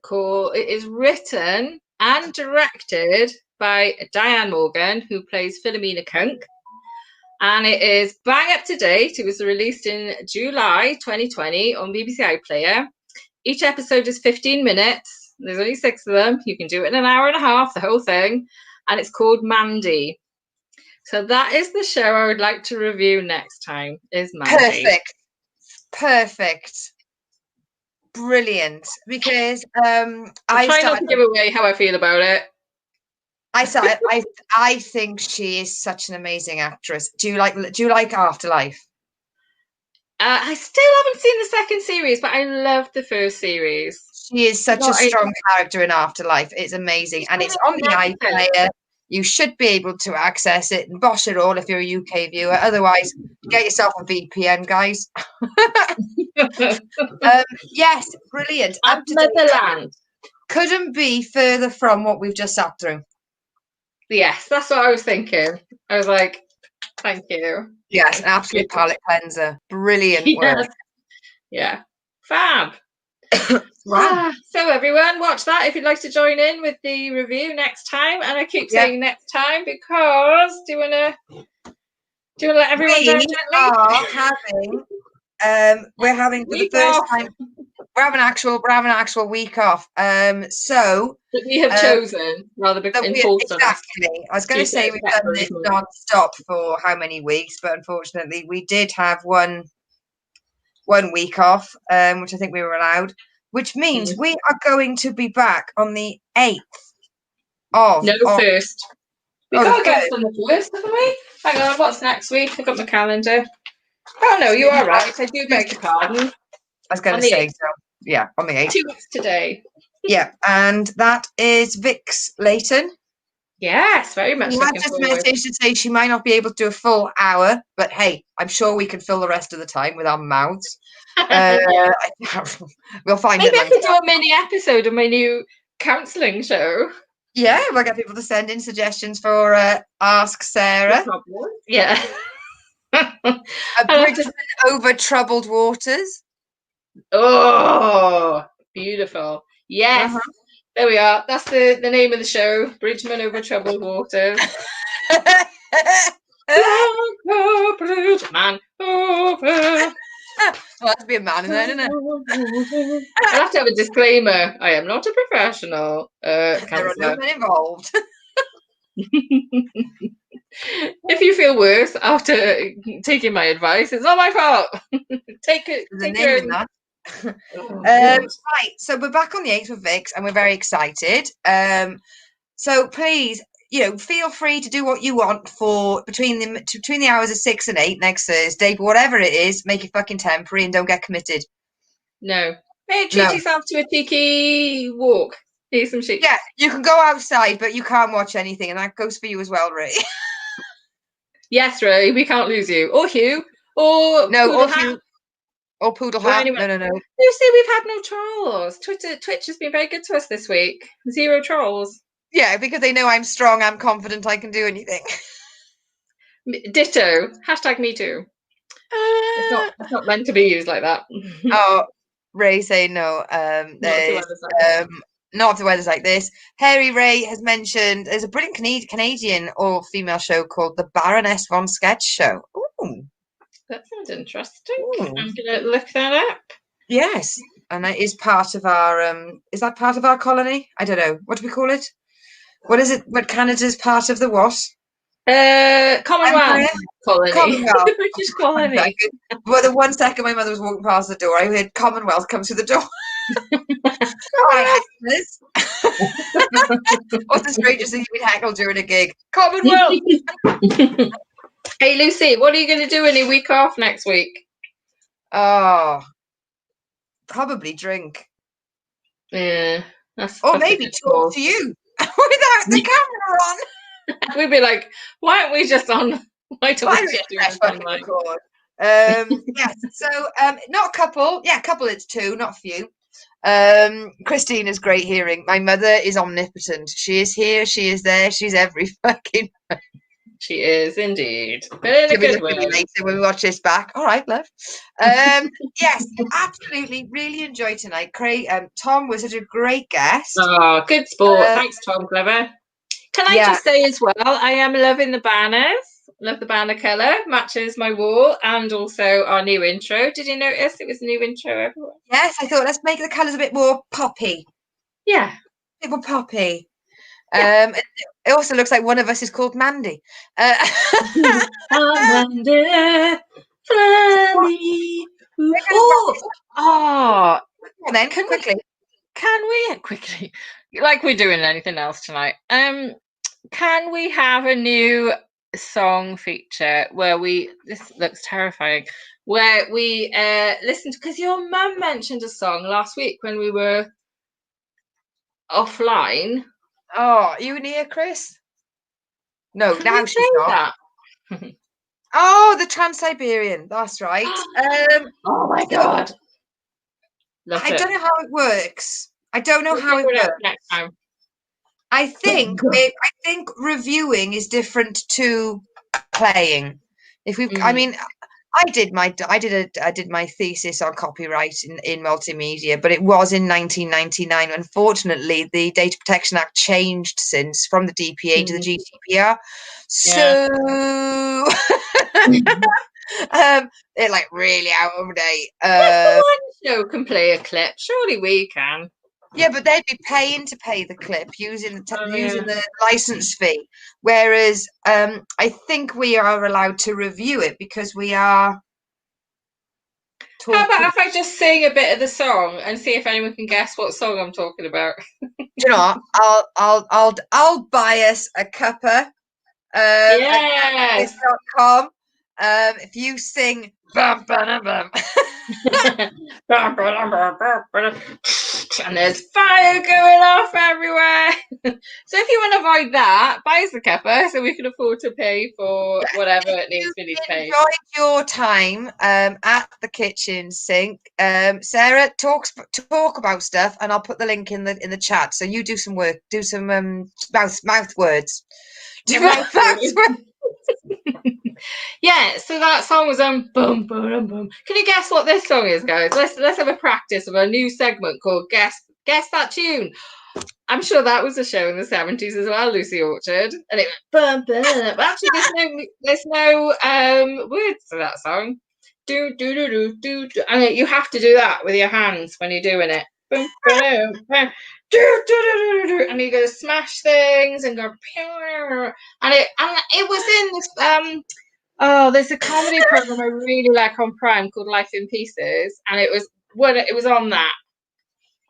written and directed by Diane Morgan, who plays Philomena Kunk. And it is bang up to date. It was released in July 2020 on BBC iPlayer. Each episode is 15 minutes. There's only 6 of them. You can do it in an hour and a half, the whole thing. And it's called Mandy. So that is the show I would like to review next time, is Mandy. Perfect. Brilliant. Because I try not to give away how I feel about it. I think she is such an amazing actress. Do you like Afterlife? I still haven't seen the second series, but I loved the first series. She is such a strong character in Afterlife. It's amazing. And it's on the iPlayer. You should be able to access it and bosh it all if you're a UK viewer. Otherwise, get yourself a VPN, guys. Yes, brilliant. Motherland. Couldn't be further from what we've just sat through. Yes, that's what I was thinking. I was like, thank you. Yes, an absolute palate cleanser. Brilliant work. Yeah. Fab. Right. So everyone, watch that if you'd like to join in with the review next time. And I keep saying next time because do you wanna let everyone know? We're having for the first time. We're having an actual week off. So that we have chosen rather than enforced. Exactly. I was going to say we've done this non-stop for how many weeks, but unfortunately we did have one week off, which I think we were allowed. Which means we are going to be back on the 8th of... first. We got guests on the 1st, haven't we? Hang on, what's next week? I've got my calendar. Oh, no, you are right. I do beg your pardon. I was going to say, so, yeah, on the 8th. 2 weeks today. Yeah, and that is Vix Layton. Yes, very much. She had just messaged to say she might not be able to do a full hour, but hey, I'm sure we can fill the rest of the time with our mouths. We'll find Maybe I could do a mini episode of my new counselling show. Yeah, we'll get people to send in suggestions for Ask Sarah. Yeah. A bridge over troubled waters. Oh, beautiful. Yes. There we are. That's the name of the show. Bridgeman Over Troubled Waters. Bridgeman over. Well, that's be a man in there, isn't it? I'll have to have a disclaimer. I am not a professional there are no men involved. If you feel worse after taking my advice, it's not my fault. Take it. Take your own. Right, so we're back on the 8th with Vix, and we're very excited. So please, feel free to do what you want for between the hours of 6 and 8 next Thursday, but whatever it is, make it fucking temporary and don't get committed. No. Hey, treat yourself to a tiki walk. Do some shit. Yeah, you can go outside, but you can't watch anything, and that goes for you as well, Ray. Yes, Ray, we can't lose you. Or Hugh. Or Hugh. Or Poodle Hat. No. You see, we've had no trolls. Twitch has been very good to us this week. 0 trolls. Yeah, because they know I'm strong, I'm confident, I can do anything. Ditto. Hashtag me too. It's not meant to be used like that. Oh, Ray say no. Not if the weather's like this. Harry Ray has mentioned there's a brilliant Canadian all-female show called The Baroness Von Sketch Show. Ooh. That sounds interesting. Ooh. I'm going to look that up. Yes. And it is part of our, is that part of our colony? I don't know. What do we call it? What is it? What Canada's part of the what? Commonwealth colony. Commonwealth. British colony. Well, the 1 second my mother was walking past the door, I heard Commonwealth come through the door. Hi, hecklers. What's the strangest thing you've been heckled during a gig? Commonwealth. Hey, Lucy, what are you going to do in your week off next week? Oh, probably drink. Yeah. Or maybe talk to you without the camera on. We'd be like, why aren't we just on? Why don't we just do record? Yes. So, not a couple. Yeah, a couple. It's 2, not a few. Christina's great hearing. My mother is omnipotent. She is here, she is there, she's every fucking. She is indeed, but in a She'll be good looking at me way. later when we watch this back. All right, love. Yes, absolutely, really enjoyed tonight. Craig, Tom was such a great guest. Oh, good sport. Thanks, Tom Clever. Can I just say as well, I am loving the banners. Love the banner colour. Matches my wall and also our new intro. Did you notice it was a new intro, everyone? Yes, I thought let's make the colours a bit more poppy. Yeah. A bit more poppy. Yeah. It also looks like one of us is called Mandy. Amanda, funny. Oh, then quickly. Can we quickly, like we're doing anything else tonight? Can we have a new song feature where this looks terrifying, where we listen to, because your mum mentioned a song last week when we were offline. Oh, you near Chris? No, Can now we she's say not. that? Oh, the Trans-Siberian. That's right. Oh my god. I don't know how it works. I don't know how it works. Next time. I think reviewing is different to playing. If we, I mean, I did my thesis on copyright in multimedia, but it was in 1999. Unfortunately, the Data Protection Act changed since from the DPA to the GDPR. So they're like really out of date. One show can play a clip. Surely we can. Yeah, but they'd be paying to pay the clip using the license fee, whereas I think we are allowed to review it because we are. How about if I just sing a bit of the song and see if anyone can guess what song I'm talking about? Do you know what? I'll buy us a cuppa. Yes. At if you sing bum, bum, bum. And there's fire going off everywhere. So if you want to avoid that, buy us a cuppa so we can afford to pay for whatever it needs to be paid. Enjoyed your time at the kitchen sink. Sarah, talk about stuff, and I'll put the link in the chat. So you do some work, do some mouth words. Yeah, so that song was boom, boom, boom, boom. Can you guess what this song is, guys? Let's have a practice of a new segment called Guess That Tune. I'm sure that was a show in the 70s as well, Lucy Orchard, and it went boom, boom. Actually, there's no words to that song. Do do do do do do. I mean, you have to do that with your hands when you're doing it. Boom, boom, boom. Do, do, do, do, do. And you go smash things and go, and it was in this there's a comedy program I really like on Prime called Life in Pieces, and it was on that.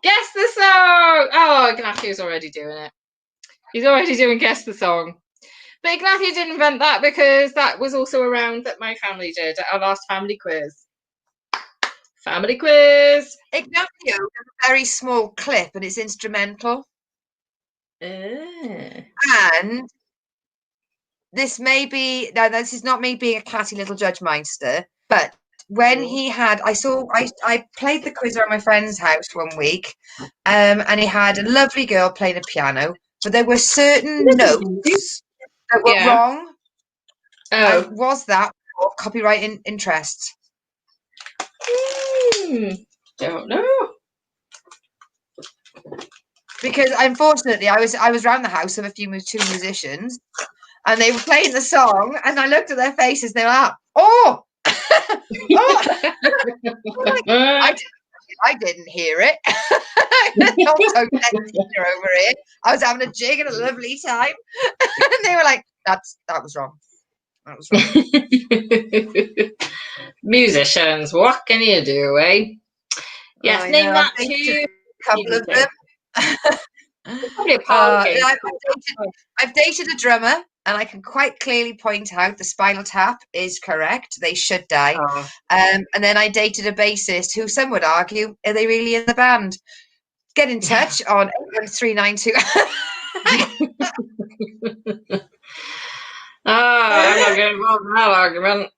Guess the song. Oh, Ignatio's already doing it. He's already doing Guess the Song. But Ignacio didn't invent that because that was also around that my family did at our last family quiz. Family quiz. Ignacio has a very small clip and it's instrumental. And this is not me being a catty little judge meister, but when he had, I played the quiz around my friend's house one week, and he had a lovely girl playing a piano, but there were certain notes that were wrong. Oh, was that copyright interest? Don't know. Because unfortunately, I was around the house of two musicians, and they were playing the song, and I looked at their faces, and they were like, "Oh, oh!" I didn't hear it. Over here, I was having a jig and a lovely time, and they were like, "That was wrong. That was wrong." Musicians, what can you do, eh? Yes, name that tune. A couple of them. I've dated a drummer, and I can quite clearly point out the Spinal Tap is correct. They should die. And then I dated a bassist who some would argue, are they really in the band? Get in touch on 81392. I'm not getting involved in that argument.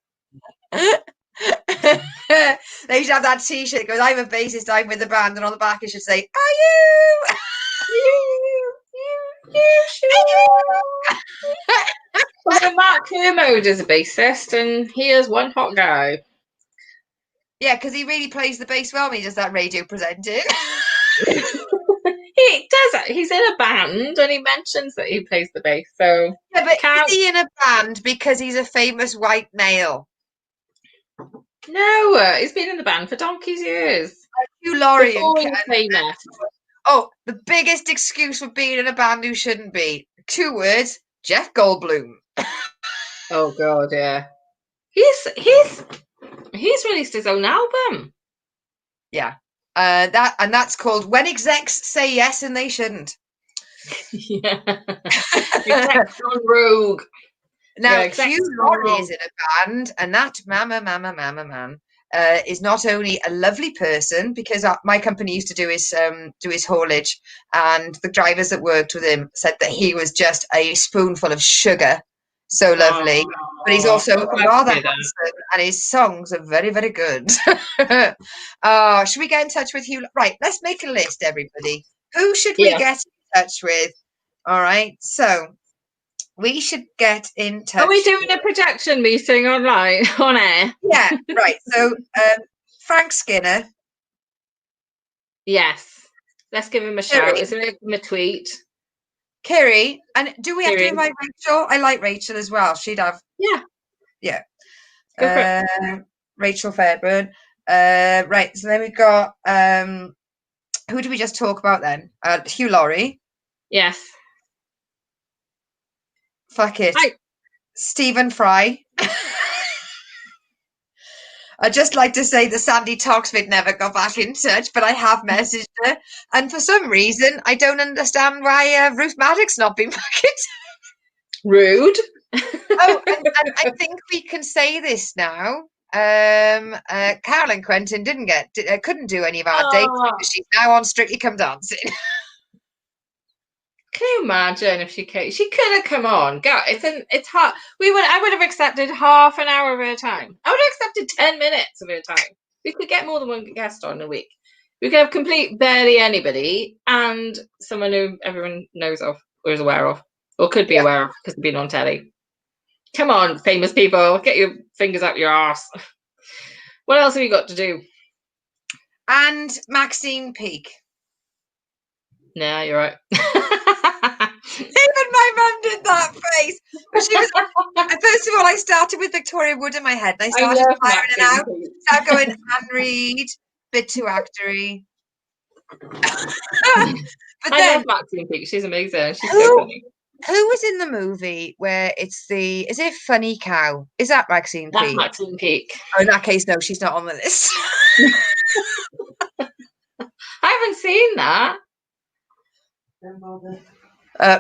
They should have that T-shirt that goes, "I'm a bassist, I'm with the band," and on the back it should say, "Are you?" Well, then Mark Kermode is a bassist, and he is one hot guy. Yeah, because he really plays the bass well when he does that radio presenting. He does it. He's in a band, and he mentions that he plays the bass. So Yeah, but Can't- is he in a band because he's a famous white male? no, he's been in the band for donkey's years. Hugh Laurie Before he and was famous. oh, the biggest excuse for being in a band who shouldn't be. 2 words: Jeff Goldblum. Oh god, yeah. He's released his own album. Yeah, that's called "When Execs Say Yes and They Shouldn't." Yeah. Except on Rogue. Now, Yeah, Execs Hugh Gone Laurie Wrong. is in a band, and that man is not only a lovely person, because my company used to do his haulage, and the drivers that worked with him said that he was just a spoonful of sugar, so lovely. But he's also rather handsome, and his songs are very, very good. Should we get in touch with Hugh? Right, let's make a list, everybody. Who should we Yeah. get in touch with? All right, so we should get in touch. Are we doing a projection meeting online on air? Yeah, right. So Frank Skinner. Yes. Let's give him a shout. Kerry. Let's give him a tweet. Kerry, and do we have to Kerry. invite Rachel? I like Rachel as well. She'd have Yeah. Go for it. Rachel Fairburn. Right, so then we got who did we just talk about then? Hugh Laurie. Yes. Fuck it. Hi. Stephen Fry. I'd just like to say that Sandy Toxvid never got back in touch, but I have messaged her, and for some reason I don't understand why Ruth Maddox's not been back in touch. Rude. Oh, and I think we can say this now. Carolyn Quentin couldn't do any of our dates because she's now on Strictly Come Dancing. Can you imagine if she came? She could have come on. God, it's hard. I would have accepted half an hour of her time. I would have accepted 10 minutes of her time. We could get more than one guest on a week. We could have complete barely anybody and someone who everyone knows of or is aware of or could be aware of because they've been on telly. Come on, famous people, get your fingers up your arse. What else have you got to do? And Maxine Peake. Nah, you're right. Even my mum did that face. But she was. First of all, I started with Victoria Wood in my head, and I started love firing it Maxine out. Peake. Start going Anne Reid, bit too actory. But I then, love Maxine Peake. She's amazing. She's Who? so funny. who was in the movie where is it Funny Cow? Is that Maxine That's Peake? Maxine Peake. Oh, in that case, no, she's not on the list. I haven't seen that.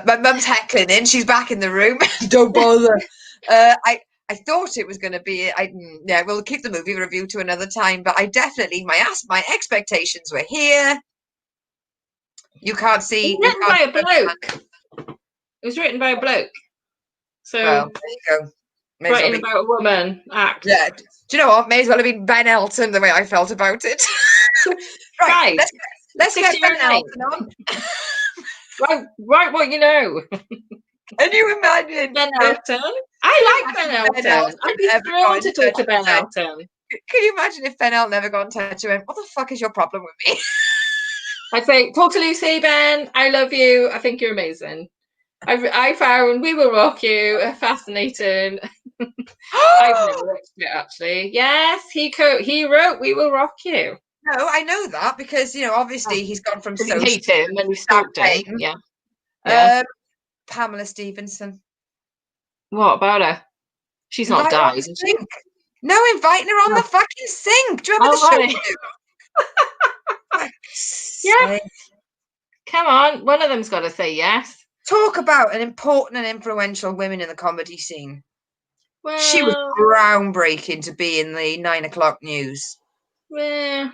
My mum's heckling in. She's back in the room. Don't bother. I thought it was going to be. We'll keep the movie review to another time. But I definitely my expectations were here. You can't see. It was written by a bloke. It was written by a bloke. So Well, there you go. May as well writing be- about a woman act. Yeah. Do you know what? May as well have been Ben Elton the way I felt about it. Right. Let's get 60 or Ben 90. Elton on. Right, what you know. Can you imagine? Ben Elton. I like Ben Ben Elton. Elton I'd be ever thrilled got to in talk to touch Ben with Elton. Can you imagine if Ben Elton never got in touch with him? What the fuck is your problem with me? I'd say, talk to Lucy, Ben. I love you. I think you're amazing. I found We Will Rock You fascinating. I've never watched it actually. Yes, he wrote We Will Rock You. No, I know that because obviously he's gone from You hate him and you stalked him. Pain. Yeah. Yeah. Pamela Stevenson. What about her? She's not Invite her on died, the is she? sink. No, inviting her on the fucking sink. Do you remember Oh, the right. show? Yeah. Come on, one of them's got to say yes. Talk about an important and influential women in the comedy scene. Well, She was groundbreaking to be in the 9 o'clock news. well,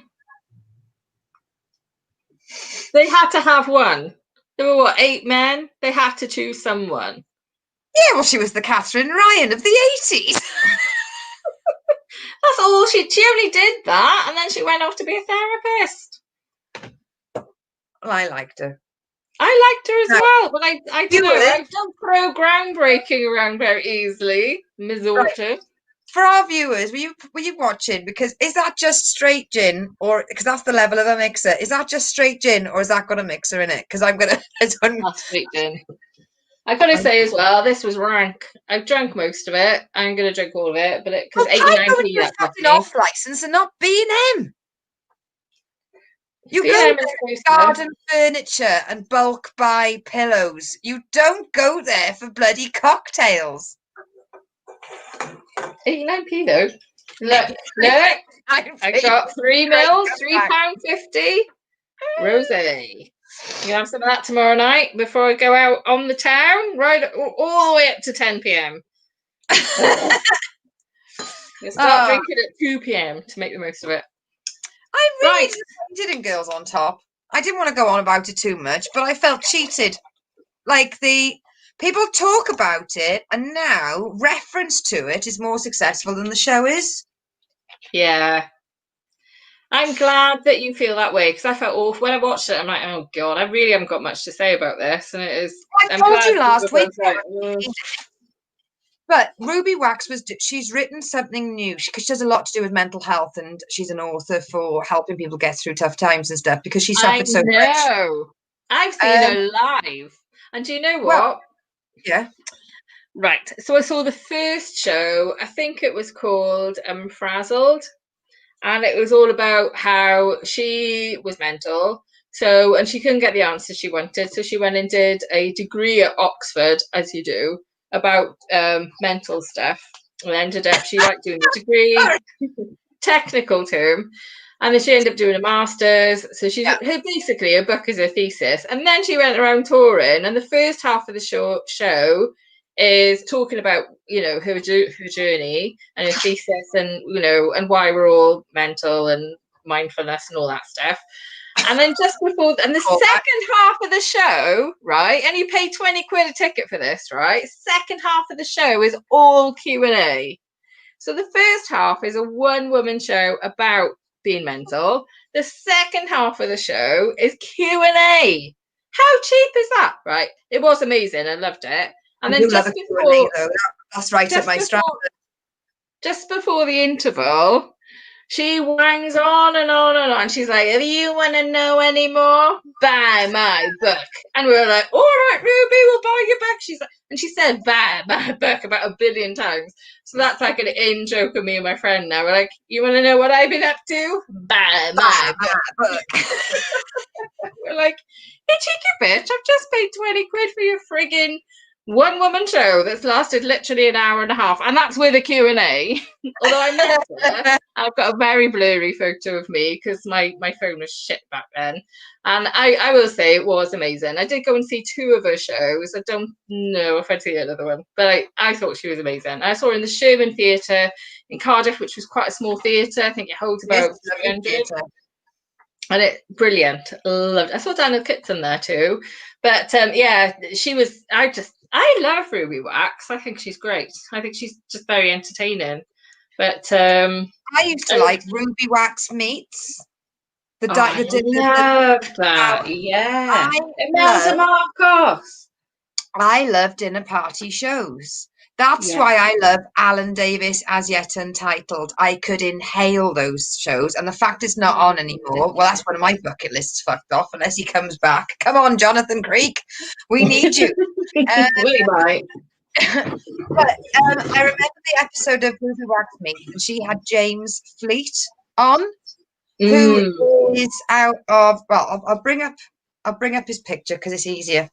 they had to have one. There were 8 men? They had to choose someone. Yeah, well, she was the Catherine Ryan of the 80s. That's all she only did that, and then she went off to be a therapist. Well, I liked her. I liked her as No. well, but I don't know. Viewers. I don't throw groundbreaking around very easily, Ms. Orton. For our viewers, were you watching? Because is that just straight gin, or because that's the level of a mixer? Is that just straight gin, or has that got a mixer in it? Because I'm gonna. That's straight in. I've got to say as well, this was rank. I've drunk most of it. I'm going to drink all of it, but because 89p that cost me. Off license and not B&M. You go B&M there is for close garden furniture and bulk buy pillows. You don't go there for bloody cocktails. 89p though. Look, I got 3 mils, £3.50. Rosé. You can have some of that tomorrow night before I go out on the town, right all the way up to 10 p.m. You start drinking at 2 p.m. to make the most of it. I really disappointed in Girls on Top. I didn't want to go on about it too much, but I felt cheated. Like the people talk about it, and now reference to it is more successful than the show is. Yeah. I'm glad that you feel that way, because I felt awful when I watched it. I'm like, oh god, I really haven't got much to say about this, and it is. I told you last week. Like, but Ruby Wax she's written something new because she does a lot to do with mental health, and she's an author for helping people get through tough times and stuff because she suffered so much. I've seen her live, and do you know what? Well, yeah. Right. So I saw the first show. I think it was called Frazzled. And it was all about how she was mental. So, and she couldn't get the answer she wanted. So she went and did a degree at Oxford, as you do, about mental stuff. And ended up, she liked doing the degree, technical term. And then she ended up doing a master's. So she's basically, her book is her thesis. And then she went around touring. And the first half of the show is talking about, you know, her journey and her thesis, and you know, and why we're all mental and mindfulness and all that stuff. And then just before, and the second half of the show, right, and you pay 20 quid a ticket for this, right? Second half of the show is all Q&A. So the first half is a one-woman show about being mental. The second half of the show is Q&A. How cheap is that, right? It was amazing. I loved it. And then just before, that's right up my strap. Just before the interval, she wangs on and on and on. She's like, if you want to know any more, buy my book. And we were like, all right, Ruby, we'll buy your book. She's like, and she said, buy my book about 1 billion times. So that's like an in joke of me and my friend now. We're like, you want to know what I've been up to? Buy my book. We're like, you cheeky bitch, I've just paid 20 quid for your friggin' one-woman show that's lasted literally an hour and a half, and that's with a Q&A. Although I must I've got a very blurry photo of me because my phone was shit back then. And I will say it was amazing. I did go and see 2 of her shows. I don't know if I'd see another one, but I thought she was amazing. I saw her in the Sherman Theatre in Cardiff, which was quite a small theatre. I think it holds about 300. And it brilliant. Loved it. I saw Daniel Kitson there too. But yeah, she was, I love Ruby Wax. I think she's great. I think she's just very entertaining. But I used to like Ruby Wax Meets. I love that. Yeah. Imelda Marcos. I love dinner party shows. That's why I love Alan Davis As Yet Untitled. I could inhale those shows, and the fact it's not on anymore, well, that's one of my bucket lists fucked off, unless he comes back. Come on, Jonathan Creek, we need you. We might. But I remember the episode of Ruby Wax Meets, and she had James Fleet on, who is out of, well, I'll bring up his picture because it's easier.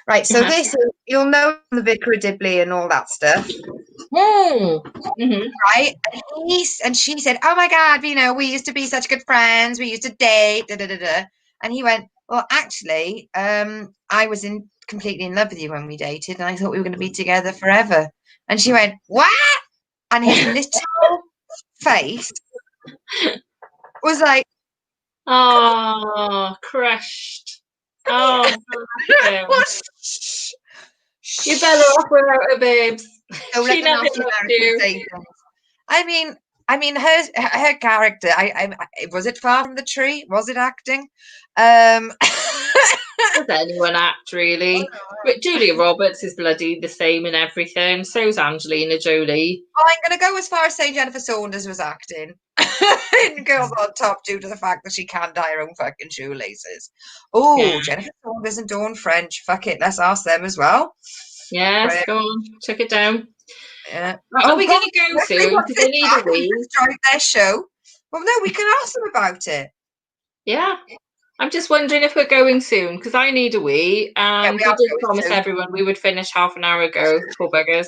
Right, so this is, you'll know the Vicar of Dibley and all that stuff. Right? And she said, oh my God, you know, we used to be such good friends. We used to date, da, da, da, da. And he went, well, actually, I was completely in love with you when we dated, and I thought we were going to be together forever. And she went, what? And his little face was like, oh, crushed. Oh, you're better off without her, babes. Don't let the nasty Americans say things. I mean, I mean, her character. I was it Far from the Tree? Was it acting? Does anyone act really? But Julia Roberts is bloody the same in everything. So's Angelina Jolie. I'm going to go as far as saying Jennifer Saunders was acting in Girls on Top due to the fact that she can't tie her own fucking shoelaces. Oh, Yeah. Jennifer Saunders and Dawn French. Fuck it, let's ask them as well. Yes, Right. go on, check it down. Yeah. Are we going to go Let's see soon? what's Because I need a in wee. destroyed their show. Well, no, we can ask them about it. Yeah. I'm just wondering if we're going soon because I need a wee, and we we are did going promise soon. everyone we would finish half an hour ago. Poor buggers.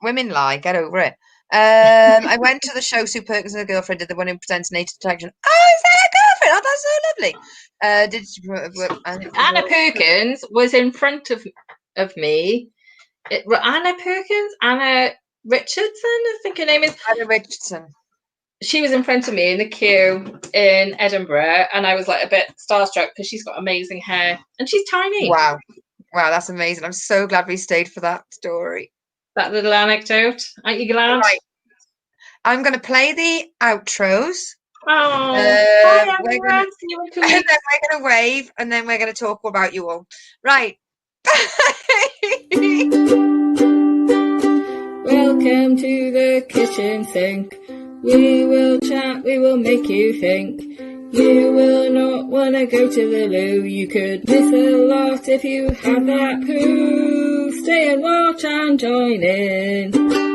Women lie. Get over it. I went to the show. Sue Perkins and her girlfriend did the one who presents Nature Detection. Oh, is that her girlfriend? Oh, that's so lovely. Anna Perkins was in front of me. Anna Perkins? Anna Richardson, I think her name is. Anna Richardson. She was in front of me in the queue in Edinburgh, and I was like a bit starstruck because she's got amazing hair and she's tiny. Wow, that's amazing. I'm so glad we stayed for that story. That little anecdote. Aren't you glad? Right. I'm going to play the outros. Oh, hi everyone. See you in 2 And weeks. then we're going to wave, and then we're going to talk about you all. Right. Welcome to the kitchen sink. We will chat, we will make you think. You will not want to go to the loo. You could miss a lot if you had that poo. Stay and watch and join in.